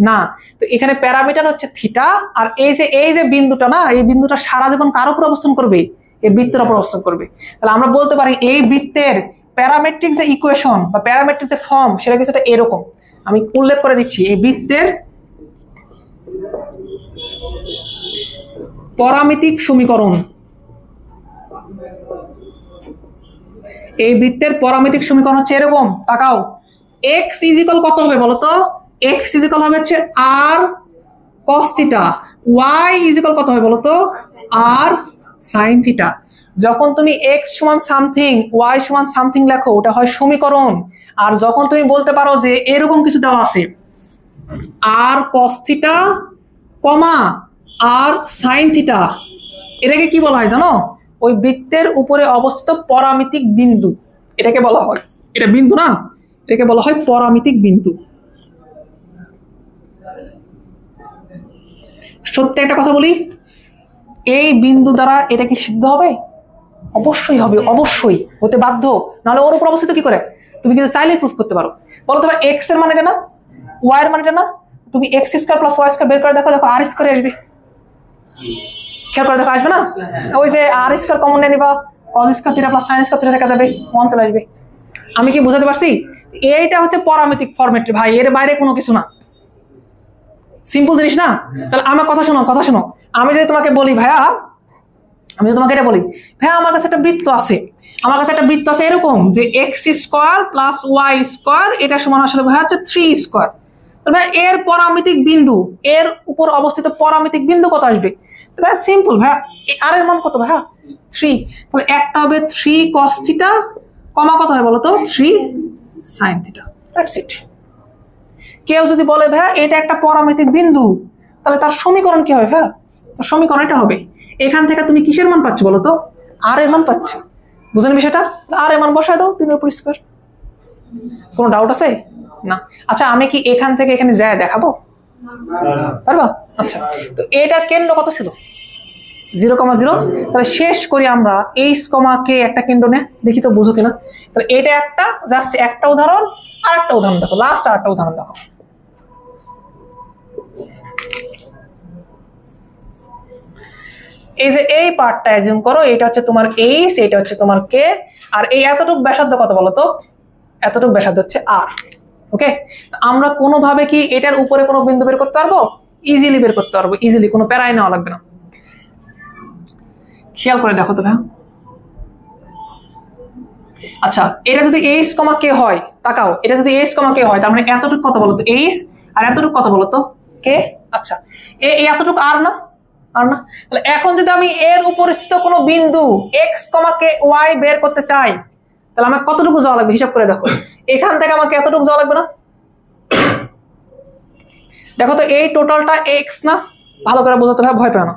না? তো এখানে প্যারামিটার হচ্ছে থিটা। আর এই যে বিন্দুটা না, এই বিন্দুটা সারা জীবন কার উপর অবস্থান করবে? এই বৃত্তের উপর অবস্থান করবে। তাহলে আমরা বলতে পারি এই বৃত্তের প্যারামেট্রিক যে ইকুয়েশন বা প্যারামেট্রিক যে ফর্ম সেটা কিছুটা এরকম। আমি উল্লেখ করে দিচ্ছি, এই বৃত্তের পরামিতিক সমীকরণ, এই বৃত্তের পরামিতিক সমীকরণ হচ্ছে এরকম। তাকাও, x ইজিক্যাল কত হবে বলো তো? x ইজিক্যাল হবে হচ্ছে r cos theta, y is equal কত হবে বলো তো? r sin theta. যখন তুমি x সমান সামথিং, y সমান সামথিং লেখো, ওটা হয় সমীকরণ। আর যখন তুমি বলতে পারো যে এরকম কিছু দেওয়া আছে, r cos থিটা কমা r sin থিটা, এটাকে কি বলা হয় জানো? ওই বৃত্তের উপরে অবস্থিত পরামিতিক বিন্দু, এটাকে বলা হয়। এটা বিন্দু না, এটাকে বলা হয় পরামিতিক বিন্দু। সত্যি একটা কথা বলি, এই বিন্দু দ্বারা এটা কি সিদ্ধ হবে? অবশ্যই হবে, অবশ্যই হতে বাধ্য, নাহলে ওর উপর অবস্থিত কি করে? তুমি কিন্তু চাইলে প্রুফ করতে পারো। বলো তোমার এক্স এর মানে এটা না, ওয়াই এর মানে এটা না, তুমি x square plus y square বের করে দেখো, দেখো আর স্কয়ার আসবে। খেয়াল করে দেখো আসবে না? ওই যে আর স্কয়ার কমন নিয়ে নিবা, cos square theta plus sin square theta থেকে যাবে 1 চলে আসবে। আমি কি বুঝাতে পারছি? এইটা হচ্ছে পরামিতিক ফরম্যাট ভাই, এর বাইরে কোনো কিছু না, সিম্পল জিনিস না। তাহলে আমার কথা শোনো, আমি যদি তোমাকে বলি ভাইয়া, আমি যদি তোমাকে এটা বলি ভাইয়া আমার কাছে একটা বৃত্ত আছে, এরকম যে x square plus y square এটা সমান আসলে ভাইয়া হচ্ছে 3 স্কোয়ার। তাহলে ভাইয়া এর পরামিতিক বিন্দু, এর উপর অবস্থিত পরামিতিক বিন্দু কত আসবে? ভাইয়া সিম্পল ভাইয়া, আর এর মান কত ভাইয়া 3। তাহলে একটা হবে 3 cos থিটা কমা কত হয় বলো তো 3 sin থিটা, দ্যাটস ইট। কেউ যদি বলে ভাইয়া এটা একটা পরামিতিক বিন্দু, তাহলে তার সমীকরণ কি হবে ভাইয়া? তার সমীকরণ এটা হবে, এখান থেকে তুমি কিসের মান পাচ্ছ বলো তো? আর এর মান পাচ্ছ, বুঝলেন বিষয়টা? আর এর মান বসায় দাও 3 এর উপর স্কয়ার। কোনো ডাউট আছে না? আচ্ছা আমি কি এখান থেকে এখানে যায় দেখাবো? পারবা? আচ্ছা, তো এটার কেন্দ্র কত ছিল? 0,0। তাহলে শেষ করি আমরা h, k একটা কেন্দ্র নে, দেখি তো বুঝো কিনা। তাহলে এটা একটা জাস্ট একটা উদাহরণ, আর একটা উদাহরণ দেখো, লাস্ট আর একটা উদাহরণ দেখো। এই যে এই পার্টটা অ্যাজিউম করো, এটা হচ্ছে তোমার h, এটা হচ্ছে তোমার k, আর এই এতটুকু ব্যাসার্ধ কত বলো তো? এতটুকু ব্যাসার্ধ হচ্ছে r। ওকে, আমরা কোনোভাবে কি এটার উপরে কোনো বিন্দু বের করতে পারবো? ইজিলি বের করতে পারবো, ইজিলি, কোনো প্যারাই নেওয়া লাগবে না। খেয়াল করে দেখো তো ভাই, আচ্ছা এটা যদি h, k হয়, তাকাও, এটা যদি h, k হয় তার মানে এতটুকু কত বলতো h, আর এতটুকু কত বলতো k। আচ্ছা এই এতটুকু আর না, তাহলে এখন যদি আমি এর উপরিস্থিত কোনো বিন্দু x, k, y বের করতে চাই, তাহলে আমার কতটুকু যাওয়া লাগবে হিসাব করে দেখো। এখান থেকে আমাকে এতটুকু যাওয়া লাগবে না? দেখো তো এই টোটালটা x না, ভালো করে বোঝাতে হবে, ভয় পেও না।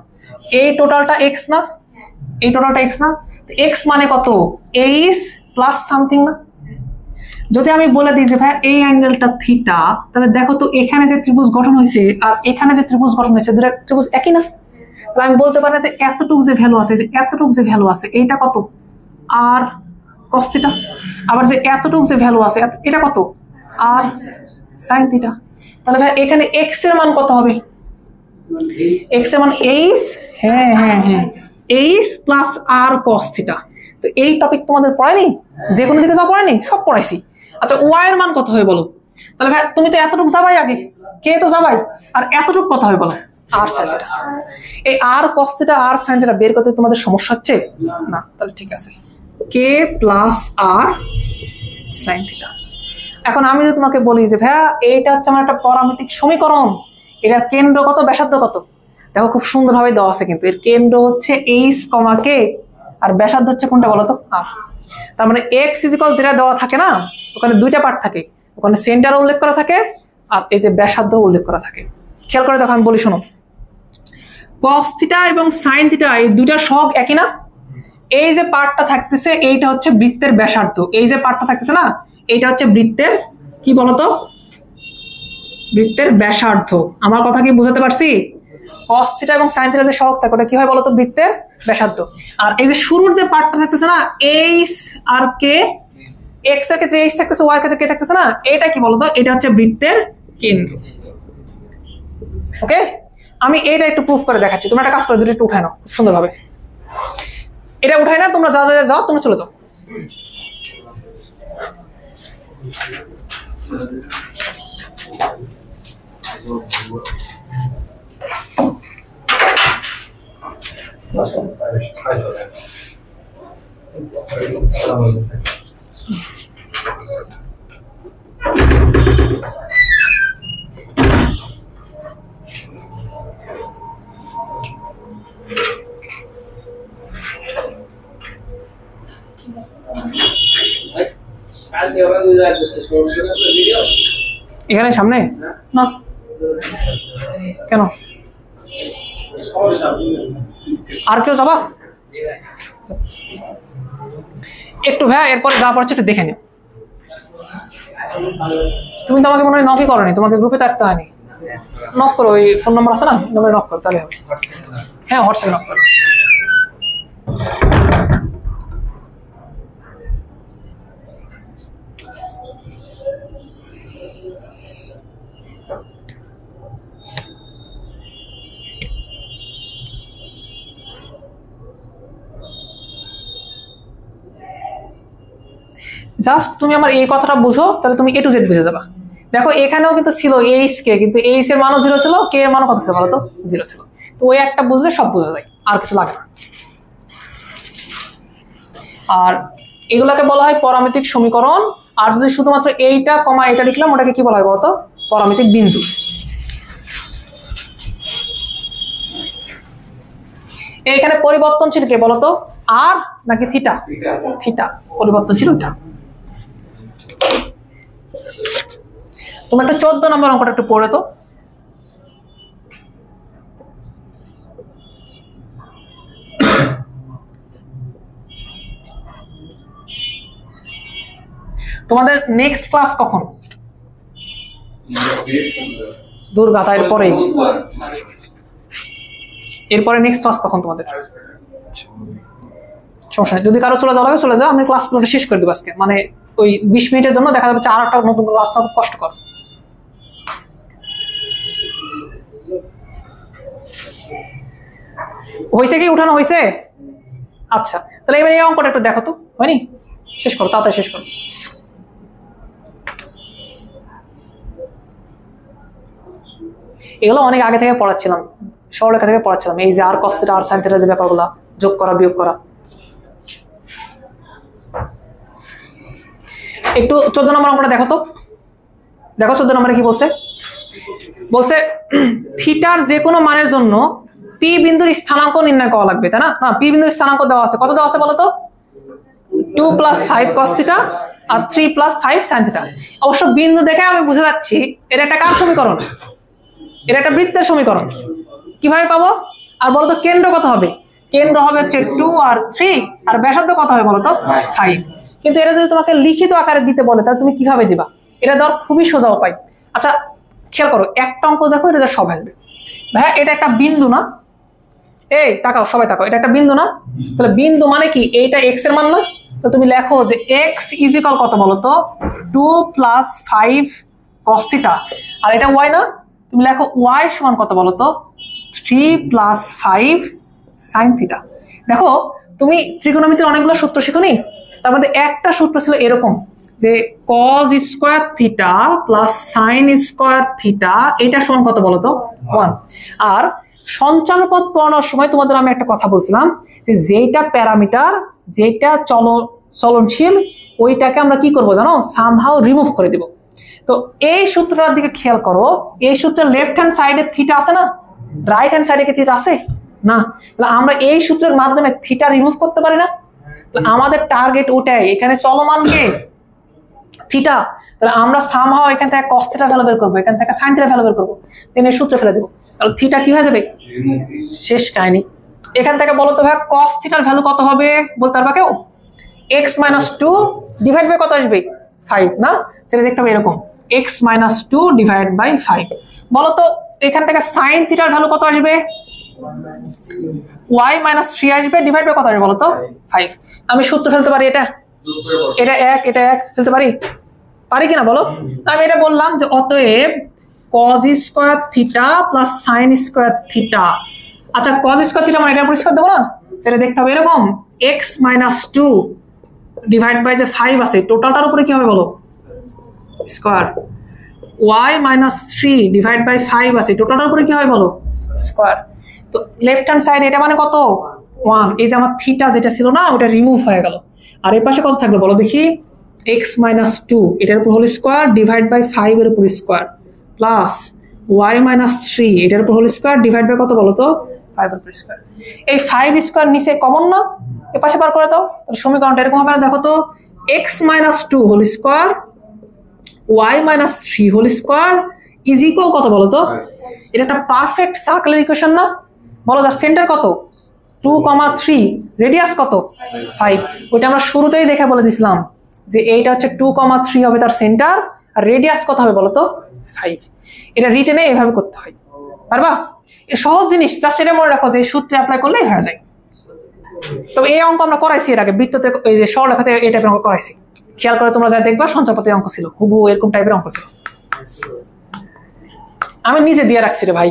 এই টোটালটা x না, এই টোটালটা x না, তো x মানে কত? h প্লাস সামথিং না? যদি আমি বলে দিই যে ভাই এই অ্যাঙ্গেলটা থিটা, তাহলে দেখো তো এখানে যে ত্রিভুজ গঠন হয়েছে আর এখানে যে ত্রিভুজ গঠন হয়েছে, দুটো ত্রিভুজ একই না? তাহলে আমি বলতে পারি যে এতটুকু যে ভ্যালু আছে, এইটা কত? আর cos থিটা। আবার যে এতটুকু যে ভ্যালু আছে এটা কত? আর sin থিটা। তাহলে ভাই এখানে x এর মান কত হবে? x এর মান h, হ্যাঁ h প্লাস আর cos থিটা। তো এই টপিক তোমাদের পড়ায়নি? যে কোনো দিকে যা পড়ায়নি, সব পড়াইছি। আচ্ছা y এর মান কত হবে বলো? তাহলে ভাই তুমি তো এতটুকু যাবাই, আগে কে তো যাবাই, আর এতটুকু কত হবে বলো? আর sin থিটা। এই আর cos থিটা আর sin থিটা বের করতে তোমাদের সমস্যা হচ্ছে না? তাহলে ঠিক আছে, k প্লাস আর sin থিটা। এখন আমি যদি তোমাকে বলি যে ভাইয়া এইটা হচ্ছে আমার একটা পরামিতিক সমীকরণ, এটার কেন্দ্র কত, ব্যাসার্ধ কত? দেখো খুব সুন্দরভাবে দেওয়া আছে, কিন্তু এর কেন্দ্র হচ্ছে h, k, আর ব্যাসার্ধ হচ্ছে কোনটা বলো তো? আর। তার মানে x ইকুয়াল যেটা দেওয়া থাকে না, ওখানে দুইটা পার্ট থাকে, ওখানে সেন্টার উল্লেখ করা থাকে আর এই যে ব্যাসার্ধ উল্লেখ করা থাকে। খেয়াল করে দেখো, আমি বলি শোনো, cos থিটা এবং sin থিটা এই দুইটা সহগ একই না? এই যে পার্টটা থাকতেছে এইটা হচ্ছে বৃত্তের ব্যাসার্ধ, এই যে পার্টটা থাকতেছে না এইটা হচ্ছে বৃত্তের কি বলতো? বৃত্তের ব্যাসার্ধ। আমার কথা কি বুঝাতে পারছি? cos থিটা এবং sin থিটা যে সহগ থাকে ওটা কি হয় বলতো? বৃত্তের ব্যাসার্ধ। আর এই যে শুরুর যে পার্টটা থাকতেছে না h আর k, x এর ক্ষেত্রে h থাকতেছে, y এর ক্ষেত্রে k থাকতেছে না, এটা কি বলতো? এটা হচ্ছে বৃত্তের কেন্দ্র। ওকে, আমি এটা একটু প্রুফ করে দেখাচ্ছি, তোমরা একটা কাজ করো, দুটো একটু উঠায় নাও সুন্দরভাবে। এটা উঠাই না, তোমরা যাও, তোমরা চলে যাও। এখানে সামনে না কেন? আর কেউ যাবা? একটু ভাই এরপরে যা পড়ছে একটু দেখে নিও। তুমি তো আমাকে মনে হয় নকই করনি, তোমাকে গ্রুপে থাকতে হয়নি। নক করো, ওই ফোন নাম্বার আছে না, নম্বরে নক করো, তাহলে হবে। হ্যাঁ হোয়াটসঅ্যাপে নক করো। জাস্ট তুমি আমার এই কথাটা বুঝো, তাহলে তুমি A to Z বুঝে যাবা। দেখো এখানেও কিন্তু ছিল এইচ কে, কিন্তু এইচ এর মানও 0 ছিল, কে এর মানও কত ছিল বলো তো 0 ছিল। তো ওই একটা বুঝলে সব বোঝা যায়, আর কিছু লাগে না। আর এগুলাকে বলা হয় পরামিতিক সমীকরণ। আর যদি শুধুমাত্র এইটা কমা এটা লিখলাম, ওটাকে কি বলা হয় বলতো? পরামিতিক বিন্দু। এখানে পরিবর্তনশীল কে বলতো? আর নাকি থিটা? থিটা পরিবর্তনশীল ওইটা। তোমরা একটা 14 নম্বর অঙ্কটা একটু পড়ে তো। তোমাদের নেক্সট ক্লাস কখন? দুর্গাতা এরপরে নেক্সট ক্লাস কখন তোমাদের? সমস্যা নেই, যদি কারো চলে যাওয়া লাগে চলে যাও, আমি ক্লাস পুরোটা শেষ করে দেবো আজকে। মানে ওই 20 মিনিটের জন্য দেখা যাবে আর একটা নতুন ক্লাস খুব কষ্টকর। হয়েছে কি উঠানো হয়েছে? আচ্ছা, তাহলে এবার এই অঙ্কটা একটু দেখো তো, হয়নি? শেষ করো, তাড়াতাড়ি শেষ করো। এগুলো অনেক আগে থেকে পড়াচ্ছিলাম, সরলরেখা থেকে পড়াচ্ছিলাম। এই যে আর কস থিটা আর সাইন থিটা যে ব্যাপারগুলো, যোগ করা বিয়োগ করা। একটু 14 নম্বর অঙ্কটা দেখো তো। দেখো 14 নম্বরে কি বলছে? বলছে থিটার যে কোনো মানের জন্য পি বিন্দুর স্থানাঙ্ক নির্ণয় করা লাগবে, তাই না? না, পি বিন্দুর স্থানাঙ্ক দেওয়া আছে। কত দেওয়া আছে বলো তো? 2 + 5 cos থিটা আর 3 + 5 sin থিটা। অবশ্য বিন্দু দেখে আমি বুঝে যাচ্ছি এটা একটা কার সমীকরণ? এটা একটা বৃত্তের সমীকরণ। কিভাবে পাবো? আর বলতো কেন্দ্র কত হবে? কেন্দ্র হবে হচ্ছে 2 আর 3, আর ব্যাসার্ধ কত হবে বলতো? 5। কিন্তু এটা যদি তোমাকে লিখিত আকারে দিতে বলে তাহলে তুমি কিভাবে দিবা? এটা দেওয়ার খুবই সোজা উপায়। আচ্ছা খেয়াল করো, একটা অঙ্ক দেখো, এটা সব আসবে। ভাইয়া এটা একটা বিন্দু না? এই তাকাও, সবাই তাকাও, এটা একটা বিন্দু না? তাহলে বিন্দু মানে কি? এইটা এক্স এর মান না? তো তুমি লেখো যে এক্স ইজিক্যাল কত বলতো? 2 + 5 cos থিটা। আর এটা ওয়াই না? তুমি লেখো ওয়াই সমান কত বলতো? 3 + 5 sin থিটা। দেখো তুমি ত্রিকোণমিতির অনেকগুলো সূত্র শিখোনি, তার মধ্যে একটা সূত্র ছিল এরকম যে cos square theta plus sin square theta, এটা সমান কত বলতো? 1। আর সঞ্চালন পথ পড়ানোর সময় তোমাদের আমি একটা কথা বলছিলাম যে যেটা প্যারামিটার, যেটা চলনশীল, ওইটাকে আমরা কি করব জানো? সামহাউ রিমুভ করে দেব। তো এই সূত্রটার দিকে খেয়াল করো। এই সূত্রের লেফট হ্যান্ড সাইডে থিটা আছে না? রাইট হ্যান্ড সাইডে কি থিটা আছে? না। তাহলে আমরা এই সূত্রের মাধ্যমে থিটা রিমুভ করতে পারি না? আমাদের টার্গেট ওটাই, এখানে চলমান কে? থিটা। তাহলে আমরা সামহাও এখান থেকে cos থিটা ভ্যালু বের করবো, এখান থেকে sin থিটা ভ্যালু বের করবো, দেন এই সূত্রে ফেলে দেবো। তাহলে থিটা কি হয়ে যাবে? শেষ কাহিনী। এখান থেকে বলো তো ভাই cos থিটার ভ্যালু কত হবে বলতে পারবা কেউ? x - 2 ডিভাইড বাই কত আসবে? 5 না? সেটা দেখতে হবে এরকম, x - 2 ডিভাইড বাই 5। বলো তো এখান থেকে sin থিটার ভ্যালু কত আসবে? y - 3 আসবে, ডিভাইড বাই কত আসবে বলো তো? 5। আমি সূত্র ফেলতে পারি এটা? এটা 1, এটা 1 ফেলতে পারি কিনা বলো? আমি এটা বললাম যে অতএব cos square theta plus sin square theta. আচ্ছা cos স্কয়ার থিটা মানে এটা পরিষ্কার দেবো না? সেটা দেখতে হবে এরকম, x - 2 ডিভাইড বাই যে 5 আছে, টোটালটার উপরে কি হবে বলো? স্কয়ার। y - 3 ডিভাইড বাই 5 আছে, টোটালটার উপরে কি হবে বলো? স্কয়ার। তো লেফট হ্যান্ড সাইড এটা মানে কত? 1। এই যে আমার থিটা যেটা ছিল না, ওটা রিমুভ হয়ে গেল। আর এই পাশে কত থাকবে বলো দেখি? x - 2 এটার উপর হোল স্কয়ার ডিভাইড বাই 5 এর উপর স্কয়ার, প্লাস y - 3 এটার উপর হোল স্কয়ার ডিভাইড বাই কত বলো তো? 5 এর উপর স্কয়ার। এই 5 স্কয়ার নিচে কমন না? এই পাশে বার করে দাও, তাহলে সমীকরণটা এরকম হবে না? দেখো তো, x - 2 whole square y - 3 whole square is equal কত বলো তো? এটা একটা পারফেক্ট সার্কেলের ইকুয়েশন না? বলো যার সেন্টার কত? 2, 3, রেডিয়াস কত? 5। ওইটা আমরা শুরুতেই দেখে বলে দিছিলাম যে এইটা হচ্ছে 2, 3 হবে তার সেন্টার, আর রেডিয়াস কত হবে বলো তো? 5। এটা রিটেনে এভাবে করতে হয়, পারবা? এই সহজ জিনিস, জাস্ট এটা মনে রাখো যে এই সূত্রে অ্যাপ্লাই করলেই হয়ে যায়। তবে এই অঙ্ক আমরা করাইছি এর আগে, বৃত্ততে এই যে সরলরেখাতে এই টাইপের অঙ্ক করাইছি। খেয়াল করে তোমরা যা দেখবা সঞ্চারপথে অঙ্ক ছিল, হুবহু এরকম টাইপের অঙ্ক ছিল। আমি নিজে দিয়ে রাখছি রে ভাই।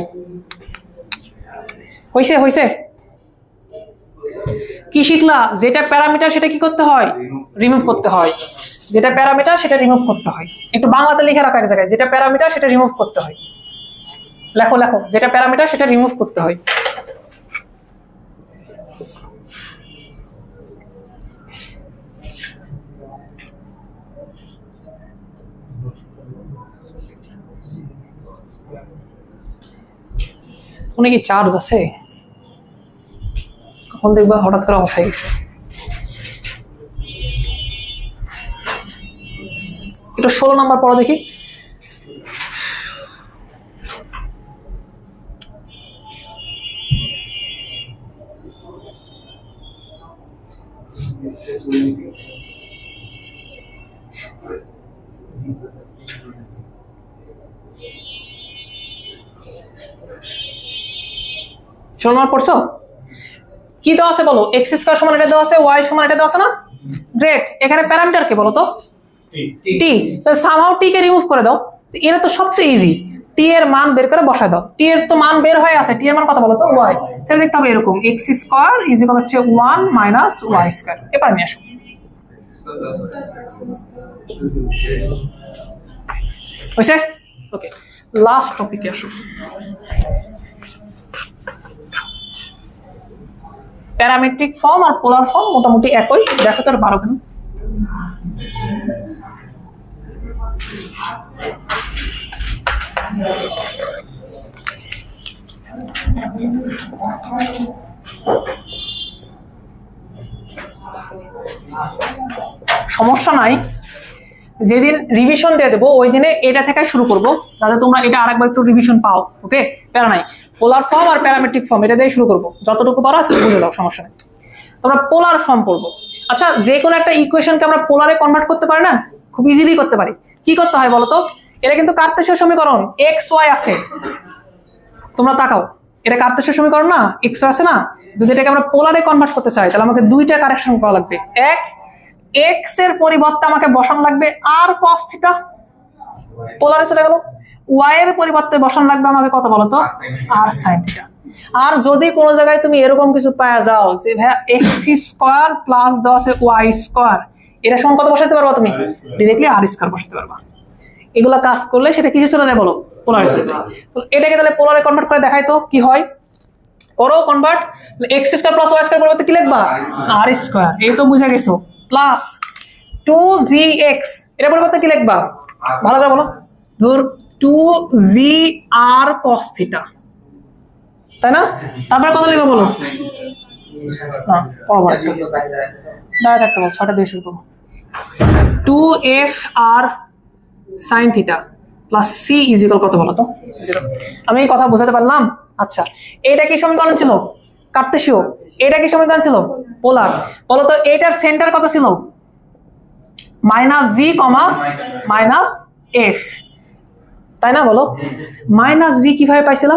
হইছে কি শিখলা? যেটা প্যারামিটার সেটা কি করতে হয়? রিমুভ করতে হয়। যেটা প্যারামিটার সেটা রিমুভ করতে হয়। একটু বাংলাতে লিখে রাখো এক জায়গায়, যেটা প্যারামিটার সেটা রিমুভ করতে হয়। লেখো লেখো, যেটা প্যারামিটার সেটা রিমুভ করতে হয়। ফোনে কি চার্জ আছে? কখন দেখবা হঠাৎ করে অফ হয়ে গেছে। এটা 16 নাম্বার পড়ো দেখি। পড়ছো? কি দেওয়া আছে বলো? এক্স স্কয়ার সমান এটা দেওয়া আছে, ওয়াই সমান এটা দেওয়া আছে না? গ্রেট। এখানে প্যারামিটার কে বলো তো? টি। সামহাউ টি কে রিমুভ করে দাও। এটা তো সবচেয়ে ইজি। টি এর মান বের করে বসায় দাও। টি এর তো মান বের হয়ে আছে, টি এর মান কত বলো তো? ওয়াই। সেটা দেখতে হবে এরকম, এক্স স্কয়ার ইজ ইকুয়াল হচ্ছে 1 মাইনাস ওয়াই স্কয়ার। এবার নিয়ে আসো। হয়েছে? ওকে, লাস্ট টপিকে আসো। প্যারামেট্রিক ফর্ম আর পোলার ফর্ম মোটামুটি একই। দেখো তার 12 কেন? সমস্যা নাই, যেদিন রিভিশন দিয়ে দেবো ওই দিনে এটা থেকে শুরু করবো, যাতে তোমরা এটা আরেকবার একটু রিভিশন পাও। ওকে, প্যারা নাই। পোলার ফর্ম আর প্যারামেট্রিক ফর্ম এটা দিয়ে শুরু করবো, যতটুকু পারো আজকে বুঝে দাও, সমস্যা নেই। তোমরা পোলার ফর্ম পড়বো। আচ্ছা, যে কোনো একটা ইকুয়েশনকে আমরা পোলারে কনভার্ট করতে পারি না? খুব ইজিলি করতে পারি। কি করতে হয় বলতো? এটা কিন্তু কার্তেশীয় সমীকরণ, এক্স ওয়াই আছে। তোমরা তাকাও, এটা কার্তেশীয় সমীকরণ না, এক্স ওয়াই আছে না? যদি এটাকে আমরা পোলারে কনভার্ট করতে চাই তাহলে আমাকে দুইটা কারেকশন করা লাগবে। এক, এক্স এর পরিবর্তে আমাকে বসানো লাগবে আর cos থিটা, পোলারে চলে গেল। ওয়াই এর পরিবর্তে বসানো লাগবে আমাকে কত বলতো? আর sin থিটা। আর যদি কোনো জায়গায় তুমি এরকম কিছু পাওয়া যাও যে ভাই এক্স স্কয়ার প্লাস দেওয়া আছে ওয়াই স্কয়ার, এটা সমান কত বসাতে পারবা তুমি? ডাইরেক্টলি আর স্কয়ার বসাতে পারবা। এগুলা কাজ করলে সেটা কিসে চলে যায় বলো? পোলারে চলে যায়। তো এটাকে তাহলে পোলারে কনভার্ট করে দেখাই তো কি হয়। করো convert. X square plus y square পরিবর্তে কি লিখবা? R square. এই তো বুঝা গেছো। প্লাস 2gx, এটা পরিবর্তে কি লিখবা? ভালো করে বলো। ধর 2gr cos থিটা, তাই না? তারপরে কত লিখবো বলো? হ্যাঁ, পরবার দাঁড়ায় থাকতে বল, 6টা দিয়ে শুরু করবো। 2fr sin theta plus c is equal কত বলো তো? 0। আমি এই কথা বোঝাতে পারলাম? আচ্ছা, এটা কি সমীকরণ ছিল? কার্তেশীয়। এটা কি সমীকরণ ছিল? পোলার। বলো তো এটার সেন্টার কত ছিল? মাইনাস জি কমা মাইনাস এফ, তাই না? বলো মাইনাস জি কিভাবে পাইছিলা?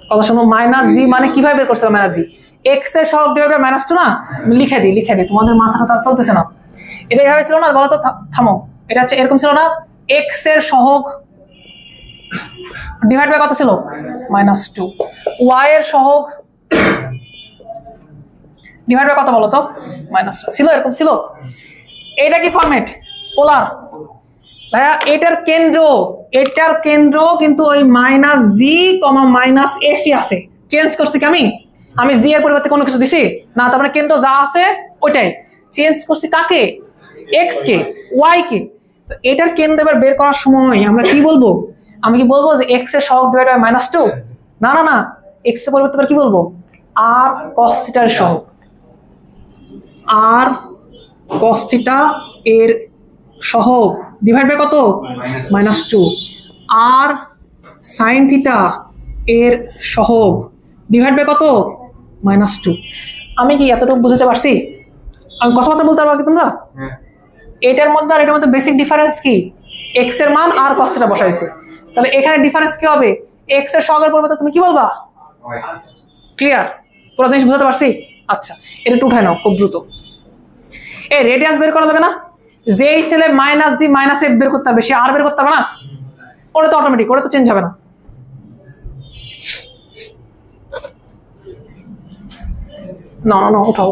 কথা শোনো, মাইনাস জি মানে কিভাবে বের করছিলাম? মাইনাস জি এক্স এর সহগ ডিভাইড বাই মাইনাস 2 না? লিখে দিই তোমাদের মাথাটা তার চলতেছে না। এটা এভাবে ছিল না? বলো তো, থামো। এটা হচ্ছে এরকম ছিল না? এক্স এর সহগ ডিভাইড বাই কত ছিল? -2। ওয়াই এর সহগ ডিভাইড বাই কত বলো তো? মাইনাস ছিল, এরকম ছিল। এটা কি ফরম্যাট? পোলার। ভাইয়া এটার কেন্দ্র কিন্তু ওই মাইনাস জি কমা মাইনাস এফ আছে। চেঞ্জ করছি কি আমি জি এর পরিবর্তে কোনো কিছু দিছি না, তার মানে কেন্দ্র যা আছে ওইটাই চেঞ্জ করছি। কাকে? এক্স কে, ওয়াই কে। তো এটার কেন্দ্র এবার বের করার সময় আমরা কি বলবো? আমি কি বলবো যে এক্স এর সহগ ডিভাইড বাই -2? না না না, এক্স এর পরিবর্তে এবার কি বলবো? আর cos থিটার সহগ, আর cos থিটা এর সহগ ডিভাইড বাই কত? -2। আর sin থিটা এর সহগ ডিভাইড বাই কত? -2। আমি কি এতটুকু বুঝতে পারছি? আমি কথাবার্তা বলতে পারবো কি তোমরা? এটার মধ্যে আর এটার মধ্যে বেসিক ডিফারেন্স কি? এক্স এর মান আর cos থিটা বসাইছে। তাহলে এখানে ডিফারেন্স কি হবে? এক্স এর সহগের পরিবর্তে তুমি কি বলবা? ক্লিয়ার? পুরো জিনিস বুঝতে পারছি? আচ্ছা, এটা একটু উঠায় নাও খুব দ্রুত। এই রেডিয়াস বের করা যাবে না? যেই ছেলে মাইনাস জি মাইনাস এফ বের করতে হবে সে আর বের করতে হবে না? ওটা তো অটোমেটিক, ওটা তো চেঞ্জ হবে না। না না না, উঠাও।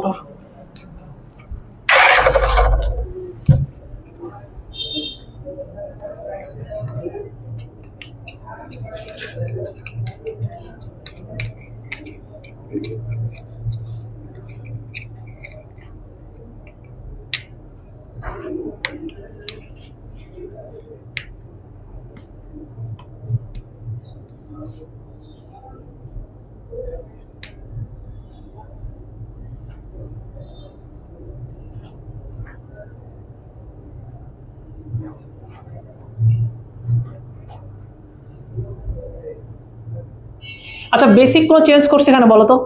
আচ্ছা বেসিক কোনো চেঞ্জ করছে এখানে বলো তো?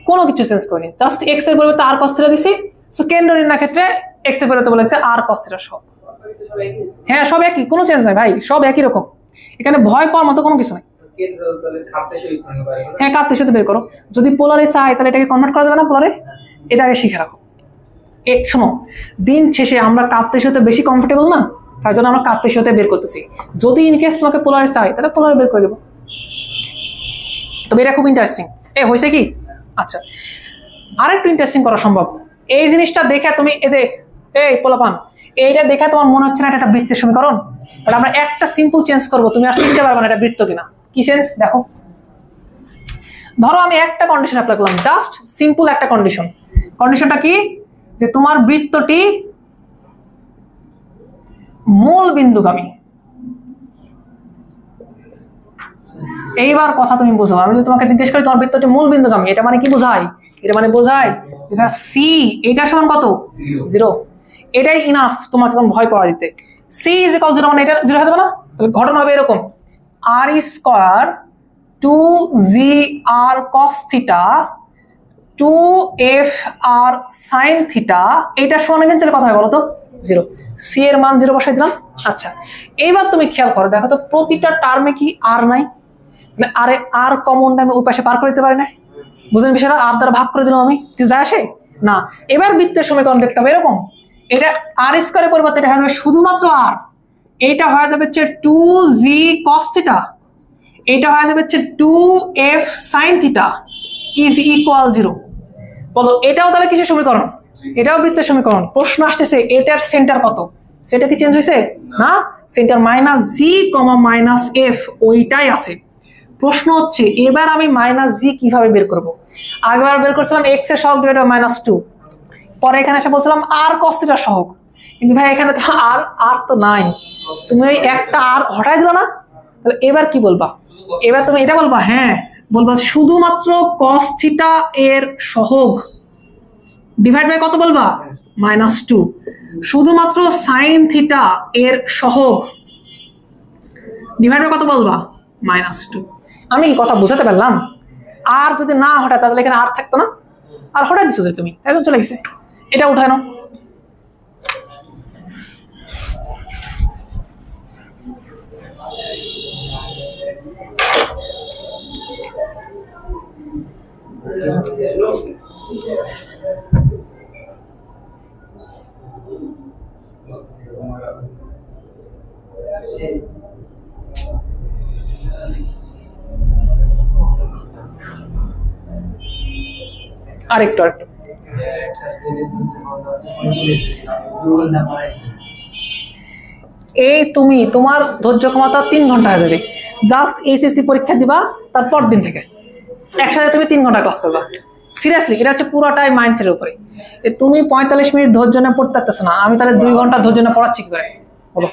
কোনো কিছু চেঞ্জ করিনি, জাস্ট এক্স এর পরিবর্তে আর cos থিটা দিছি। সো কেন্দ্র নির্ণয়ের ক্ষেত্রে এক্স এর পরিবর্তে বলেছে আর cos থিটা সব। হ্যাঁ সব একই, কোনো চেঞ্জ নাই ভাই, সব একই রকম, এখানে ভয় পাওয়ার মতো কোনো কিছু নাই। হ্যাঁ কার্তের সাথে বের করো, যদি পোলারে চাই তাহলে এটাকে কনভার্ট করা যাবে না পোলারে, এটা আগে শিখে রাখো। শোনো, দিন শেষে আমরা কার্তের সাথে বেশি কমফোর্টেবল না, তার জন্য আমরা কার্তের সাথে বের করতেছি। যদি ইনকেস তোমাকে পোলারে চাই তাহলে পোলারে বের করে দেবো। তবে এটা খুব ইন্টারেস্টিং। হয়েছে কি, আচ্ছা আরেকটু ইন্টারেস্টিং করা সম্ভব। এই জিনিসটা দেখে তুমি এই যে পোলাপান, এইটা দেখে তোমার মনে হচ্ছে না এটা একটা বৃত্তের সমীকরণ, বাট আমরা একটা সিম্পল চেঞ্জ করবো, তুমি আর শিখতে পারবে না এটা বৃত্ত কিনা। কি চেঞ্জ দেখো, ধরো আমি একটা কন্ডিশন অ্যাপ্লাই করলাম, জাস্ট সিম্পল একটা কন্ডিশন। কন্ডিশনটা কি, যে তোমার বৃত্তটি মূল বিন্দুগামী। এইবার কথা তুমি বুঝো, আমি যদি তোমাকে জিজ্ঞেস করি তোমার বৃত্তটি মূল বিন্দুগামী, এটা মানে কি বোঝায়? এটা মানে বোঝায় এটা সি, এটা সমান কত? 0। এটাই ইনাফ তোমাকে এখন ভয় পাওয়া দিতে। সি ইজ ইকুয়াল 0 মানে এটা 0 হয়ে যাবে না? তাহলে ঘটনা হবে এরকম, r square 2gr cos theta 2f(r) sin theta, এটা সমান এখানে কথা হয় বলো তো 0। সি এর মান 0 বসাই দিলাম। আচ্ছা এইবার তুমি খেয়াল করো, দেখো তো প্রতিটা টার্মে কি আর নাই? আরে আর কমনটা আমি ওই পাশে পার করে দিতে পারি না? বুঝলেন বিষয়টা? আর দ্বারা ভাগ করে দিলাম আমি, যা আসে না। এবার বৃত্তের সমীকরণ দেখতে হবে এরকম, এটা আর স্কয়ারের পরিবর্তে এটা হয়ে যাবে শুধুমাত্র আর, এইটা হয়ে যাবে হচ্ছে 2g cos থিটা, এইটা হয়ে যাবে হচ্ছে 2f sin theta is equal 0। বলো এটাও তাহলে কিসের সমীকরণ? এটাও বৃত্তের সমীকরণ। প্রশ্ন আসতেছে এটার সেন্টার কত? সেটা কি চেঞ্জ হয়েছে? না, সেন্টার -g, -f ওইটাই আছে। প্রশ্ন হচ্ছে এবার আমি -g কিভাবে বের করব? আগেবার বের করছিলাম x এর সহগ ডিভাইডেড বাই -2, পরে এখানে এসে বলছিলাম আর cos থিটার সহগ, কিন্তু ভাই এখানে তো আর তো নাই, তুমি ওই একটা আর হটাই দিল না। তাহলে এবার কি বলবা? এবার তুমি এটা বলবা, হ্যাঁ বলবা শুধুমাত্র cos থিটা এর সহগ ডিভাইড বাই কত বলবা? -2। শুধুমাত্র sin থিটা এর সহগ ডিভাইড বাই কত বলবা? -2। আমি কি কথা বুঝাতে পারলাম? আর যদি না হঠাৎ তাহলে এখানে আর থাকতো না, আর হঠাৎ দিছো যে তুমি, এখন চলে গেছে। এটা উঠায় নাও। আরেকটু এই তুমি তোমার ধৈর্য ক্ষমতা 3 ঘন্টা হয়ে যাবে, জাস্ট এইচএসসি পরীক্ষা দিবা, তারপর দিন থেকে একসাথে তুমি 3 ঘন্টা ক্লাস করবা। সিরিয়াসলি এটা হচ্ছে পুরোটাই মাইন্ডসেটের উপরে। তুমি 45 মিনিট ধৈর্য নিয়ে পড়তে পারতেছ না, আমি তাহলে 2 ঘন্টা ধৈর্য নিয়ে পড়াচ্ছি কি করে বলো?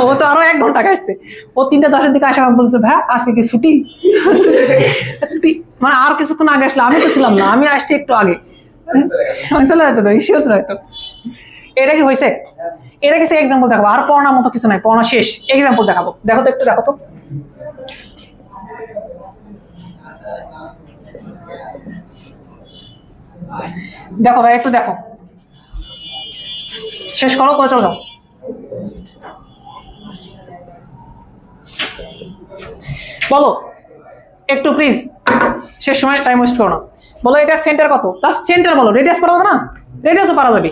ও তো আরো 1 ঘন্টা কাটছে, ও 3:10 দিকে আসা বলছে ভাই আজকে কি ছুটি? মানে আর কিছুক্ষণ আগে আসলে, আমি তো ছিলাম না, আমি আসছি একটু আগে, চলে যেত তো ইস্যুস হয়তো। এটা কি হয়েছে? এটা কিছু এক্সাম্পল দেখাবো, আর পড়ানোর মতো কিছু নাই, পড়ানো শেষ, এক্সাম্পল দেখাবো। দেখো তো একটু, দেখো তো দেখো ভাই একটু দেখো, শেষ করো, করে চলে যাও। বলো একটু প্লিজ, শেষ সময় টাইম ওয়েস্ট করো না। বলো এটা সেন্টার কত? জাস্ট সেন্টার বলো, রেডিয়াস পারা যাবে না? রেডিয়াসও পারা যাবে,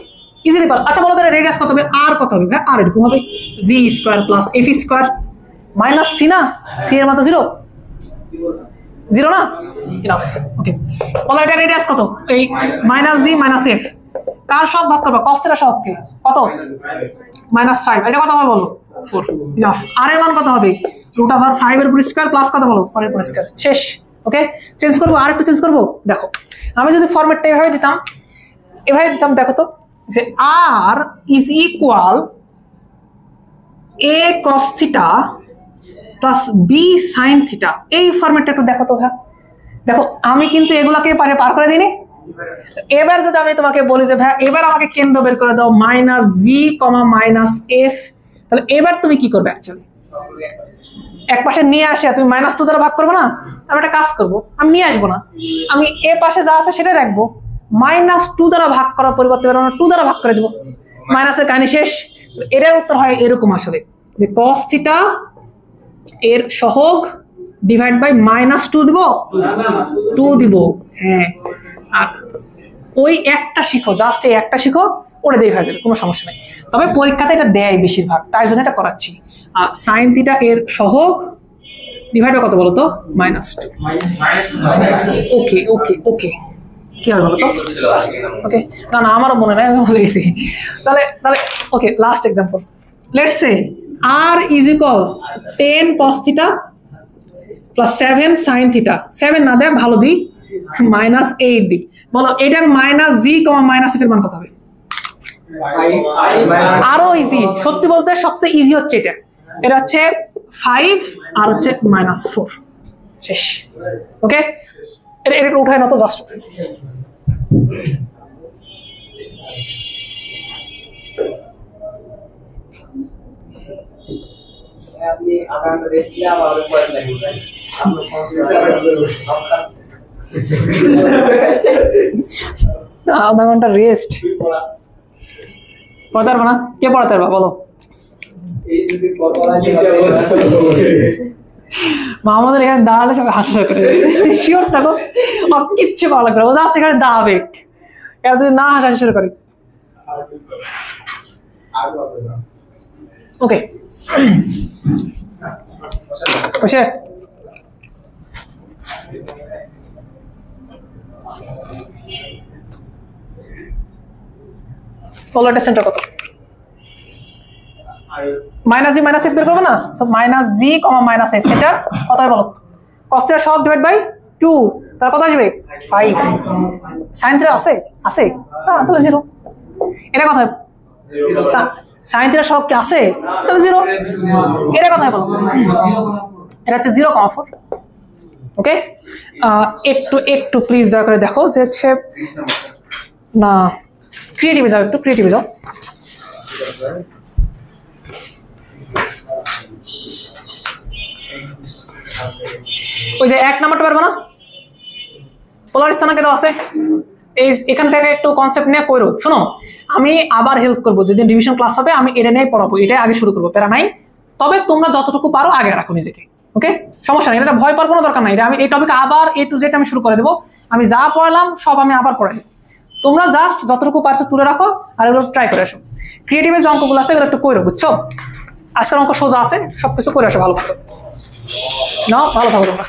ইজিলি পারা। আচ্ছা বলো তাহলে রেডিয়াস কত হবে? আর কত হবে? আর এরকম হবে g square plus f square minus c, না সি এর মান তো 0 না? Enough, okay. বলো এটা রেডিয়াস কত? এই -g -f, কার সহগ ভাগ করবা? cos থিটা সহগ কি কত? -5। এটা কত হবে বলো? 4। ইনাফ। আর এর মান কত হবে? √5 এর উপর স্কয়ার প্লাস কত বলো? 4 এর উপর স্কয়ার। শেষ। ওকে, চেঞ্জ করবো, আর একটু চেঞ্জ করবো। দেখো আমি যদি ফরম্যাটটা এভাবে দিতাম, দেখো তো, যে r is equal a cos theta plus b sin theta, এই ফরম্যাটটা একটু দেখো তো ভাই। দেখো আমি কিন্তু এগুলাকে পার করে দিইনি। এবার যদি আমি তোমাকে বলি যে ভাই এবার আমাকে কেন্দ্র বের করে দাও -g, -f, তাহলে এবার তুমি কি করবে? অ্যাকচুয়ালি এক পাশে নিয়ে আসে তুমি -2 দ্বারা ভাগ করবে না, আমি একটা কাজ করব, আমি নিয়ে আসবো না, আমি এ পাশে যা আছে সেটাই রাখবো, -2 দ্বারা ভাগ করার পরিবর্তে আমরা 2 দ্বারা ভাগ করে দেবো, মাইনাসের কাহিনী শেষ। এটার উত্তর হয় এরকম আসলে যে cos θ এর সহগ ডিভাইড বাই -2 দিব, 2 দিব। হ্যাঁ, আর ওই একটা শিখো, জাস্ট এই একটা শিখো, ওটা দিয়ে হয়ে যাবে, কোনো সমস্যা নেই। তবে পরীক্ষাতে এটা দেয় বেশিরভাগ, তাই জন্য এটা করাচ্ছি। sin θ এর সহগ ডিভাইড বাই কত বলো তো, -2। ওকে ওকে ওকে, কি হবে বলো তো, ওকে না না আমারও মনে নাই, আমি বলে গেছি। তাহলে তাহলে okay, last example, let's say r is equal 10 cos θ plus 7 sin θ, 7 না দেয় ভালো দিই, -8 দিই। বলো এটার -g, -f এর মান কত হবে? আরো ইজি, সত্যি বলতে সবচেয়ে ইজি হচ্ছে এটা, এটা হচ্ছে 5 আর হচ্ছে -4, শেষ। ওকে, এটা উঠায় না তো, জাস্ট আপনি আধা ঘন্টা রেস্ট নিয়ে আবার পরে লাগবে। আধা ঘন্টা রেস্ট পড়াতে পারবো না, কে পড়াতে পারবা বলো? আমাদের এখানে দাঁড়ালে সবাই হাসা করে, শিওর থাকো, কিচ্ছু ভালো লাগবে, ও জাস্ট এখানে দাঁড়াবে, এরা যদি না হাসা শুরু করে। ওকে, বসে বলো এটা সেন্টার কত? -g -f বের করবে না, সো -g, -f, সেটা কত হয় বলো? cos θ সব ডিভাইড বাই 2, তাহলে কত আসবে? 5। sin θ আছে আছে, হ্যাঁ তাহলে 0। এটা কত হয়? sin θ সব কি আছে, তাহলে 0। এটা কত হয় বলো? এটা হচ্ছে 0,4। ওকে, একটু একটু প্লিজ দয়া করে দেখো যে হচ্ছে না, ক্রিয়েটিভে যাও, একটু ক্রিয়েটিভে যাও। ওই যে 1 নাম্বারটা পারবো না, পোলার স্থানাঙ্কে দাও আছে, এই এখান থেকে একটু কনসেপ্ট নিয়ে কইরো। শোনো, আমি আবার হেল্প করবো, যেদিন রিভিশন ক্লাস হবে আমি এটা নিয়ে পড়াবো, এটাই আগে শুরু করবো, প্যারা নাই। তবে তোমরা যতটুকু পারো আগে রাখো নিজেকে, ওকে, সমস্যা নেই, এটা ভয় পাওয়ার কোনো দরকার নাই। এটা আমি এই টপিক আবার A to Z আমি শুরু করে দেবো, আমি যা পড়ালাম সব আমি আবার পড়াই দেবো, তোমরা জাস্ট যতটুকু পারছো তুলে রাখো আর এগুলো ট্রাই করে আসো। ক্রিয়েটিভের যে অঙ্কগুলো আছে এগুলো একটু কইরো, বুঝছো? আজকের অঙ্ক সোজা আছে, সবকিছু করে আসো ভালো মতো। নাও, ভালো থাকো তোমরা।